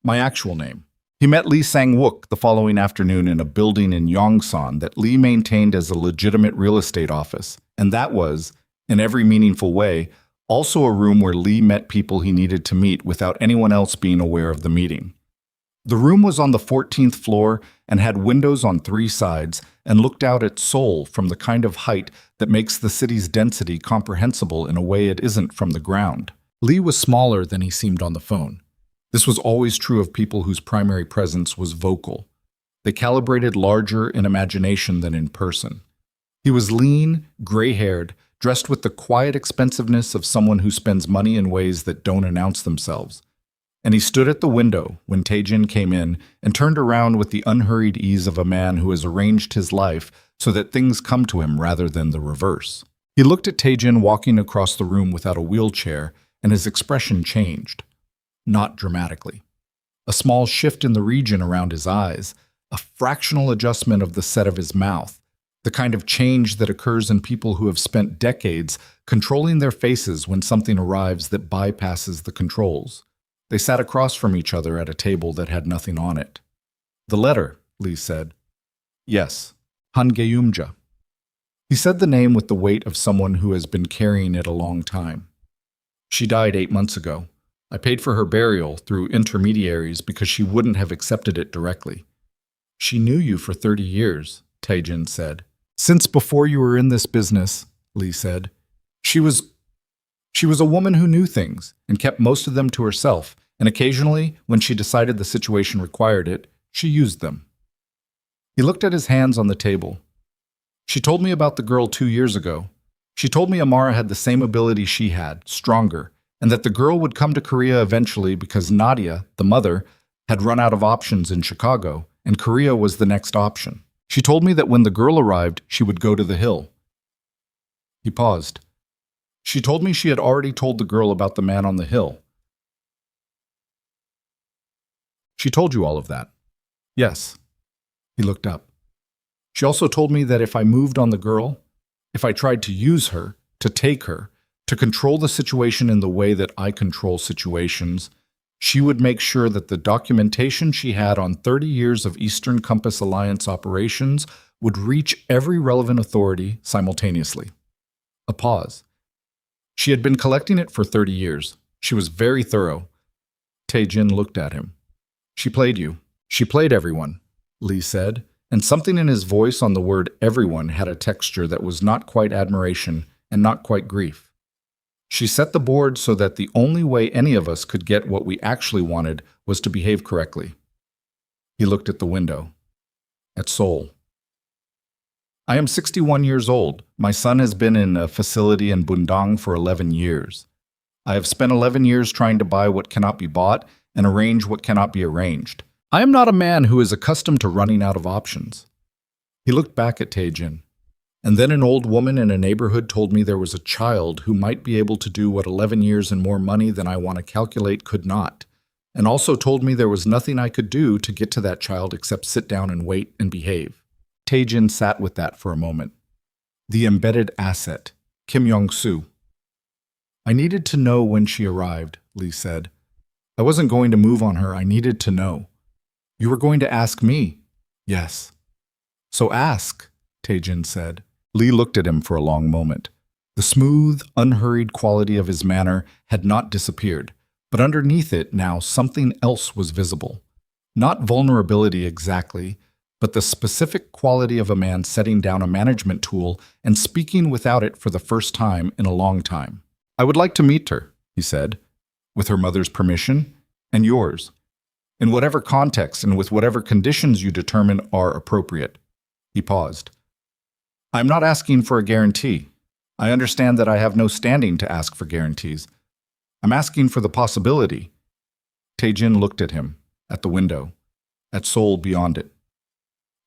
"My actual name." He met Lee Sang-wook the following afternoon in a building in Yongsan that Lee maintained as a legitimate real estate office, and that was, in every meaningful way, also a room where Lee met people he needed to meet without anyone else being aware of the meeting. The room was on the 14th floor and had windows on 3 sides and looked out at Seoul from the kind of height that makes the city's density comprehensible in a way it isn't from the ground. Lee was smaller than he seemed on the phone. This was always true of people whose primary presence was vocal. They calibrated larger in imagination than in person. He was lean, gray-haired, dressed with the quiet expensiveness of someone who spends money in ways that don't announce themselves. And he stood at the window when Tae-jin came in and turned around with the unhurried ease of a man who has arranged his life so that things come to him rather than the reverse. He looked at Tae-jin walking across the room without a wheelchair, and his expression changed. Not dramatically. A small shift in the region around his eyes, a fractional adjustment of the set of his mouth, the kind of change that occurs in people who have spent decades controlling their faces when something arrives that bypasses the controls. They sat across from each other at a table that had nothing on it. "The letter," Lee said. "Yes, Han Geumja." He said the name with the weight of someone who has been carrying it a long time. "She died 8 months ago. I paid for her burial through intermediaries because she wouldn't have accepted it directly." "She knew you for 30 years, Tae-jin said. "Since before you were in this business," Lee said. She was a woman who knew things and kept most of them to herself, and occasionally, when she decided the situation required it, she used them." He looked at his hands on the table. "She told me about the girl 2 years ago. She told me Amara had the same ability she had, stronger, and that the girl would come to Korea eventually because Nadia, the mother, had run out of options in Chicago, and Korea was the next option. She told me that when the girl arrived, she would go to the hill. He paused. She told me she had already told the girl about the man on the hill. She told you all of that? Yes. He looked up. She also told me that if I moved on the girl, if I tried to use her, to take her, to control the situation in the way that I control situations, she would make sure that the documentation she had on 30 years of Eastern Compass Alliance operations would reach every relevant authority simultaneously. A pause. She had been collecting it for 30 years. She was very thorough. Tae-jin looked at him. She played you. She played everyone, Lee said, and something in his voice on the word everyone had a texture that was not quite admiration and not quite grief. She set the board so that the only way any of us could get what we actually wanted was to behave correctly. He looked at the window. At Seoul. I am 61 years old. My son has been in a facility in Bundang for 11 years. I have spent 11 years trying to buy what cannot be bought and arrange what cannot be arranged. I am not a man who is accustomed to running out of options. He looked back at Tae-jin. And then an old woman in a neighborhood told me there was a child who might be able to do what 11 years and more money than I want to calculate could not, and also told me there was nothing I could do to get to that child except sit down and wait and behave. Tae-jin sat with that for a moment. The embedded asset, Kim Yong-soo. I needed to know when she arrived, Lee said. I wasn't going to move on her, I needed to know. You were going to ask me? Yes. So ask, Tae-jin said. Lee looked at him for a long moment. The smooth, unhurried quality of his manner had not disappeared, but underneath it now something else was visible. Not vulnerability exactly, but the specific quality of a man setting down a management tool and speaking without it for the first time in a long time. I would like to meet her, he said, with her mother's permission and yours, in whatever context and with whatever conditions you determine are appropriate. He paused. I am not asking for a guarantee. I understand that I have no standing to ask for guarantees. I'm asking for the possibility. Tae-jin looked at him, at the window, at Seoul beyond it.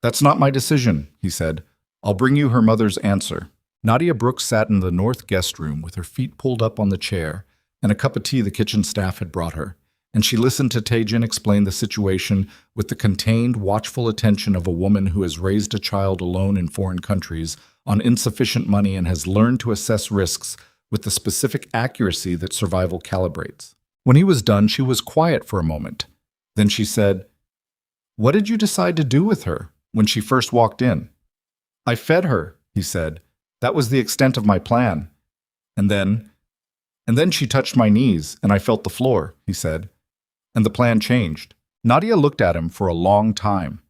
That's not my decision, he said. I'll bring you her mother's answer. Nadia Brooks sat in the north guest room with her feet pulled up on the chair and a cup of tea the kitchen staff had brought her, and she listened to Tae-jin explain the situation with the contained, watchful attention of a woman who has raised a child alone in foreign countries on insufficient money and has learned to assess risks with the specific accuracy that survival calibrates. When he was done, she was quiet for a moment. Then she said, "What did you decide to do with her when she first walked in?" "I fed her," he said. "That was the extent of my plan. And then she touched my knees, and I felt the floor," he said. And the plan changed. Nadia looked at him for a long time.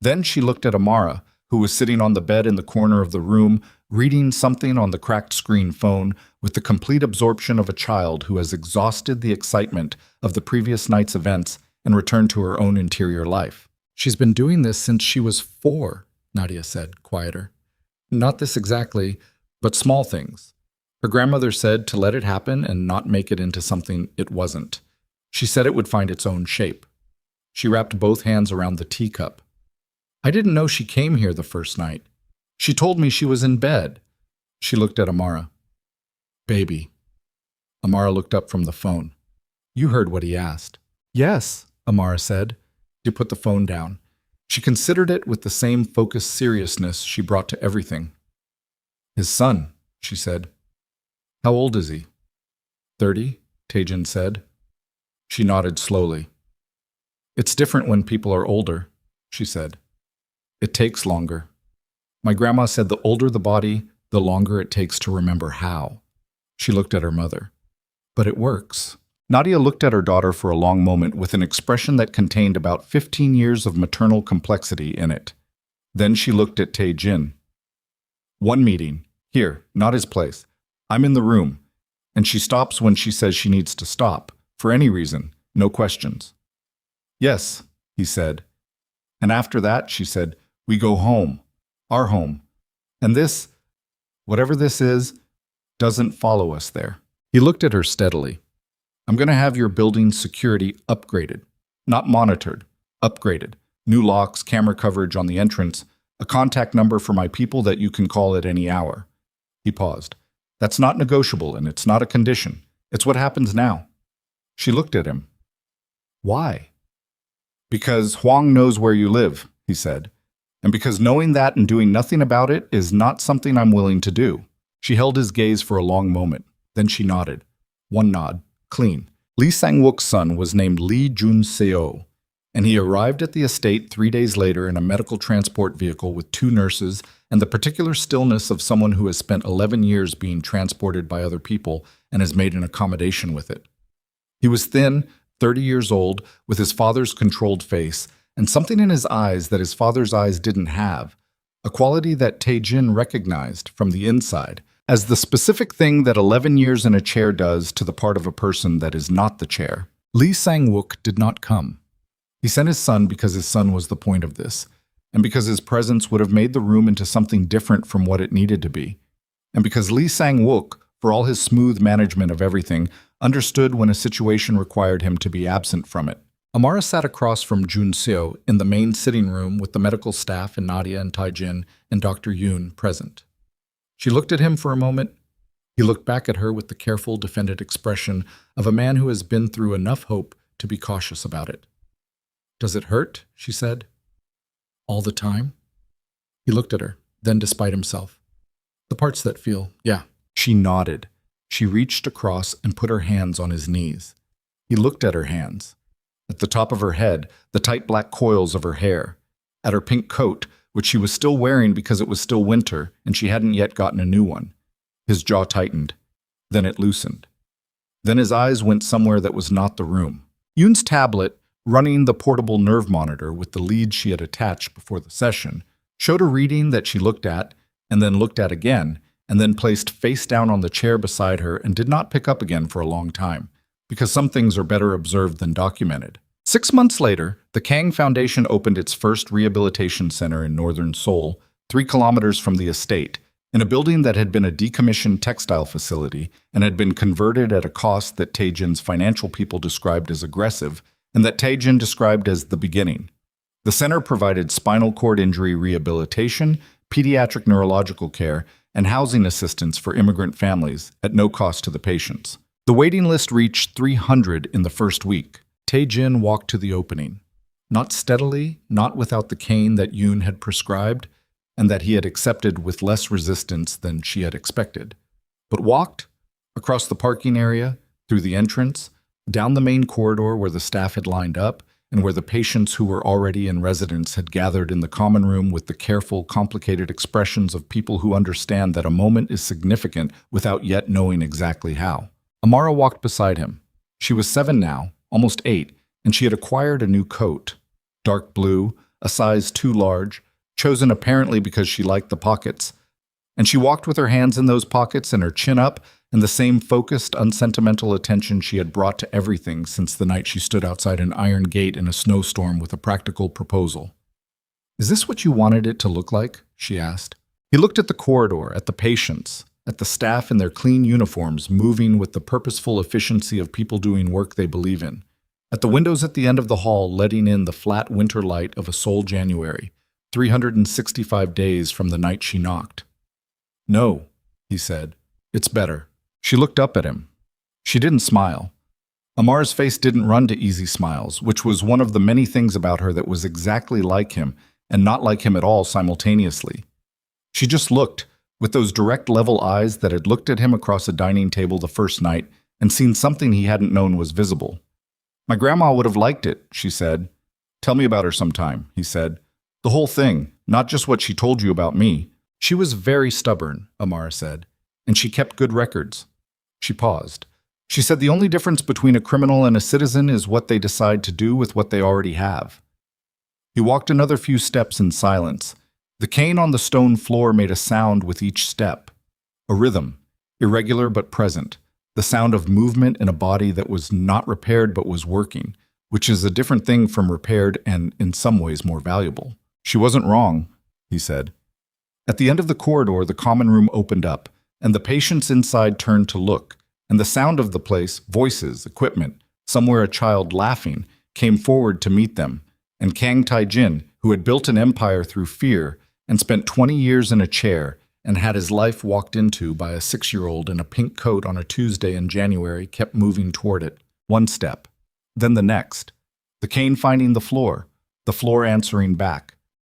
Then she looked at Amara, who was sitting on the bed in the corner of the room, reading something on the cracked screen phone with the complete absorption of a child who has exhausted the excitement of the previous night's events and returned to her own interior life. "She's been doing this since she was 4, Nadia said, quieter. "Not this exactly, but small things. Her grandmother said to let it happen and not make it into something it wasn't. She said it would find its own shape." She wrapped both hands around the teacup. "I didn't know she came here the first night. She told me she was in bed." She looked at Amara. "Baby." Amara looked up from the phone. "You heard what he asked." "Yes," Amara said. She put the phone down. She considered it with the same focused seriousness she brought to everything. "His son," she said. "How old is he?" 30, Tae-jin said. She nodded slowly. "It's different when people are older," she said. "It takes longer. My grandma said the older the body, the longer it takes to remember how." She looked at her mother. "But it works." Nadia looked at her daughter for a long moment with an expression that contained about 15 years of maternal complexity in it. Then she looked at Tae-jin. "One meeting. Here, not his place. I'm in the room." And she stops when she says she needs to stop, for any reason, no questions. "Yes," he said. And after that, she said, "We go home. Our home. And this, whatever this is, doesn't follow us there. He looked at her steadily. I'm going to have your building's security upgraded. Not monitored, upgraded. New locks, camera coverage on the entrance, a contact number for my people that you can call at any hour. He paused. That's not negotiable, and it's not a condition. It's what happens now. She looked at him. Why? Because Huang knows where you live, he said. And because knowing that and doing nothing about it is not something I'm willing to do. She held his gaze for a long moment. Then she nodded. One nod. Clean. Lee Sang-wook's son was named Lee Jun-seo, and he arrived at the estate 3 days later in a medical transport vehicle with 2 nurses and the particular stillness of someone who has spent 11 years being transported by other people and has made an accommodation with it. He was thin, 30 years old, with his father's controlled face, and something in his eyes that his father's eyes didn't have, a quality that Tae-jin recognized from the inside as the specific thing that 11 years in a chair does to the part of a person that is not the chair. Lee Sang-wook did not come. He sent his son because his son was the point of this, and because his presence would have made the room into something different from what it needed to be, and because Lee Sang-wook, for all his smooth management of everything, understood when a situation required him to be absent from it. Amara sat across from Jun-seo in the main sitting room with the medical staff and Nadia and Tae-jin and Dr. Yoon present. She looked at him for a moment. He looked back at her with the careful, defended expression of a man who has been through enough hope to be cautious about it. Does it hurt? She said. All the time? He looked at her, then despite himself. The parts that feel, yeah. She nodded. She reached across and put her hands on his knees. He looked at her hands. At the top of her head, the tight black coils of her hair. At her pink coat, which she was still wearing because it was still winter and she hadn't yet gotten a new one. His jaw tightened. Then it loosened. Then his eyes went somewhere that was not the room. Yoon's tablet, running the portable nerve monitor with the lead she had attached before the session, showed a reading that she looked at and then looked at again and then placed face down on the chair beside her and did not pick up again for a long time, because some things are better observed than documented. 6 months later, the Kang Foundation opened its first rehabilitation center in northern Seoul, 3 kilometers from the estate, in a building that had been a decommissioned textile facility and had been converted at a cost that Tae-jin's financial people described as aggressive and that Tae-jin described as the beginning. The center provided spinal cord injury rehabilitation, pediatric neurological care, and housing assistance for immigrant families at no cost to the patients. The waiting list reached 300 in the first week. Tae-jin walked to the opening. Not steadily, not without the cane that Yoon had prescribed, and that he had accepted with less resistance than she had expected, but walked across the parking area, through the entrance, down the main corridor where the staff had lined up, and where the patients who were already in residence had gathered in the common room with the careful, complicated expressions of people who understand that a moment is significant without yet knowing exactly how. Amara walked beside him. She was 7 now, almost 8, and she had acquired a new coat. Dark blue, a size too large, chosen apparently because she liked the pockets. And she walked with her hands in those pockets and her chin up, and the same focused, unsentimental attention she had brought to everything since the night she stood outside an iron gate in a snowstorm with a practical proposal. "Is this what you wanted it to look like?" she asked. He looked at the corridor, at the patients, at the staff in their clean uniforms moving with the purposeful efficiency of people doing work they believe in, at the windows at the end of the hall letting in the flat winter light of a Seoul January, 365 days from the night she knocked. "No," he said. "It's better." She looked up at him. She didn't smile. Amar's face didn't run to easy smiles, which was one of the many things about her that was exactly like him and not like him at all simultaneously. She just looked, with those direct level eyes that had looked at him across a dining table the first night and seen something he hadn't known was visible. "My grandma would have liked it," she said. "Tell me about her sometime," he said. "The whole thing, not just what she told you about me." "She was very stubborn," Amara said, "and she kept good records." She paused. She said the only difference between a criminal and a citizen is what they decide to do with what they already have. He walked another few steps in silence. The cane on the stone floor made a sound with each step. A rhythm, irregular but present. The sound of movement in a body that was not repaired but was working, which is a different thing from repaired and, in some ways, more valuable. "She wasn't wrong," he said. At the end of the corridor, the common room opened up, and the patients inside turned to look, and the sound of the place, voices, equipment, somewhere a child laughing, came forward to meet them, and Kang Tai-jin, who had built an empire through fear and spent 20 years in a chair and had his life walked into by a 6-year-old in a pink coat on a Tuesday in January, kept moving toward it, one step, then the next, the cane finding the floor answering back,